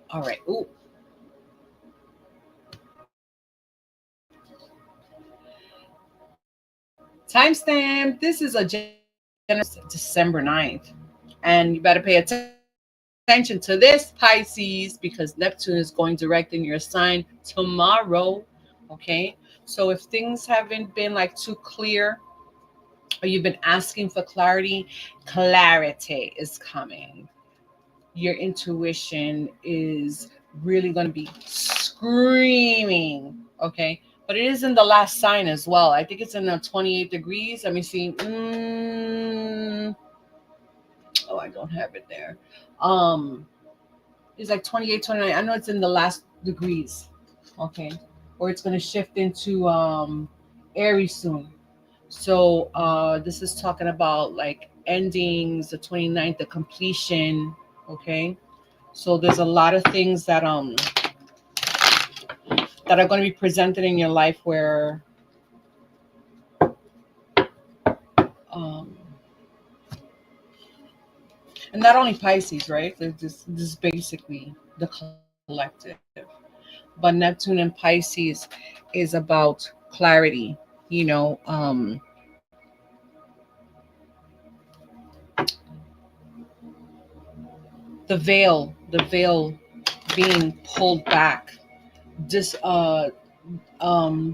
S1: All right. Ooh. Timestamp. This is a December 9th. And you better pay attention to this, Pisces, because Neptune is going direct in your sign tomorrow. Okay. So if things haven't been like too clear, or you've been asking for clarity, clarity is coming. Your intuition is really going to be screaming. Okay. But it is in the last sign as well. I think it's in the 28 degrees. Let me see. Oh, I don't have it there. It's like 28, 29. I know it's in the last degrees. Okay. Or it's going to shift into Aries soon. So this is talking about like endings, the 29th, the completion. Okay. So there's a lot of things that are going to be presented in your life where um and not only Pisces, right? This is basically the collective. But Neptune and Pisces is about clarity, you know, the veil being pulled back, this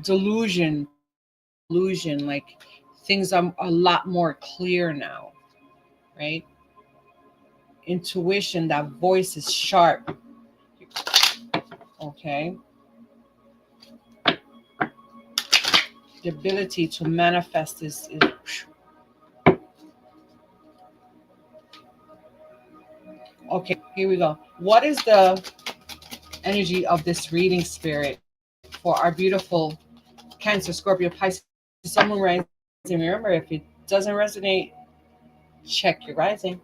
S1: delusion, illusion, like things are a lot more clear now, right? Intuition, that voice is sharp. Okay. The ability to manifest is okay. Here we go. What is the energy of this reading, spirit, for our beautiful Cancer, Scorpio, Pisces, Sun, Moon, Rising? Remember, if it doesn't resonate, check your rising.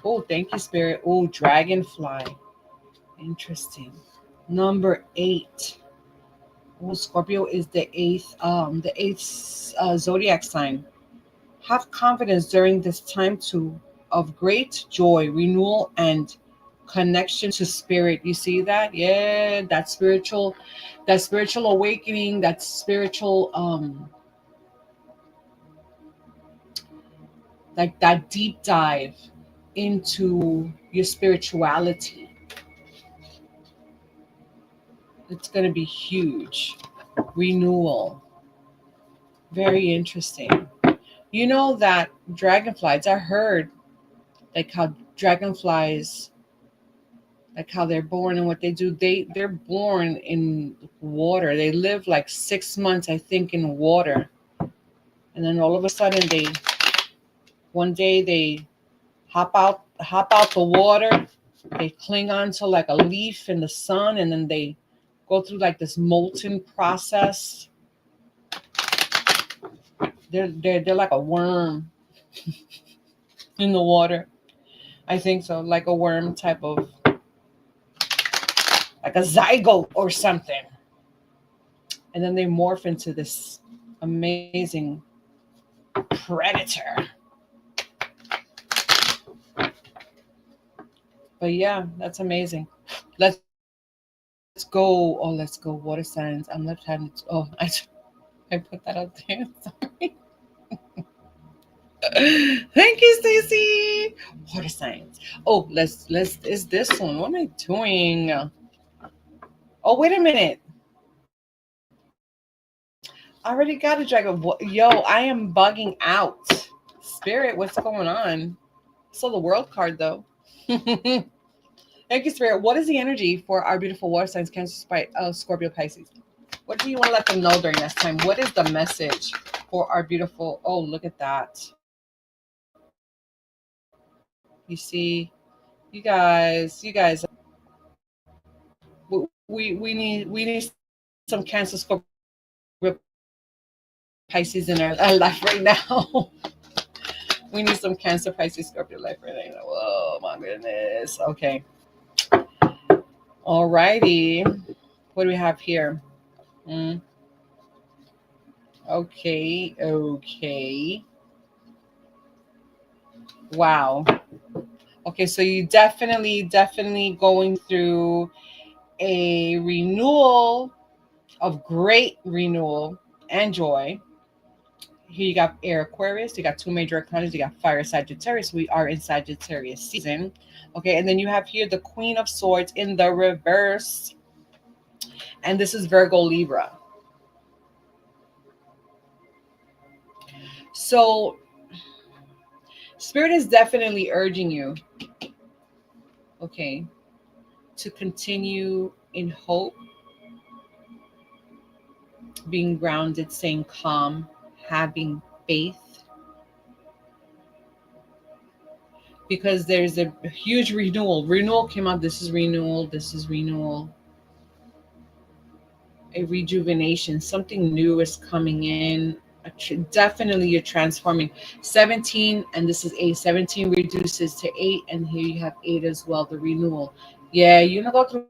S1: Oh, thank you, spirit. Oh, dragonfly. Interesting. Number 8. Oh, Scorpio is the eighth zodiac sign. Have confidence during this time of great joy, renewal, and connection to spirit. You see that? Yeah, that spiritual awakening, that spiritual like that deep dive into your spirituality. It's going to be huge. Renewal. Very interesting. You know that dragonflies, I heard like how dragonflies, like how they're born and what they do, they're born in water. They live like 6 months, I think, in water. And then all of a sudden one day they hop out the water. They cling on to like a leaf in the sun, and then they go through like this molten process. They're like a worm in the water. I think so, like a worm type of, like a zygote or something. And then they morph into this amazing predator. But yeah, that's amazing. Let's go. Oh, let's go. Water signs. I'm left-handed. Oh, I put that out there. Sorry. Thank you, Stacy. Water signs. Oh, let's. Is this one? What am I doing? Oh, wait a minute. I already got a dragon. Yo, I am bugging out. Spirit, what's going on? So the world card though. Thank you, Spirit. What is the energy for our beautiful water signs, Cancer, Scorpio, Pisces? What do you want to let them know during this time? What is the message for our beautiful? Oh, look at that. You see, you guys, we need some Cancer, Scorpio, Pisces in our life right now. We need some Cancer, Pisces, Scorpio life right now. Oh my goodness. Okay. All righty. What do we have here? Okay. Okay. Wow. Okay, so you definitely going through a renewal of great renewal and joy. Here you got air Aquarius, you got two major arcana, you got fire Sagittarius. We are in Sagittarius season. Okay, and then you have here the Queen of Swords in the reverse. And this is Virgo Libra. So Spirit is definitely urging you, okay, to continue in hope, being grounded, staying calm, having faith, because there's a huge renewal. Renewal came out. This is renewal. This is renewal. A rejuvenation. Something new is coming in. Definitely you're transforming. 17, and this is 8. 17 reduces to 8, and here you have 8 as well, the renewal. Yeah, you're going to go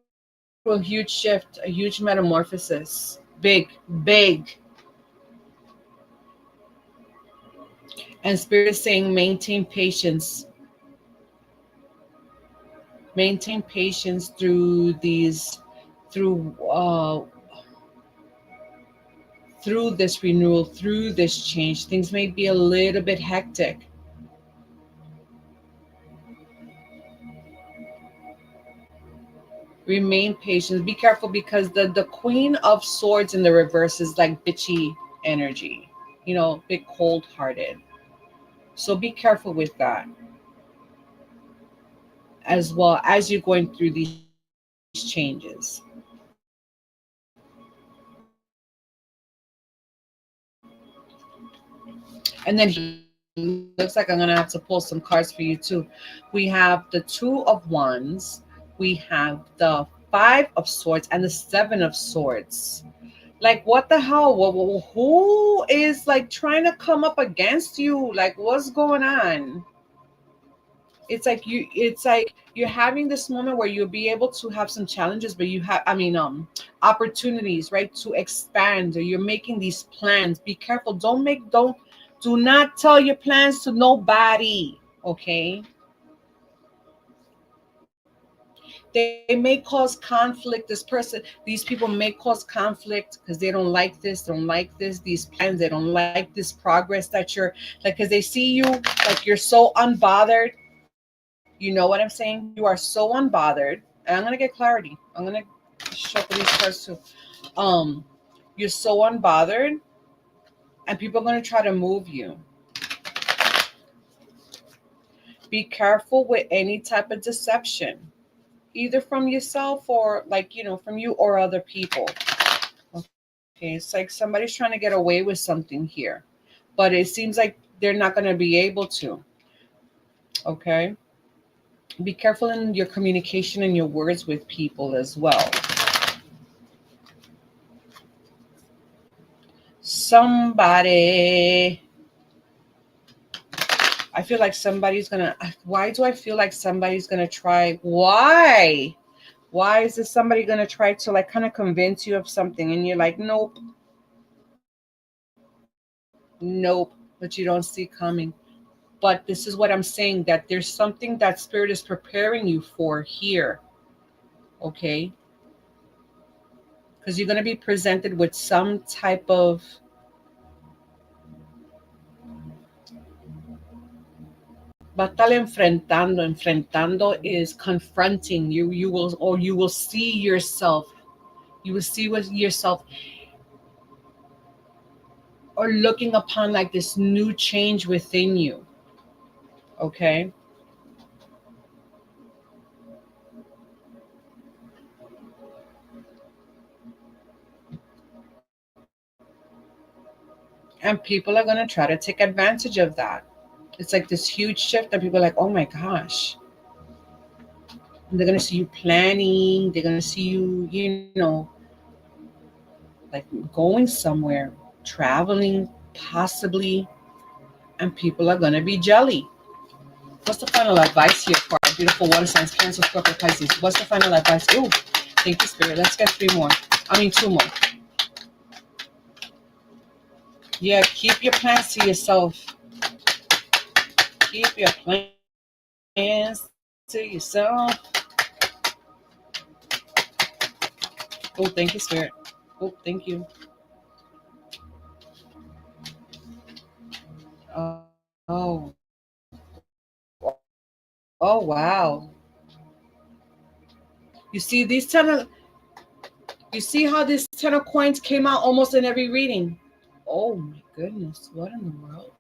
S1: through a huge shift, a huge metamorphosis. Big. And Spirit is saying maintain patience through these, through through this renewal, through this change. Things may be a little bit hectic. Remain patient. Be careful, because the Queen of Swords in the reverse is like bitchy energy, bit cold hearted. So be careful with that, as well as you're going through these changes. And then looks like I'm gonna have to pull some cards for you too. We have the Two of Wands, we have the Five of Swords, and the Seven of Swords. Like, what the hell? Who is like trying to come up against you? Like, what's going on? It's like you're having this moment where you'll be able to have some challenges, but you have, opportunities, right, to expand, or you're making these plans. Be careful. Do not tell your plans to nobody. Okay. They may cause conflict. These people may cause conflict because they don't like this, these plans, they don't like this progress that you're like, because they see you like you're so unbothered. You know what I'm saying? You are so unbothered. And I'm gonna get clarity. I'm gonna shuffle these cards too. Um, you're so unbothered, and people are gonna try to move you. Be careful with any type of deception, either from yourself or from you or other people. Okay, it's like somebody's trying to get away with something here, but it seems like they're not going to be able to. Okay, be careful in your communication and your words with people as well. Somebody, I feel like somebody's gonna, why do I feel like somebody's gonna try? Why is this somebody gonna try to like kind of convince you of something, and you're like, nope, but you don't see coming. But this is what I'm saying, that there's something that Spirit is preparing you for here. Okay, because you're going to be presented with some type of enfrentando is confronting you. You will see yourself, you will see with yourself, or looking upon like this new change within you. Okay, And people are going to try to take advantage of that. It's like this huge shift that people are like, oh my gosh. And they're going to see you planning. They're going to see you, like going somewhere, traveling, possibly. And people are going to be jelly. What's the final advice here for our beautiful water signs, Cancer, Scorpio, Pisces? What's the final advice? Ooh, thank you, Spirit. Let's get 3 more. I mean, 2 more. Yeah, keep your plans to yourself. Keep your plans to yourself. Oh, thank you, Spirit. Oh, thank you. Oh. Oh, wow. You see these 10 of, you see how this 10 of coins came out almost in every reading. Oh my goodness, what in the world?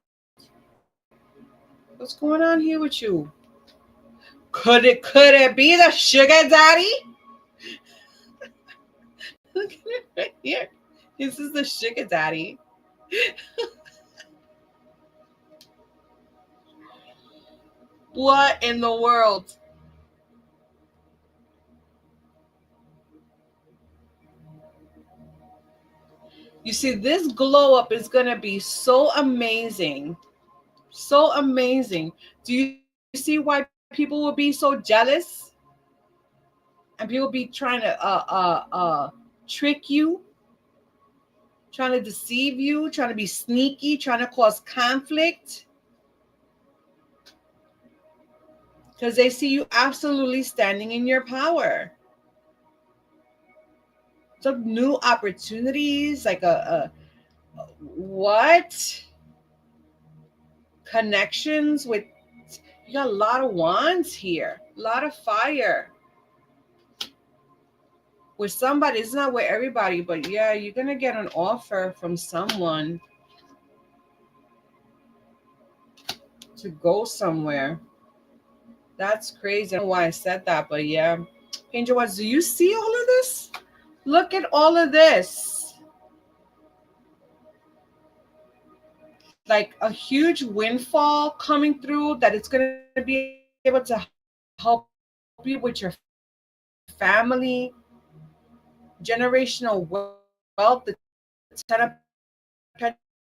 S1: What's going on here with you? Could it be the sugar daddy? Look at it right here. This is the sugar daddy. What in the world? You see, this glow up is going to be so amazing. So amazing. Do you see why people will be so jealous? And people be trying to trick you, trying to deceive you, trying to be sneaky, trying to cause conflict. Because they see you absolutely standing in your power. Some new opportunities, like a what? Connections with, you got a lot of wands here, a lot of fire. With somebody, it's not with everybody, but yeah, you're going to get an offer from someone to go somewhere. That's crazy. I don't know why I said that, but yeah. Angel Watch, do you see all of this? Look at all of this. Like a huge windfall coming through that it's going to be able to help you with your family, generational wealth, the 10 of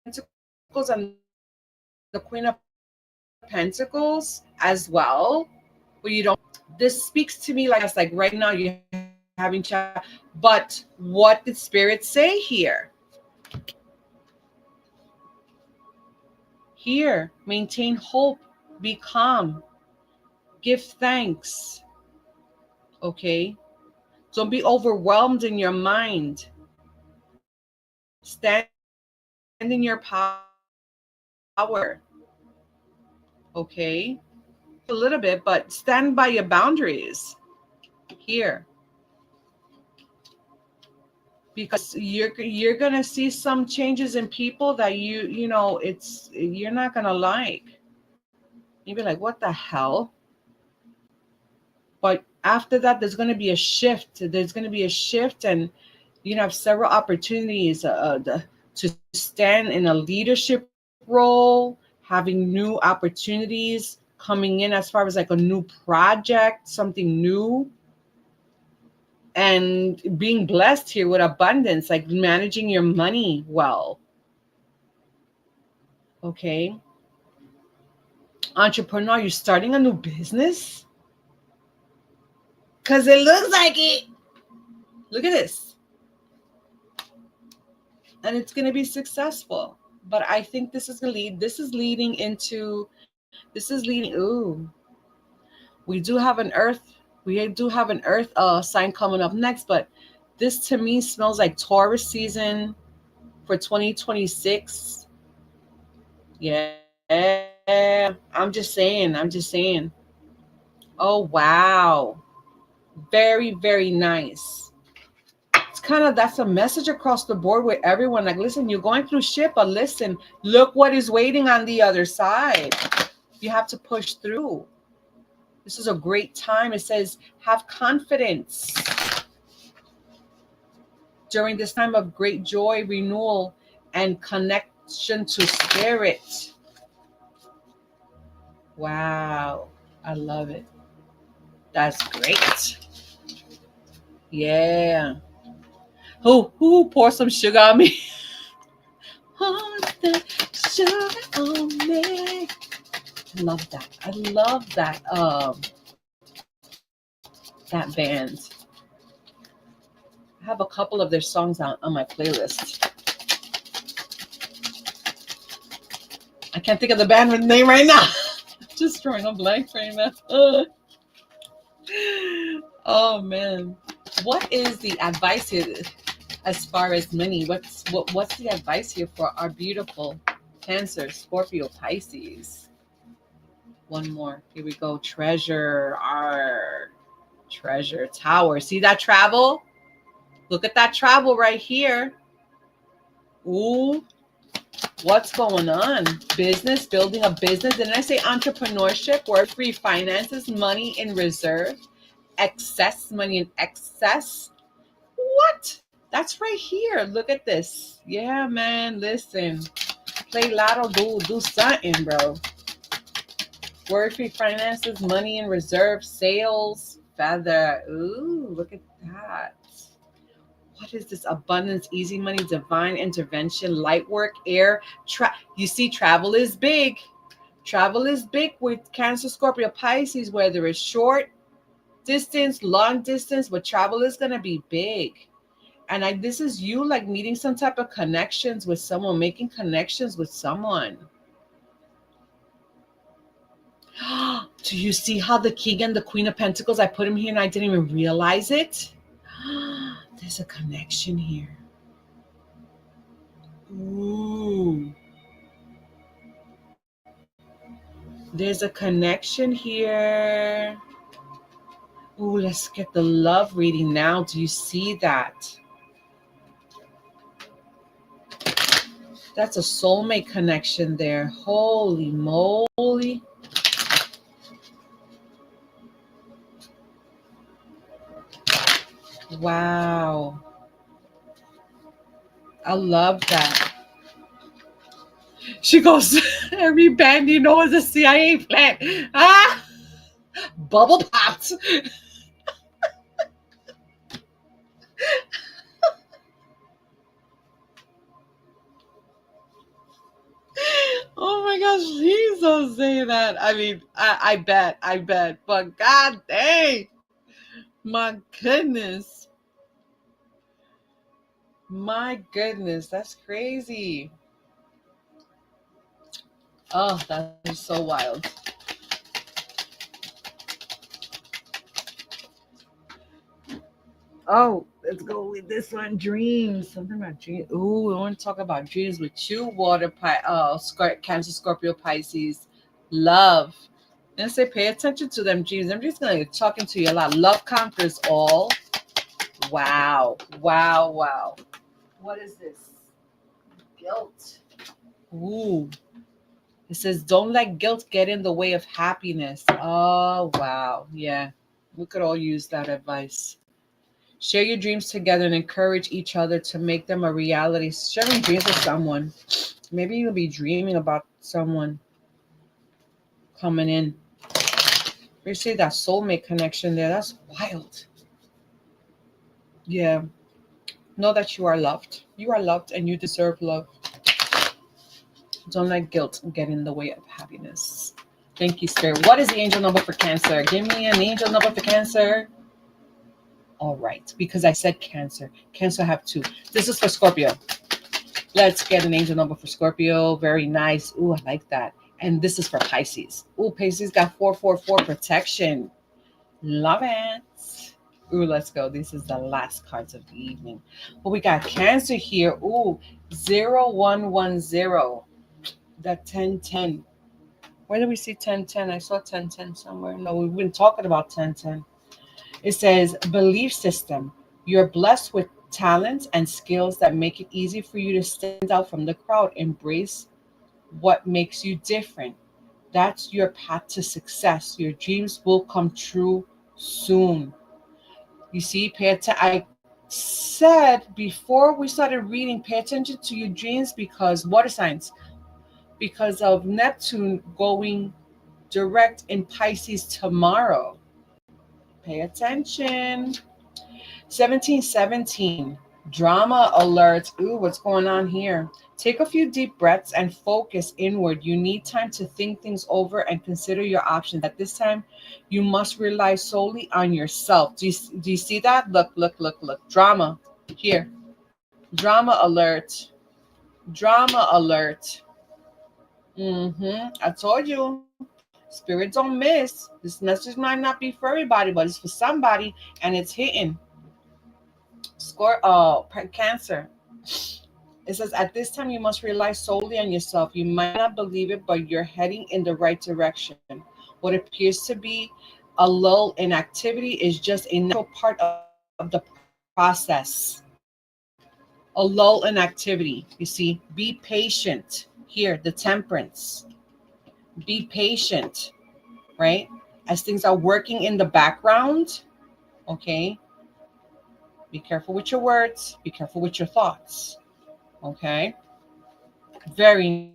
S1: Pentacles and the Queen of Pentacles as well. Where you don't, this speaks to me like, yes, like right now you're having chat. But what did Spirit say here? Here, maintain hope, be calm, give thanks. Okay? Don't be overwhelmed in your mind. Stand in your power. Okay? A little bit, but stand by your boundaries. Here. Because you're gonna see some changes in people that you're not gonna like. You'll be like, what the hell? But after that, there's gonna be a shift. There's gonna be a shift, and you have several opportunities to stand in a leadership role, having new opportunities coming in as far as like a new project, something new, and being blessed here with abundance, like managing your money well. Okay. Entrepreneur, you're starting a new business? Because it looks like it. Look at this. And it's going to be successful. But I think this is leading, ooh. We do have an earth sign coming up next, but this to me smells like Taurus season for 2026. Yeah, I'm just saying. Oh, wow. Very, very nice. It's that's a message across the board with everyone. Like, listen, you're going through shit, but listen, look what is waiting on the other side. You have to push through. This is a great time. It says, have confidence during this time of great joy, renewal, and to spirit. Wow. I love it. That's great. Yeah. Who pour some sugar on me? Pour the sugar on me. I love that. I love that. That band. I have a couple of their songs on my playlist. I can't think of the band name right now. Just drawing a blank right now. Oh man. What is the advice here as far as money? What's the advice here for our beautiful Cancer, Scorpio, Pisces? One more. Here we go. Treasure. Our treasure tower. See that travel? Look at that travel right here. Ooh. What's going on? Business, building a business. Didn't I say entrepreneurship? Work-free finances, money in reserve, excess, money in excess. What? That's right here. Look at this. Yeah, man. Listen. Play lotto, do something, bro. Work-free finances, money in reserve, sales, feather. Ooh, look at that. What is this? Abundance, easy money, divine intervention, light work, air. You see, travel is big. Travel is big with Cancer, Scorpio, Pisces, whether it's short distance, long distance, but travel is going to be big. And this is you like meeting some type of connections with someone, making connections with someone. Do you see how the King and the Queen of Pentacles, I put him here and I didn't even realize it? There's a connection here. Ooh. There's a connection here. Ooh, let's get the love reading now. Do you see that? That's a soulmate connection there. Holy moly. Wow. I love that. She goes, every band you know is a CIA plant. Ah, bubble popped. Oh my gosh, please don't say that. I mean, I bet. But god dang. My goodness. My goodness, that's crazy. Oh, that is so wild. Oh, let's go with this one. Dreams. Something about dreams. Ooh, I want to talk about dreams with you, Cancer, Scorpio, Pisces. Love. And say, pay attention to them dreams. I'm just going to be talking to you a lot. Love conquers all. Wow. Wow. Wow. What is this? Guilt. Ooh. It says, don't let guilt get in the way of happiness. Oh, wow. Yeah. We could all use that advice. Share your dreams together and encourage each other to make them a reality. Sharing dreams with someone. Maybe you'll be dreaming about someone coming in. We see that soulmate connection there. That's wild. Yeah. Know that you are loved. You are loved and you deserve love. Don't let guilt get in the way of happiness. Thank you, Spirit. What is the angel number for Cancer? Give me an angel number for Cancer. All right, because I said Cancer. Cancer have two. This is for Scorpio. Let's get an angel number for Scorpio. Very nice. Ooh, I like that. And this is for Pisces. Ooh, Pisces got 444 protection. Love it. Ooh, let's go. This is the last cards of the evening. Well, we got Cancer here. Ooh, 0110. That 1010. Where did we see 1010? I saw 1010 somewhere. No, we've been talking about 1010. It says, belief system. You're blessed with talents and skills that make it easy for you to stand out from the crowd. Embrace what makes you different. That's your path to success. Your dreams will come true soon. You see, said before we started reading, pay attention to your dreams because water signs, because of Neptune going direct in Pisces tomorrow. Pay attention. 1717, drama alert. Ooh, what's going on here? Take a few deep breaths and focus inward. You need time to think things over and consider your options. At this time, you must rely solely on yourself. Do you see that? Look, look, look, look. Drama here. Drama alert. Drama alert. I told you. Spirit don't miss. This message might not be for everybody, but it's for somebody, and it's hitting. Cancer. It says at this time you must rely solely on yourself. You might not believe it, but you're heading in the right direction. What appears to be a lull in activity is just a natural part of the process. A lull in activity. You see, be patient. Here, the temperance. Be patient, right? As things are working in the background, okay? Be careful with your words, be careful with your thoughts, okay? Very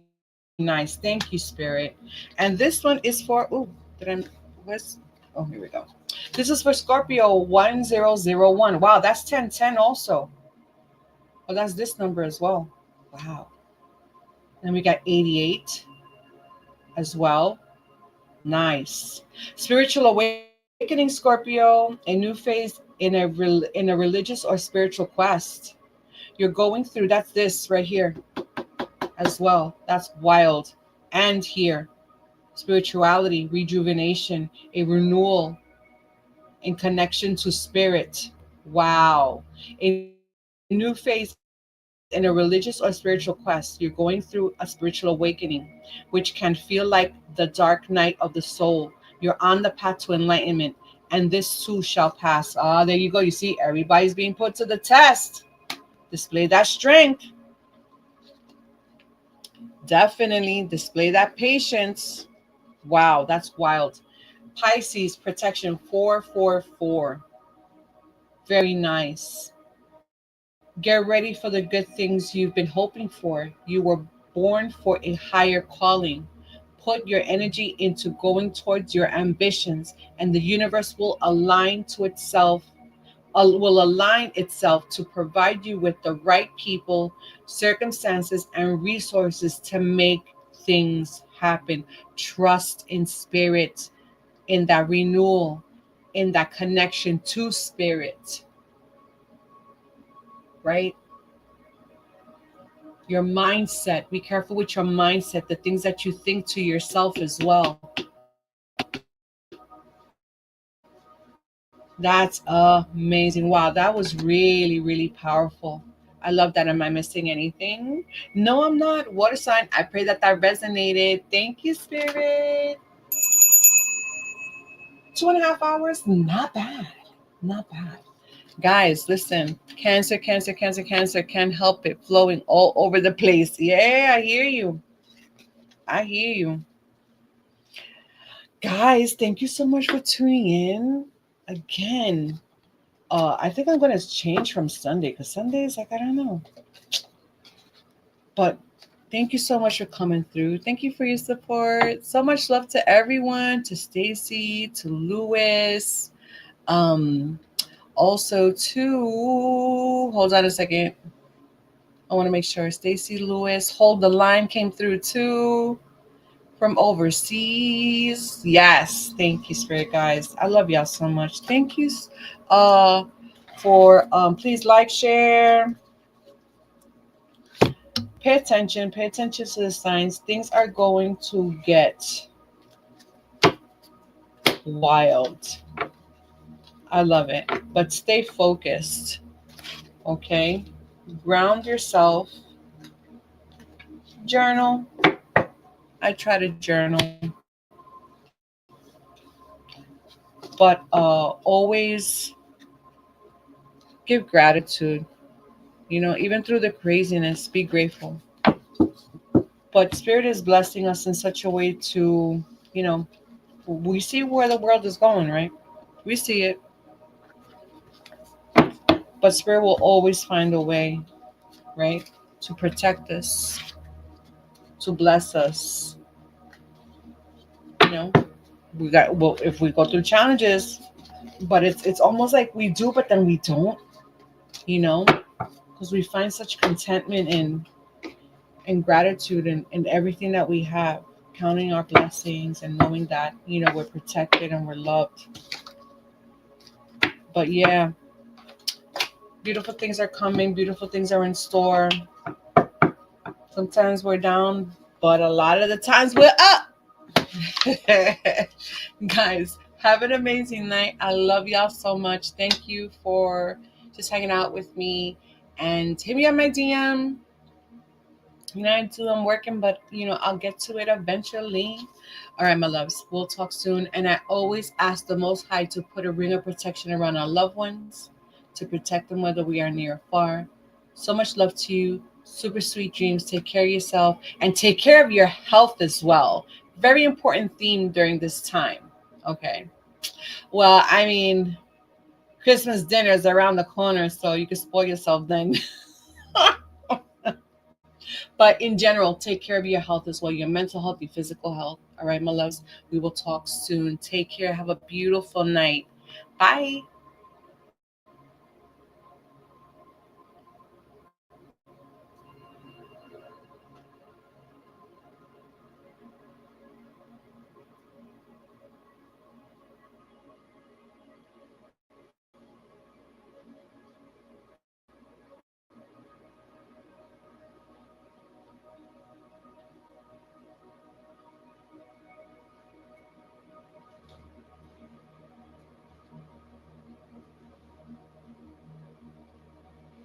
S1: nice. Thank you, Spirit. And this one is for, where's, oh, here we go. This is for Scorpio 1001. Wow, that's 1010 also. Oh, that's this number as well. Wow. Then we got 88 as well. Nice. Spiritual awakening, Scorpio, a new phase in a religious or spiritual quest. You're going through, that's this right here as well. That's wild. And here, spirituality, rejuvenation, a renewal in connection to spirit. Wow. A new phase in a religious or spiritual quest. You're going through a spiritual awakening, which can feel like the dark night of the soul. You're on the path to enlightenment, and this too shall pass. Ah, there you go. You see, everybody's being put to the test. Display that strength. Definitely display that patience. Wow, that's wild. Pisces protection 444. Very nice. Get ready for the good things you've been hoping for. You were born for a higher calling. Put your energy into going towards your ambitions, and the universe will align itself to provide you with the right people, circumstances, and resources to make things happen. Trust in spirit, in that renewal, in that connection to spirit, right? Your mindset. Be careful with your mindset, the things that you think to yourself as well. That's amazing. Wow, that was really, really powerful. I love that. Am I missing anything? No, I'm not. Water sign. I pray that that resonated. Thank you, Spirit. 2.5 hours. Not bad. Not bad. Guys, listen. Cancer, cancer, cancer, cancer. Can't help it. Flowing all over the place. Yeah, I hear you. I hear you. Guys, thank you so much for tuning in again. I think I'm gonna change from Sunday because Sunday is like I don't know. But thank you so much for coming through. Thank you for your support. So much love to everyone, to Stacy, to Lewis. Um, also to hold on a second. I want to make sure Stacy Lewis, hold the line came through too from overseas. Yes, thank you, Spirit guys. I love y'all so much. Thank you. Uh, for please like, share, pay attention to the signs. Things are going to get wild. I love it. But stay focused. Okay? Ground yourself. Journal. I try to journal. But always give gratitude. You know, even through the craziness, be grateful. But Spirit is blessing us in such a way to, you know, we see where the world is going, right? We see it. But Spirit will always find a way, right? To protect us, to bless us. You know, we got, well, if we go through challenges, but it's almost like we do, but then we don't, you know, because we find such contentment and gratitude in everything that we have, counting our blessings and knowing that, you know, we're protected and we're loved. But yeah, beautiful things are coming, beautiful things are in store. Sometimes we're down, but a lot of the times we're up. Guys, have an amazing night. I love y'all so much. Thank you for just hanging out with me, and hit me on my DM. You know, I'm working, but you know, I'll get to it eventually. All right, my loves, we'll talk soon. And I always ask the Most High to put a ring of protection around our loved ones, to protect them whether we are near or far. So much love to you. Super sweet dreams. Take care of yourself and take care of your health as well. Very important theme during this time. Okay. Well, I mean, Christmas dinner is around the corner, so you can spoil yourself then. But in general, take care of your health as well, your mental health, your physical health. All right, my loves, we will talk soon. Take care. Have a beautiful night. Bye.